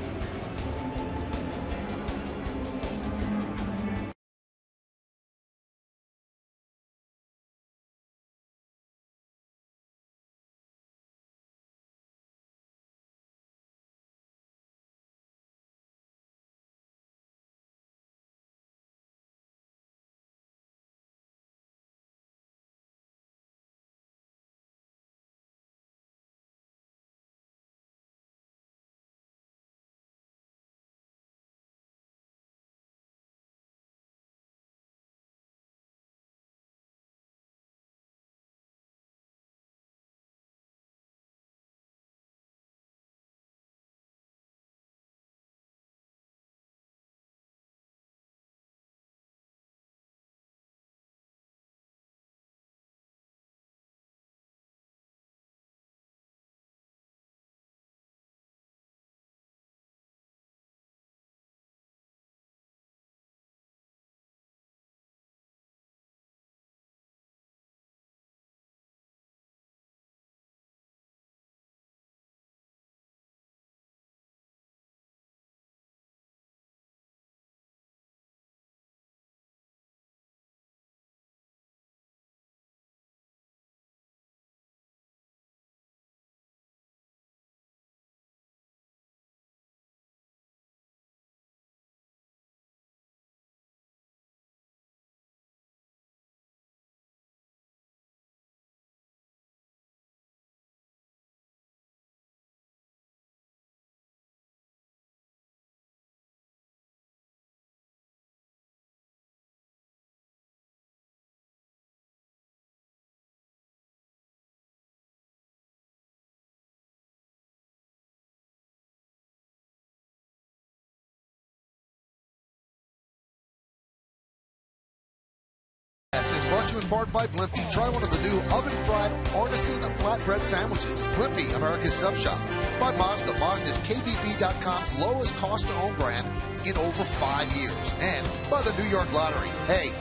brought to you in part by Blimpie. Try one of the new oven-fried artisan flatbread sandwiches. Blimpie, America's Sub Shop. By Mazda. Mazda's KBB.com's lowest cost to own brand in over 5 years. And by the New York Lottery. Hey,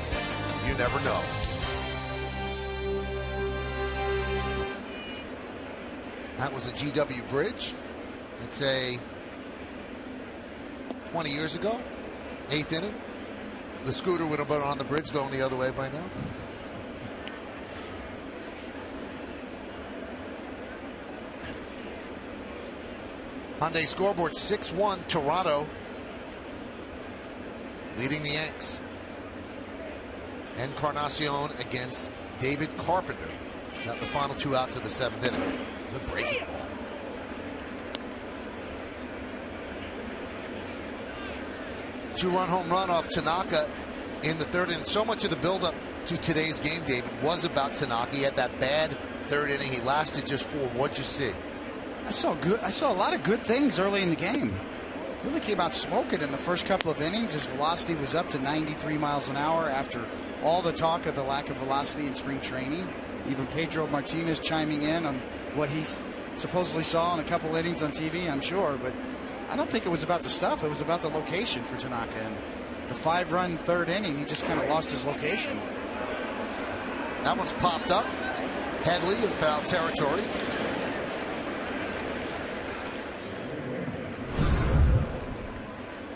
you never know. That was a GW Bridge. It's a 20 years ago, 8th inning. The scooter would have been on the bridge going the other way by now. Hyundai scoreboard 6-1 Toronto leading the Yanks. Encarnacion against David Carpenter. Got the final 2 outs of the 7th inning. Good breaking ball. Two-run home run off Tanaka in the 3rd inning. So much of the buildup to today's game, David, was about Tanaka. He had that bad 3rd inning. He lasted just 4. What'd you see? I saw a lot of good things early in the game. Really came out smoking in the first couple of innings. His velocity was up to 93 miles an hour after all the talk of the lack of velocity in spring training. Even Pedro Martinez chiming in on what he supposedly saw in a couple innings on TV, I'm sure. But I don't think it was about the stuff. It was about the location for Tanaka. And the 5-run 3rd inning, he just kind of lost his location. That one's popped up. Headley in foul territory.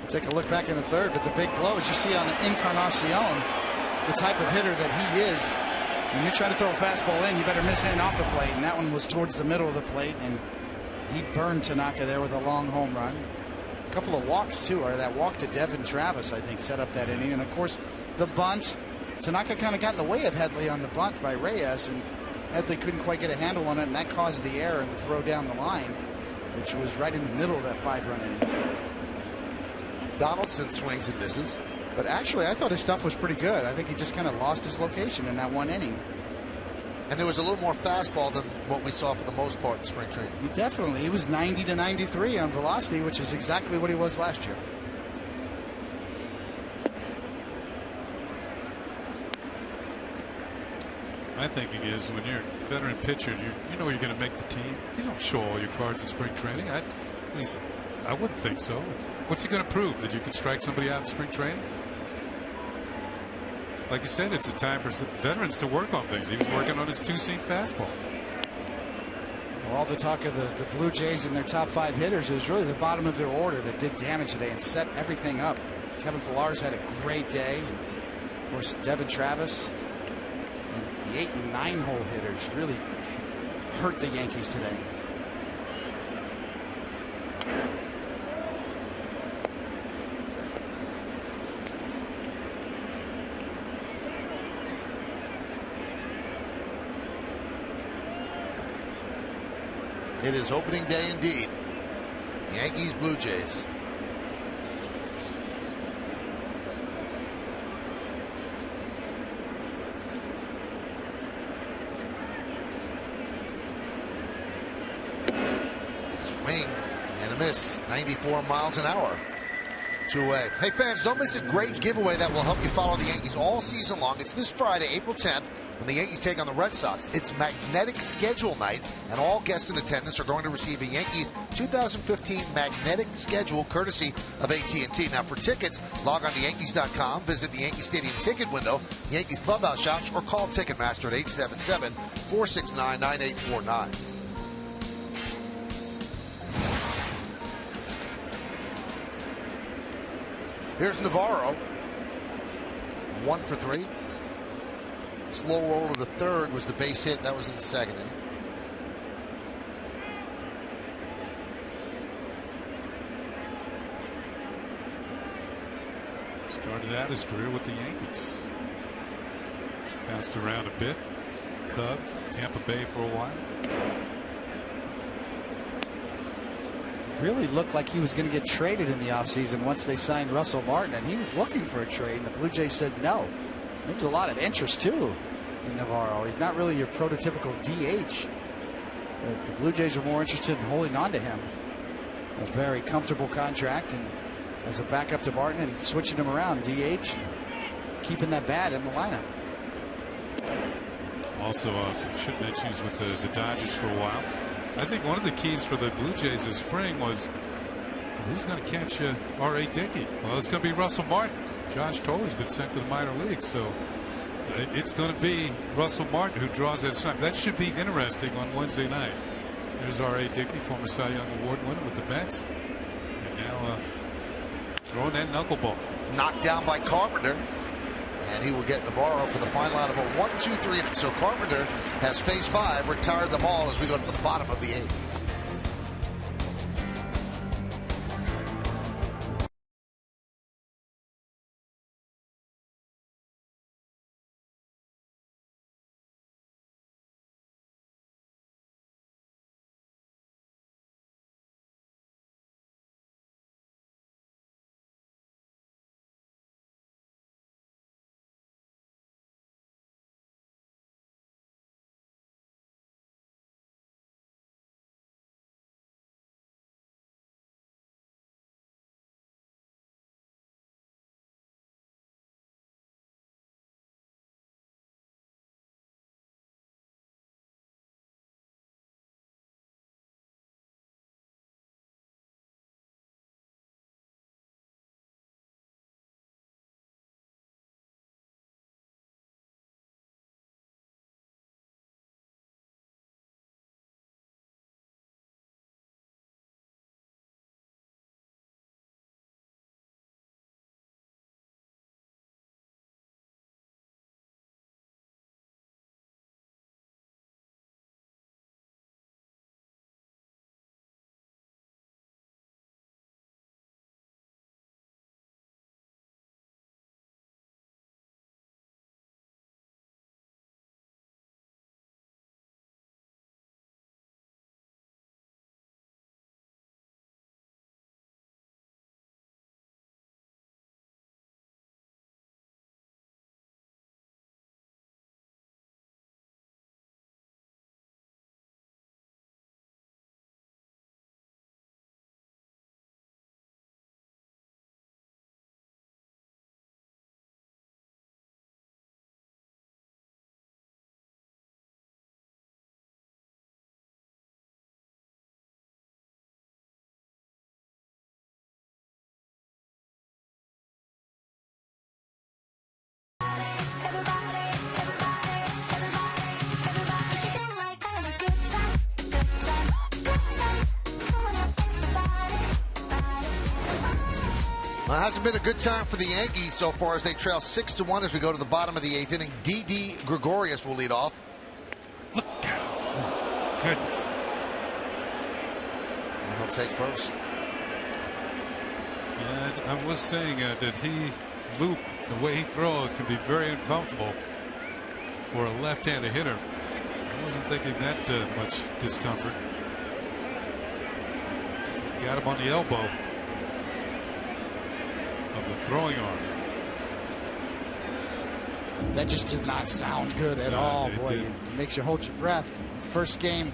Take a look back in the 3rd, but the big blow, as you see on Encarnacion, the type of hitter that he is, when you're trying to throw a fastball in, you better miss in off the plate, and that one was towards the middle of the plate, and he burned Tanaka there with a long home run. A couple of walks, too, or that walk to Devin Travis, I think, set up that inning, and of course, the bunt. Tanaka kind of got in the way of Headley on the bunt by Reyes, and Headley couldn't quite get a handle on it, and that caused the error and the throw down the line, which was right in the middle of that 5-run inning. Donaldson swings and misses. But actually, I thought his stuff was pretty good. I think he just kind of lost his location in that 1 inning. And there was a little more fastball than what we saw for the most part in spring training. Definitely. He was 90 to 93 on velocity, which is exactly what he was last year. My thinking is when you're a veteran pitcher, you know you're going to make the team. You don't show all your cards in spring training. At least I wouldn't think so. What's he going to prove? That you can strike somebody out in spring training? Like you said, it's a time for some veterans to work on things. He was working on his 2-seam fastball. Well, all the talk of the Blue Jays and their top 5 hitters, it was really the bottom of their order that did damage today and set everything up. Kevin Pillar's had a great day. And of course, Devin Travis and the 8 and 9 hole hitters really hurt the Yankees today. It is opening day indeed. Yankees, Blue Jays. Swing and a miss. 94 miles an hour. 2 away. Hey fans, don't miss a great giveaway that will help you follow the Yankees all season long. It's this Friday, April 10th, when the Yankees take on the Red Sox. It's magnetic schedule night, and all guests in attendance are going to receive a Yankees 2015 magnetic schedule courtesy of AT&T. Now for tickets, log on to Yankees.com, visit the Yankee Stadium ticket window, Yankees clubhouse shops, or call Ticketmaster at 877-469-9849. Here's Navarro. 1 for 3. Slow roll to the 3rd was the base hit. That was in the 2nd inning. Started out his career with the Yankees. Bounced around a bit. Cubs, Tampa Bay for a while. Really looked like he was going to get traded in the offseason once they signed Russell Martin, and he was looking for a trade, and the Blue Jays said no. There was a lot of interest, too, in Navarro. He's not really your prototypical DH. The Blue Jays are more interested in holding on to him. A very comfortable contract, and as a backup to Martin, and switching him around, DH, and keeping that bat in the lineup. Also, should mention he's with the Dodgers for a while. I think one of the keys for the Blue Jays this spring was who's going to catch R.A. Dickey? Well, it's going to be Russell Martin. Josh Tolley's been sent to the minor leagues, so it's going to be Russell Martin who draws that sign. That should be interesting on Wednesday night. There's R.A. Dickey, former Cy Young Award winner with the Mets, and now throwing that knuckleball. Knocked down by Carpenter, and he will get Navarro for the final out of a 1-2-3 inning. So Carpenter has phase 5, retired them all as we go to the bottom of the 8th. Well, it hasn't been a good time for the Yankees so far as they trail 6-1 as we go to the bottom of the 8th inning. D.D. Gregorius will lead off. Look out. Oh, goodness. And he'll take first. Yeah, I was saying that the way he throws can be very uncomfortable for a left-handed hitter. I wasn't thinking that much discomfort. Got him on the elbow of the throwing arm. That just did not sound good at all. Boy, it makes you hold your breath. First game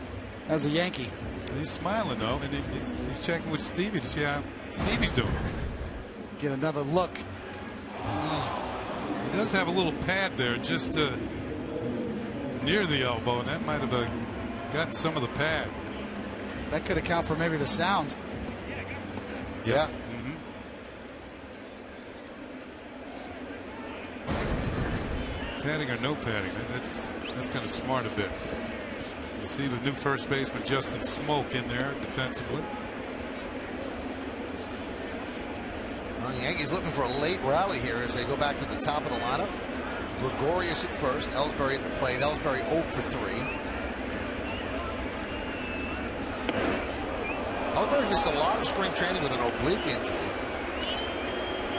as a Yankee. He's smiling though, and he's checking with Stevie to see how Stevie's doing. Get another look. He does have a little pad there just near the elbow, and that might have gotten some of the pad. That could account for maybe the sound. Yeah. Padding or no padding, that's kind of smart a bit. You see the new first baseman Justin Smoke in there defensively. Well, the Yankees looking for a late rally here as they go back to the top of the lineup. Gregorius at first, Ellsbury at the plate. Ellsbury 0 for 3. Ellsbury missed a lot of spring training with an oblique injury.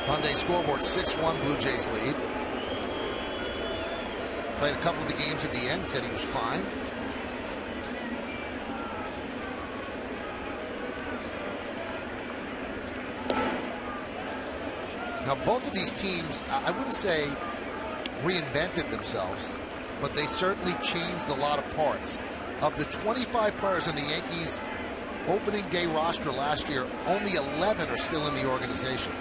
Monday scoreboard 6-1 Blue Jays lead. Played a couple of the games at the end, said he was fine. Now, both of these teams, I wouldn't say reinvented themselves, but they certainly changed a lot of parts. Of the 25 players on the Yankees opening day roster last year, only 11 are still in the organization.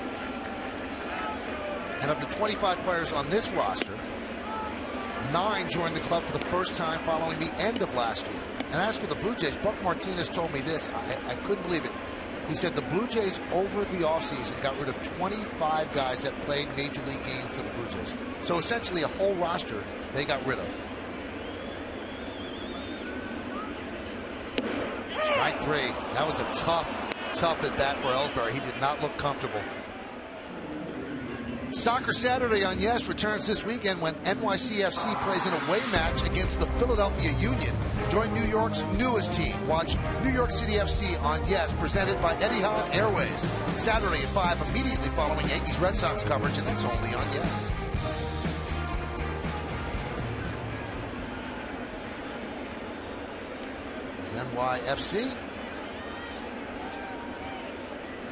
And of the 25 players on this roster, 9 joined the club for the first time following the end of last year. And as for the Blue Jays, Buck Martinez told me this. I couldn't believe it. He said the Blue Jays over the offseason got rid of 25 guys that played major league games for the Blue Jays. So essentially a whole roster they got rid of. Strike 3. That was a tough at bat for Ellsbury. He did not look comfortable. Soccer Saturday on Yes returns this weekend when NYCFC plays an away match against the Philadelphia Union. Join New York's newest team. Watch New York City FC on Yes, presented by Etihad Airways. Saturday at 5, immediately following Yankees Red Sox coverage, and that's only on Yes. NYFC.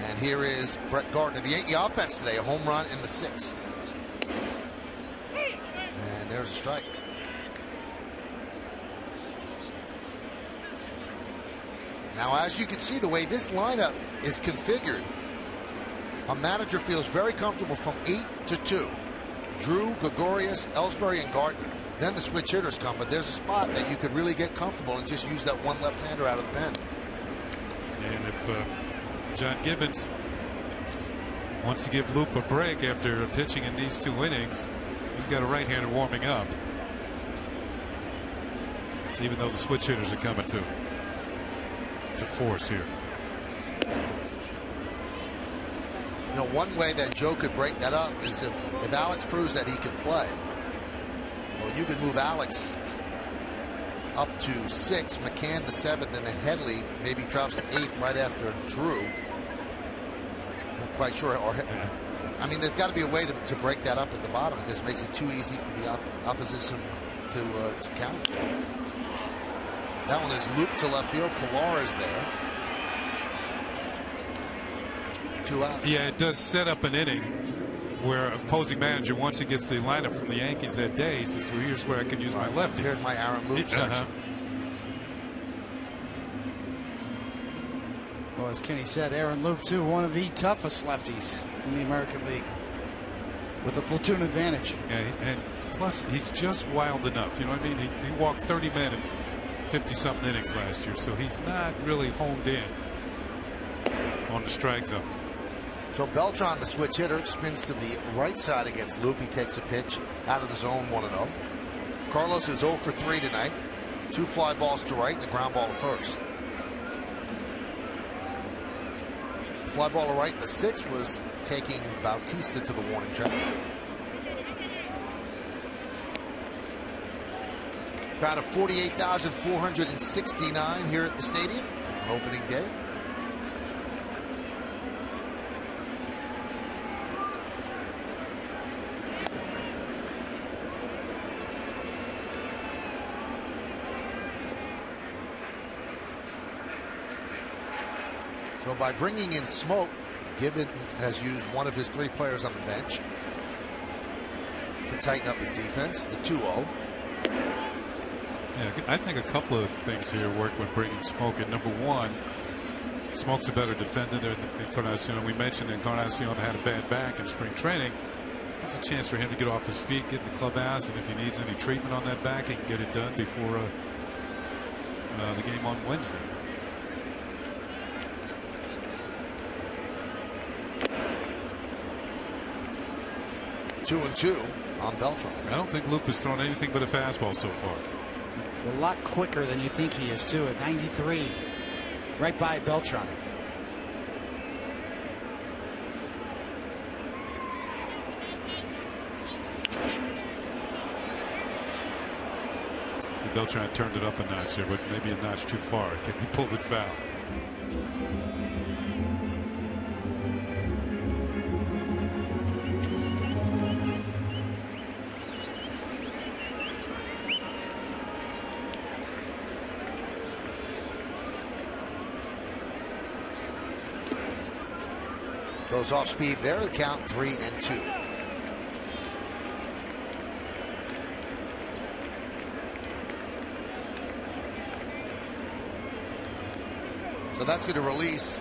And here is Brett Gardner, the Yankee offense today, a home run in the 6th. And there's a strike. Now, as you can see, the way this lineup is configured, a manager feels very comfortable from 8 to 2. Drew, Gregorius, Ellsbury, and Gardner. Then the switch hitters come, but there's a spot that you could really get comfortable and just use that one left-hander out of the pen. And if John Gibbons wants to give Loop a break after pitching in these 2 innings, he's got a right-hander warming up, even though the switch hitters are coming to force here. You know, one way that Joe could break that up is if Alex proves that he can play. Well, you could move Alex up to 6, McCann to 7, then Headley maybe drops to 8th right after Drew. Not quite sure. Or I mean, there's got to be a way to break that up at the bottom because it makes it too easy for the opposition to count. That one is looped to left field. Pilar is there. 2 outs. Yeah, it does set up an inning where opposing manager, once he gets the lineup from the Yankees that day, he says, well, here's where I can use my lefty. Here's my Aaron Loop section. Well, as Kenny said, Aaron Loop, too, one of the toughest lefties in the American League with a platoon advantage. Yeah, and plus, he's just wild enough. You know what I mean? He walked 30 men in 50-something innings last year, so he's not really honed in on the strike zone. So Beltran, the switch hitter, spins to the right side against Loop. He takes a pitch out of the zone, 1-0. Carlos is 0 for 3 tonight. 2 fly balls to right and a ground ball to first. Fly ball to right in the 6th was taking Bautista to the warning track. Crowd of 48,469 here at the stadium on opening day. So by bringing in Smoke, Gibbons has used one of his 3 players on the bench to tighten up his defense. The 2-0. Yeah, I think a couple of things here work when bringing Smoke in. Number one, Smoke's a better defender than Encarnacion. We mentioned Encarnacion had a bad back in spring training. It's a chance for him to get off his feet, get in the clubhouse, and if he needs any treatment on that back, he can get it done before the game on Wednesday. Two and 2 on Beltran. I don't think Loop has thrown anything but a fastball so far. It's a lot quicker than you think he is, too, at 93. Right by Beltran. See, Beltran turned it up a notch here, but maybe a notch too far. He pulled it foul. Goes off speed there. The count 3 and 2. So that's going to release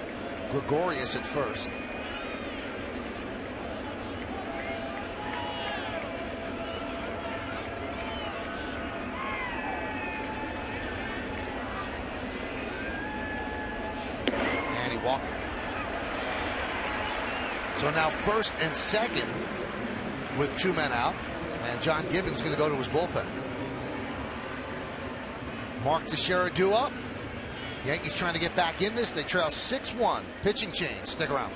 Gregorius at first. walked him. So now first and second with 2 men out, and John Gibbons going to go to his bullpen. Mark Teixeira due up. Yankees trying to get back in this. They trail 6-1. Pitching change. Stick around.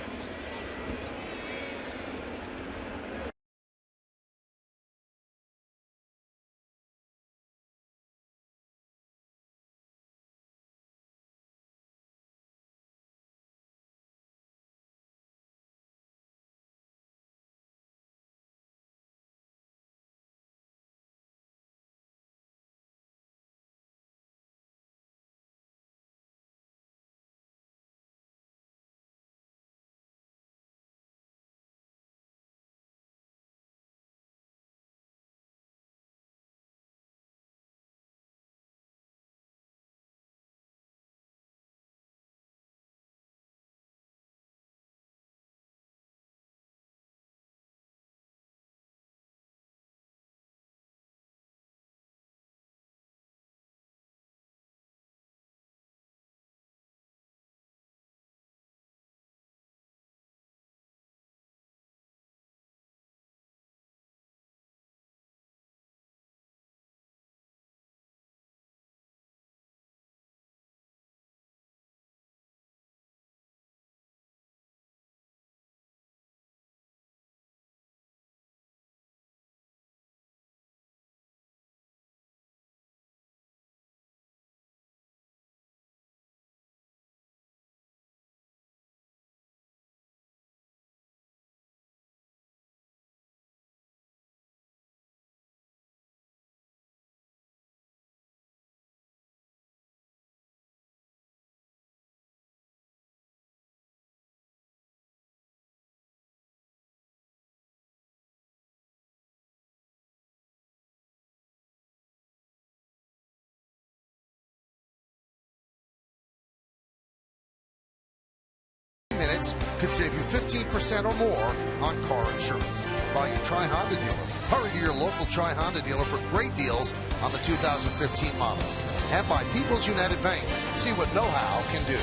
Minutes could save you 15% or more on car insurance. By your Tri-Honda dealer. Hurry to your local Tri-Honda dealer for great deals on the 2015 models. And by People's United Bank. See what know-how can do.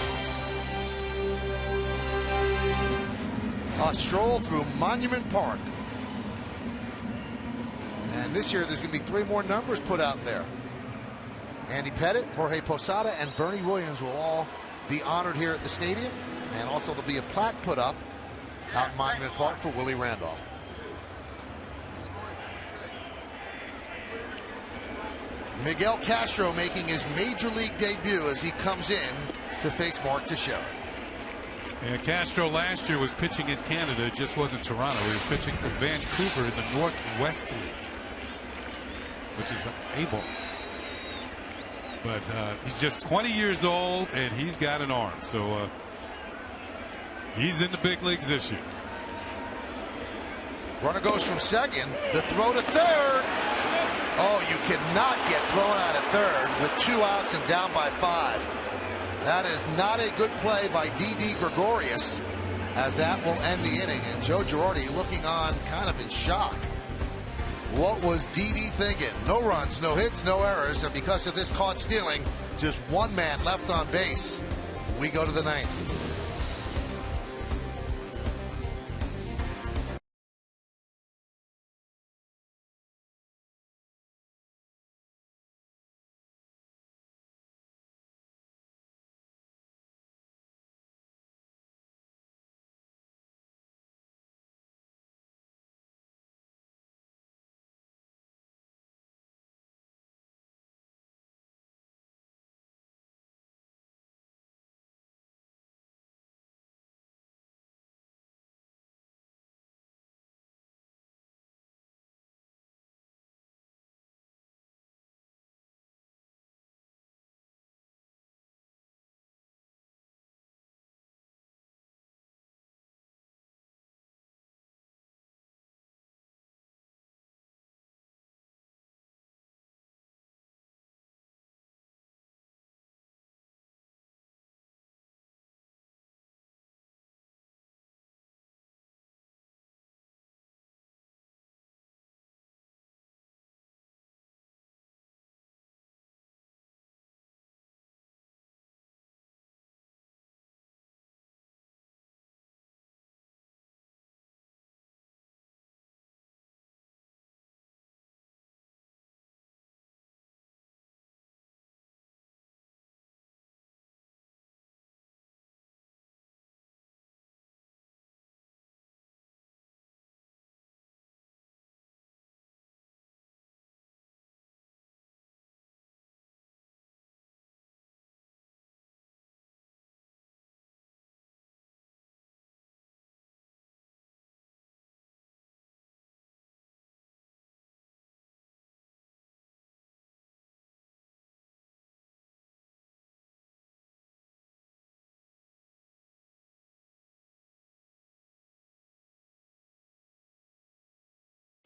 A stroll through Monument Park. And this year there's going to be 3 more numbers put out there. Andy Pettit, Jorge Posada, and Bernie Williams will all be honored here at the stadium. And also there'll be a plaque put up out in Monument Park for Willie Randolph. Miguel Castro making his major league debut as he comes in to face Mark Teixeira. Yeah, Castro last year was pitching in Canada. It just wasn't Toronto. He was pitching for Vancouver in the Northwest League, which is A-ball. But he's just 20 years old, and he's got an arm. So he's in the big leagues this year. Runner goes from second. The throw to third. Oh, you cannot get thrown out at third with 2 outs and down by 5. That is not a good play by Didi Gregorius, as that will end the inning. And Joe Girardi looking on kind of in shock. What was Didi thinking? No runs, no hits, no errors. And because of this caught stealing, just 1 man left on base. We go to the 9th.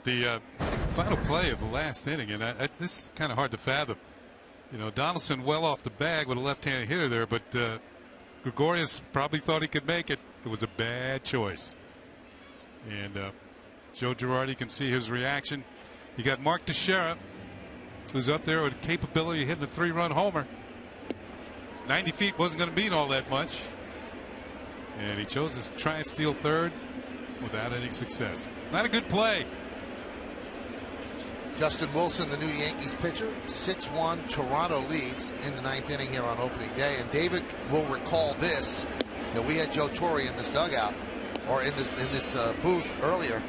The final play of the last inning, and this is kind of hard to fathom. You know, Donaldson well off the bag with a left-handed hitter there, but Gregorius probably thought he could make it. It was a bad choice. And Joe Girardi can see his reaction. You got Mark Teixeira, who's up there with capability of hitting a 3-run homer. 90 feet wasn't going to mean all that much. And he chose to try and steal third without any success. Not a good play. Justin Wilson, the new Yankees pitcher, 6-1. Toronto leads in the 9th inning here on opening day. And David will recall this, that we had Joe Torre in this dugout, or in this booth earlier.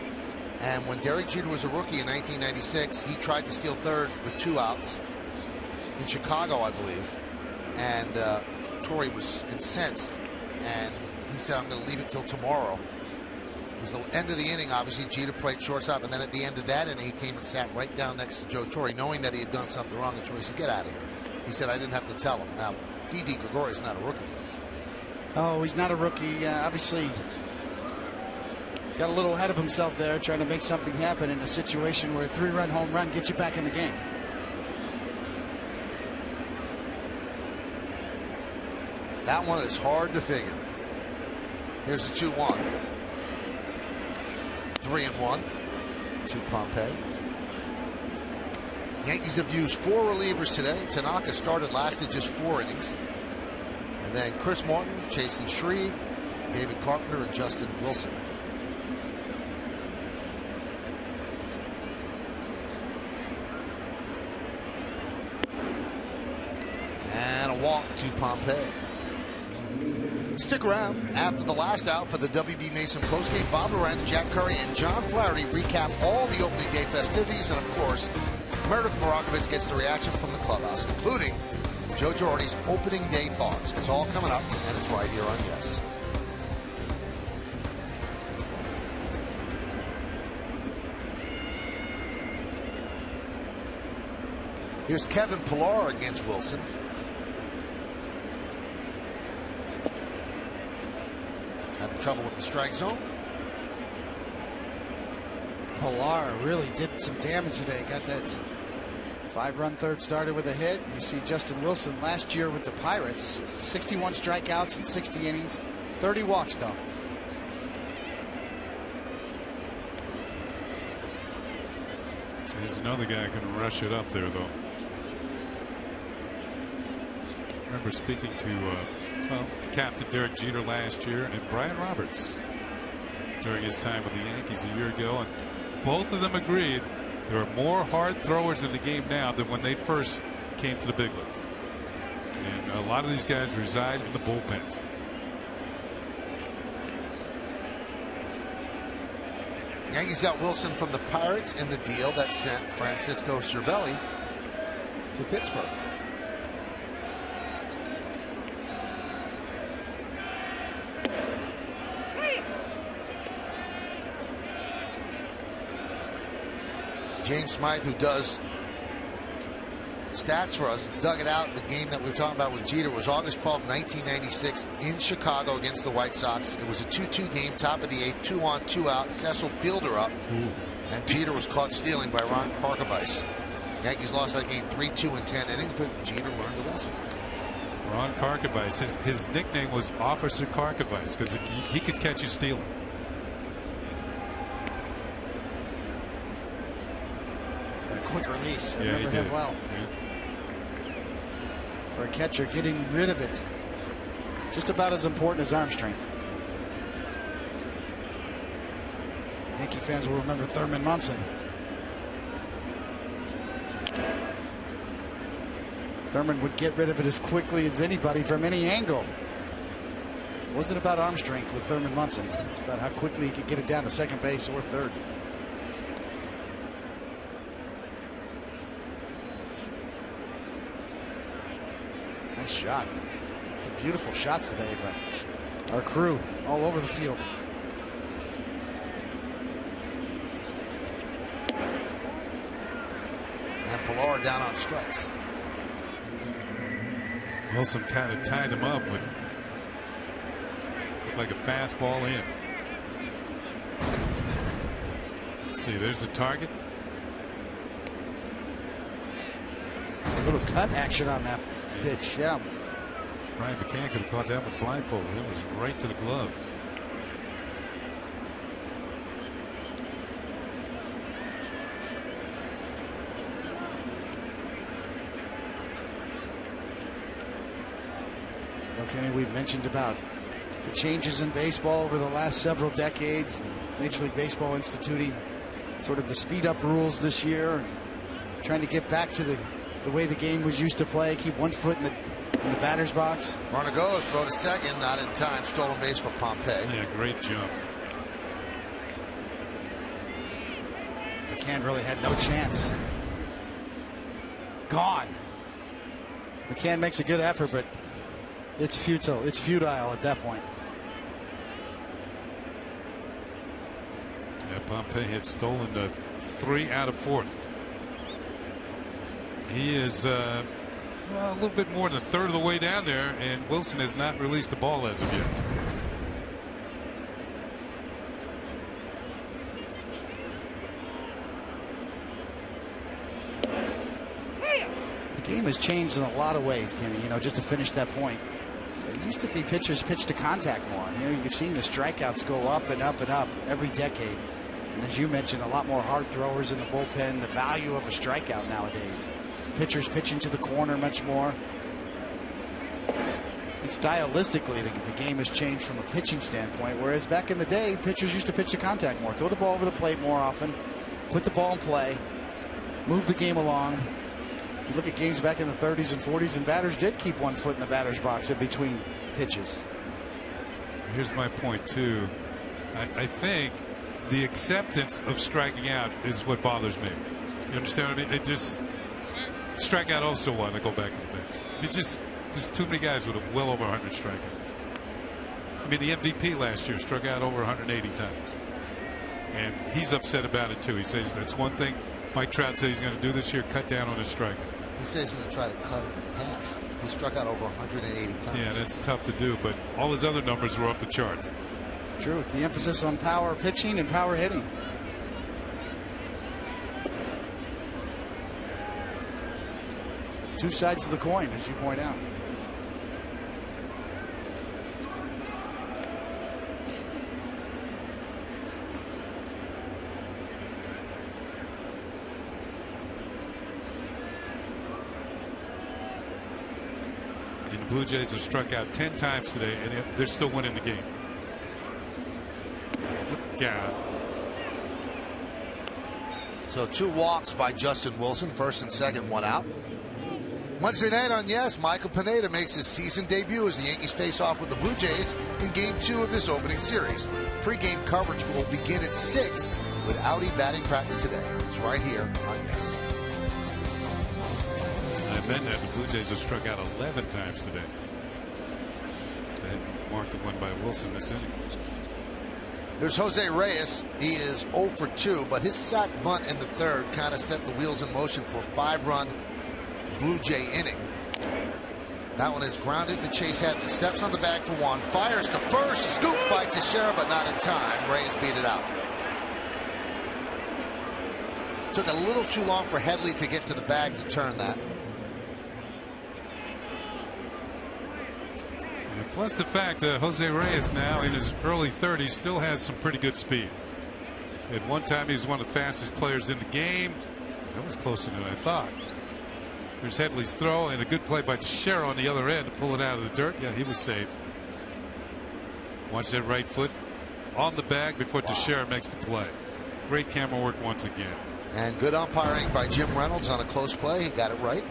And when Derek Jeter was a rookie in 1996, he tried to steal third with 2 outs in Chicago, I believe. And Torre was incensed, and he said, I'm going to leave it till tomorrow. It was the end of the inning. Obviously, Jeter played shortstop, and then at the end of that inning, he came and sat right down next to Joe Torre, knowing that he had done something wrong. And Torre said, get out of here. He said, I didn't have to tell him. Now, Didi Gregorius is not a rookie, though. Oh, he's not a rookie. Obviously, got a little ahead of himself there, trying to make something happen in a situation where a 3-run home run gets you back in the game. That one is hard to figure. Here's the 2-1. 3-1 to Pompey. Yankees have used 4 relievers today. Tanaka lasted just 4 innings. And then Chris Martin, Chasen Shreve, David Carpenter, and Justin Wilson. And a walk to Pompey. Stick around. After the last out for the WB Mason postgame, Bob Lorenz, Jack Curry, and John Flaherty recap all the opening day festivities. And, of course, Meredith Morakovitz gets the reaction from the clubhouse, including Joe Girardi's opening day thoughts. It's all coming up, and it's right here on Yes. Here's Kevin Pillar against Wilson. Having trouble with the strike zone. Pillar really did some damage today. Got that 5-run third starter with a hit. You see Justin Wilson last year with the Pirates, 61 strikeouts in 60 innings, 30 walks though. There's another guy who can rush it up there, though. I remember speaking to Captain Derek Jeter last year and Brian Roberts during his time with the Yankees a year ago, and both of them agreed there are more hard throwers in the game now than when they first came to the big leagues. And a lot of these guys reside in the bullpens. Yankees got Wilson from the Pirates in the deal that sent Francisco Cervelli to Pittsburgh. James Smythe, who does stats for us, dug it out. The game that we were talking about with Jeter was August 12, 1996 in Chicago against the White Sox. It was a 2-2 game, top of the 8th, 2-on, 2-out. Cecil Fielder up. And Jeter was caught stealing by Ron Karkovice. Yankees lost that game 3-2 in 10 innings, but Jeter learned a lesson. Ron Karkovice, his nickname was Officer Karkovice because he could catch you stealing. Quick release. I Yeah, remember him well. Yeah. For a catcher, getting rid of it, just about as important as arm strength. Yankee fans will remember Thurman Munson. Thurman would get rid of it as quickly as anybody from any angle. It wasn't about arm strength with Thurman Munson. It's about how quickly he could get it down to second base or third. Nice shot. Some beautiful shots today by our crew all over the field. And Pillar down on strikes. Wilson kind of tied him up, but looked like a fastball in. see. There's the target. A little cut action on that pitch. Yeah. Brian McCann could have caught that one blindfolded. It was right to the glove. Okay, we've mentioned about the changes in baseball over the last several decades. Major League Baseball instituting sort of the speed up rules this year, and trying to get back to the way the game was used to play. Keep one foot in the batter's box. Runner goes, throw to second, not in time. Stolen base for Pompey. Yeah, great jump. McCann really had no chance. Gone. McCann makes a good effort, but it's futile. It's futile at that point. Yeah, Pompey had stolen 3 out of 4th. He is a little bit more than a third of the way down there, and Wilson has not released the ball as of yet. The game has changed in a lot of ways, Kenny. You know, just to finish that point. It used to be pitchers pitch to contact more. You know, you've seen the strikeouts go up and up and up every decade. And as you mentioned, a lot more hard throwers in the bullpen. The value of a strikeout nowadays. Pitchers pitching to the corner much more. And stylistically, the game has changed from a pitching standpoint, whereas back in the day, pitchers used to pitch to contact more. Throw the ball over the plate more often. Put the ball in play. Move the game along. You look at games back in the 30s and 40s, and batters did keep one foot in the batter's box in between pitches. Here's my point, too. I think the acceptance of striking out is what bothers me. You understand what I mean? It just strike out also one. I go back to the bench. There's too many guys with well over 100 strikeouts. I mean, the MVP last year struck out over 180 times, and he's upset about it too. He says that's one thing Mike Trout said he's going to do this year: cut down on his strikeouts. He says he's going to try to cut him in half. He struck out over 180 times. Yeah, that's tough to do, but all his other numbers were off the charts. True. The emphasis on power pitching and power hitting. Two sides of the coin, as you point out. And the Blue Jays have struck out 10 times today, and they're still winning the game. Yeah. So 2 walks by Justin Wilson, first and second, 1 out. Wednesday night on Yes, Michael Pineda makes his season debut as the Yankees face off with the Blue Jays in Game 2 of this opening series. Pre-game coverage will begin at 6 with Audi batting practice today. It's right here on Yes. I meant that the Blue Jays have struck out 11 times today. They had marked the one by Wilson this inning. There's Jose Reyes. He is 0 for 2, but his sac bunt in the third kind of set the wheels in motion for a 5-run Blue Jay inning. That one is grounded to Chase Hadley. Steps on the bag for 1. Fires to first. Scoop by Teixeira, but not in time. Reyes beat it out. Took a little too long for Headley to get to the bag to turn that. And plus the fact that Jose Reyes now in his early 30s still has some pretty good speed. At one time he was one of the fastest players in the game. That was closer than I thought. There's Headley's throw and a good play by Teixeira on the other end to pull it out of the dirt. Yeah, he was saved. Watch that right foot on the bag before Teixeira makes the play. Great camera work once again. And good umpiring by Jim Reynolds on a close play. He got it right.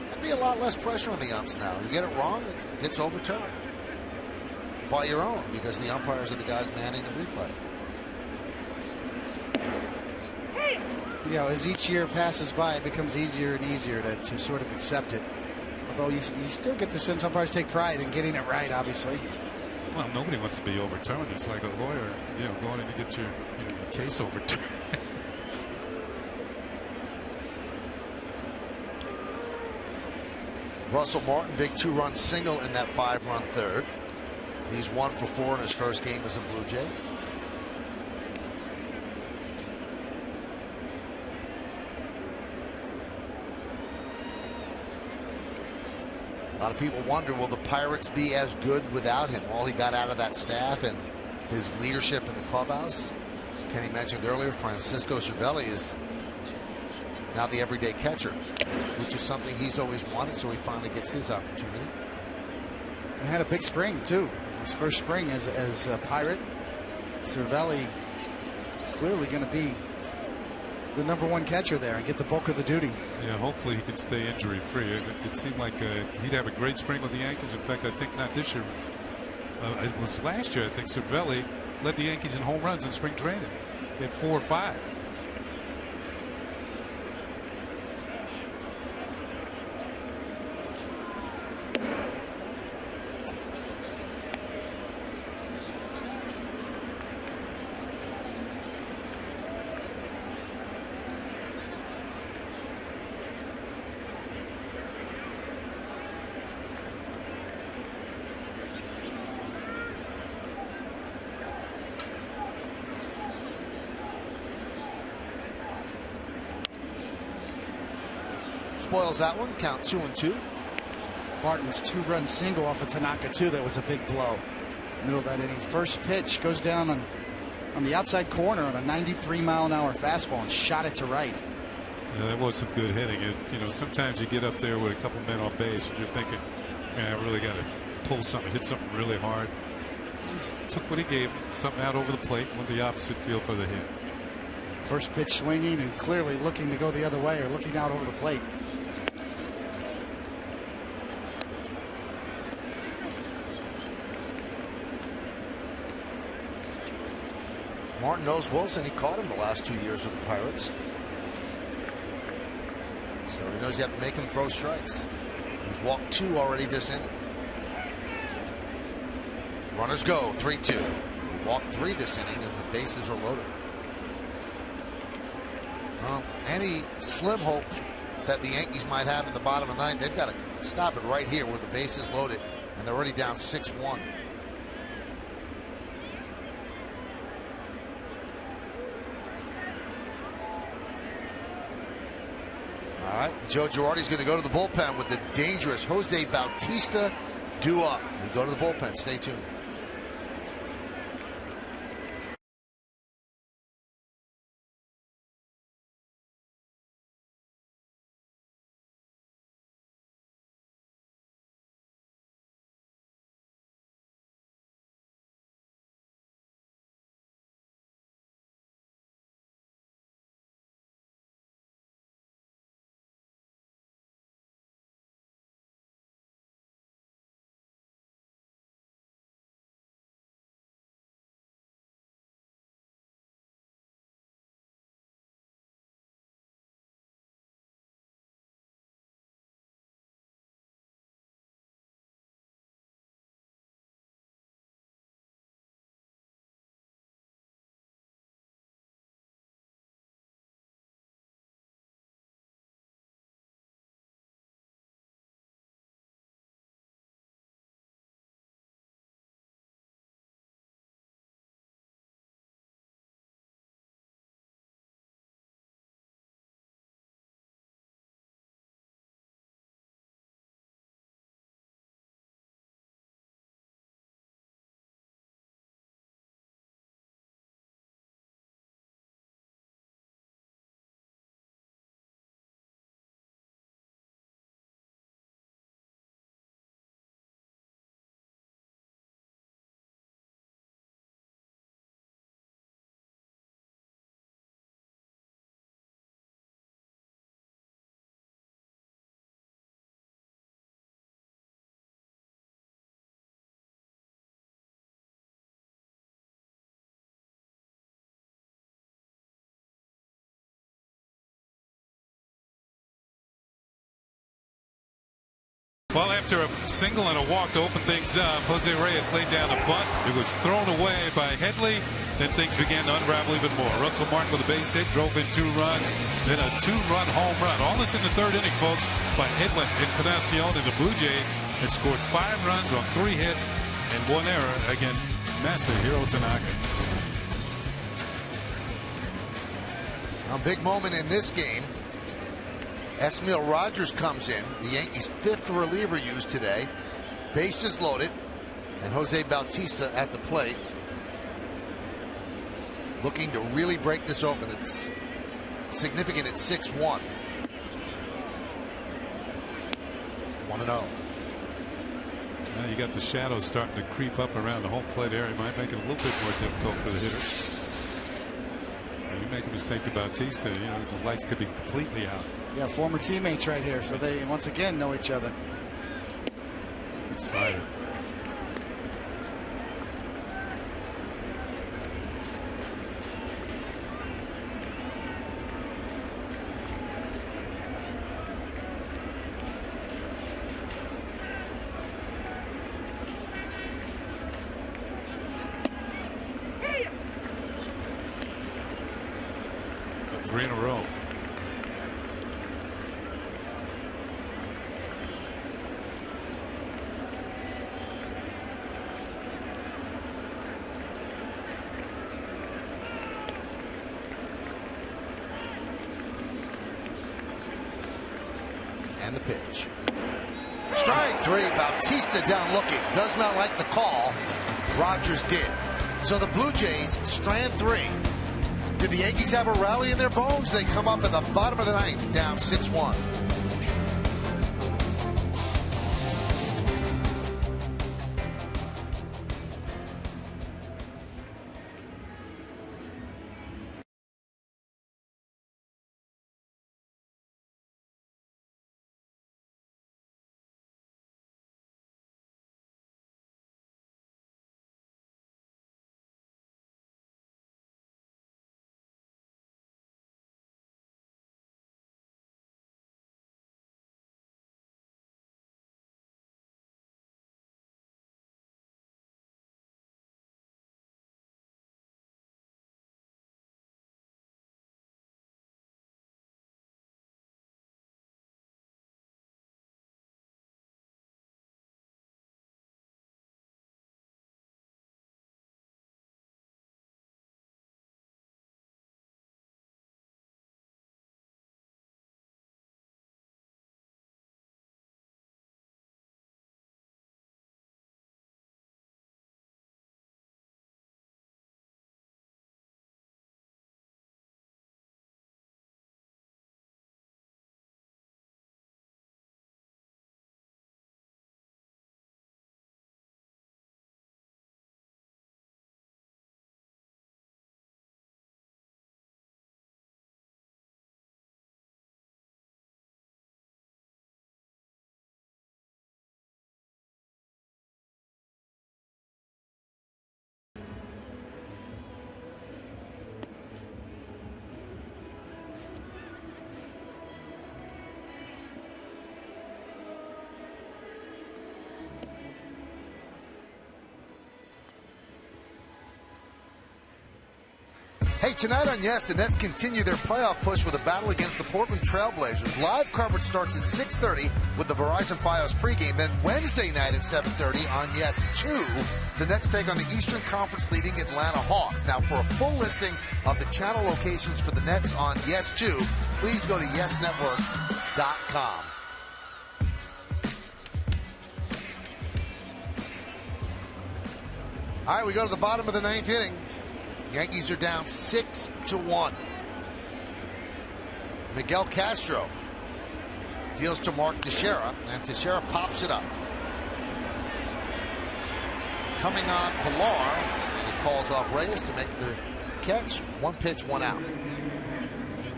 There'd be a lot less pressure on the umps now. You get it wrong, it gets overturned. By your own, because the umpires are the guys manning the replay. You know, as each year passes by, it becomes easier and easier to sort of accept it. Although you still get the sense umpires take pride in getting it right, obviously. Well, nobody wants to be overturned. It's like a lawyer, going in to get your case overturned. Russell Martin, big 2-run single in that 5-run third. He's 1 for 4 in his first game as a Blue Jay. A lot of people wonder, will the Pirates be as good without him? All he got out of that staff and his leadership in the clubhouse. Kenny mentioned earlier, Francisco Cervelli is now the everyday catcher, which is something he's always wanted, so he finally gets his opportunity. And had a big spring, too. His first spring as a Pirate. Cervelli clearly going to be the #1 catcher there and get the bulk of the duty. Yeah, hopefully he can stay injury free. It seemed like he'd have a great spring with the Yankees. In fact, I think not this year. It was last year. I think Cervelli led the Yankees in home runs in spring training. He had 4 or 5. Spoils that one, count 2-2. Martin's 2-run single off of Tanaka, too. That was a big blow. Middle of that inning. First pitch goes down on the outside corner on a 93-mile-an-hour fastball and shot it to right. Yeah, that was some good hitting. You know, sometimes you get up there with a couple men on base and you're thinking, man, I really got to pull something, hit something really hard. Just took what he gave him, something out over the plate, went the opposite field for the hit. First pitch swinging and clearly looking to go the other way or looking out over the plate. Martin knows Wilson. He caught him the last 2 years with the Pirates. So he knows you have to make him throw strikes. He's walked 2 already this inning. Runners go, 3-2. He walked 3 this inning and the bases are loaded. Well, any slim hope that the Yankees might have in the bottom of the 9th, they've got to stop it right here where the base is loaded and they're already down 6-1. All right, Joe Girardi's going to go to the bullpen with the dangerous Jose Bautista due up. We go to the bullpen. Stay tuned. Well, after a single and a walk to open things up, Jose Reyes laid down a bunt. It was thrown away by Headley. Then things began to unravel even more. Russell Martin with a base hit, drove in 2 runs, then a 2-run home run. All this in the 3rd inning, folks, by Edwin Encarnacion, and the Blue Jays had scored 5 runs on 3 hits and 1 error against Masahiro Tanaka. A big moment in this game. Esmil Rogers comes in, the Yankees' 5th reliever used today. Bases loaded, and Jose Bautista at the plate, looking to really break this open. It's significant at 6-1. 1-0. Now you got the shadows starting to creep up around the home plate area. Might make it a little bit more difficult for the hitter. And you make a mistake to Bautista, you know, the lights could be completely out. Yeah, former teammates right here, so they once again know each other. Good slider. But 3 in a row. And the pitch. Strike 3. Bautista down looking. Does not like the call. Rogers did. So the Blue Jays strand 3. Did the Yankees have a rally in their bones? They come up in the bottom of the 9th, down 6-1. Hey, tonight on Yes, the Nets continue their playoff push with a battle against the Portland Trailblazers. Live coverage starts at 6:30 with the Verizon Fios pregame. Then Wednesday night at 7:30 on Yes 2, the Nets take on the Eastern Conference leading Atlanta Hawks. Now, for a full listing of the channel locations for the Nets on Yes 2, please go to YesNetwork.com. All right, we go to the bottom of the 9th inning. Yankees are down 6-1. Miguel Castro deals to Mark Teixeira, and Teixeira pops it up. Coming on Pilar, and he calls off Reyes to make the catch. 1 pitch, 1 out.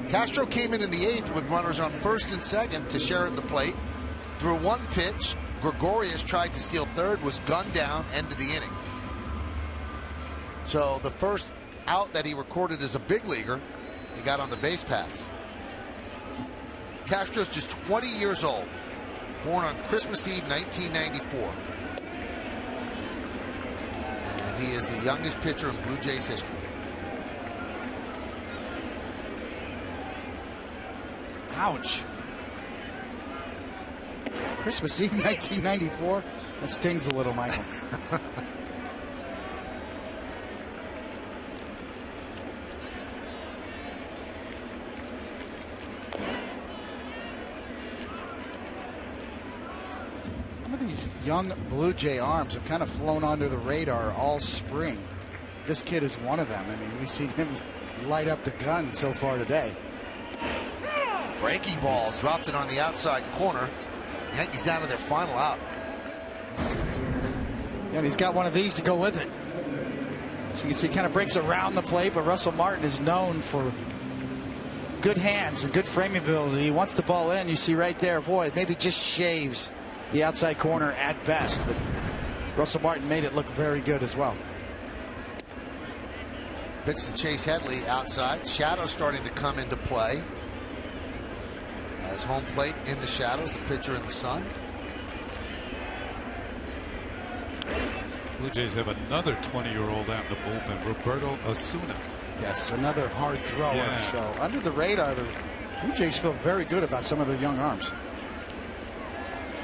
Castro came in the 8th with runners on 1st and 2nd. Teixeira at the plate. Through 1 pitch, Gregorius tried to steal 3rd, was gunned down, end of the inning. So the first out that he recorded as a big leaguer, he got on the base paths. Castro's just 20 years old. born on Christmas Eve 1994. And he is the youngest pitcher in Blue Jays history. Ouch. Christmas Eve 1994. That stings a little, Michael. Some of these young Blue Jay arms have kind of flown under the radar all spring. This kid is one of them. I mean, we've seen him light up the gun so far today. Breaking ball, dropped it on the outside corner. Yankees down to their final out. And he's got one of these to go with it. So you can see, kind of breaks around the plate, but Russell Martin is known for good hands and good framing ability. He wants the ball in. You see right there, boy, maybe just shaves the outside corner at best, but Russell Martin made it look very good as well. Pitch to Chase Headley outside. Shadow starting to come into play. As home plate in the shadows, the pitcher in the sun. Blue Jays have another 20-year-old out in the bullpen, Roberto Osuna. Yes, another hard thrower. Yeah. So under the radar, the Blue Jays feel very good about some of their young arms.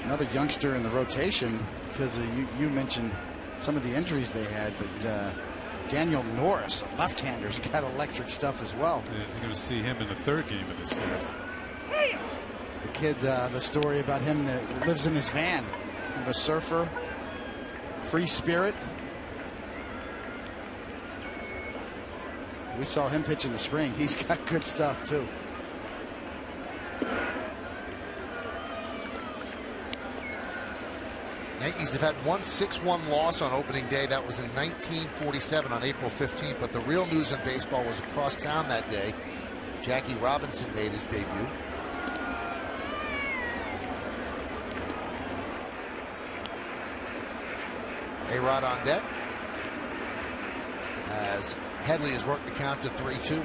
Another youngster in the rotation, because you mentioned some of the injuries they had, but Daniel Norris, a left-hander, has got electric stuff as well. And you're going to see him in the third game of this series. The kid, the story about him that lives in his van, of a surfer, free spirit. We saw him pitch in the spring. He's got good stuff too. Yankees have had one 6-1 loss on opening day. That was in 1947 on April 15th. But the real news in baseball was across town that day. Jackie Robinson made his debut. A-Rod on deck as Headley has worked the count to 3-2.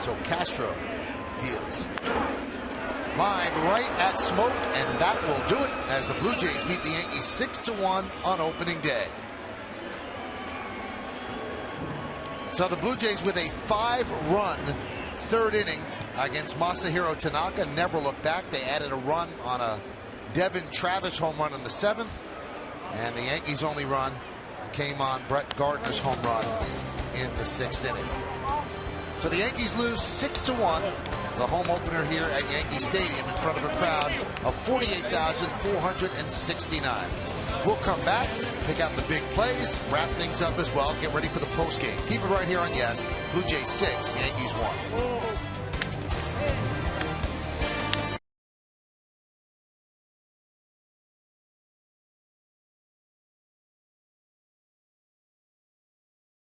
So Castro deals. Line right at Smoke, and that will do it as the Blue Jays beat the Yankees 6-1 on opening day. So the Blue Jays with a 5-run third inning against Masahiro Tanaka never looked back. They added a run on a Devin Travis home run in the 7th, and the Yankees' only run came on Brett Gardner's home run in the 6th inning. So the Yankees lose 6-1, the home opener here at Yankee Stadium in front of a crowd of 48,469. We'll come back, pick out the big plays, wrap things up as well, get ready for the postgame. Keep it right here on Yes. Blue Jays 6, Yankees 1.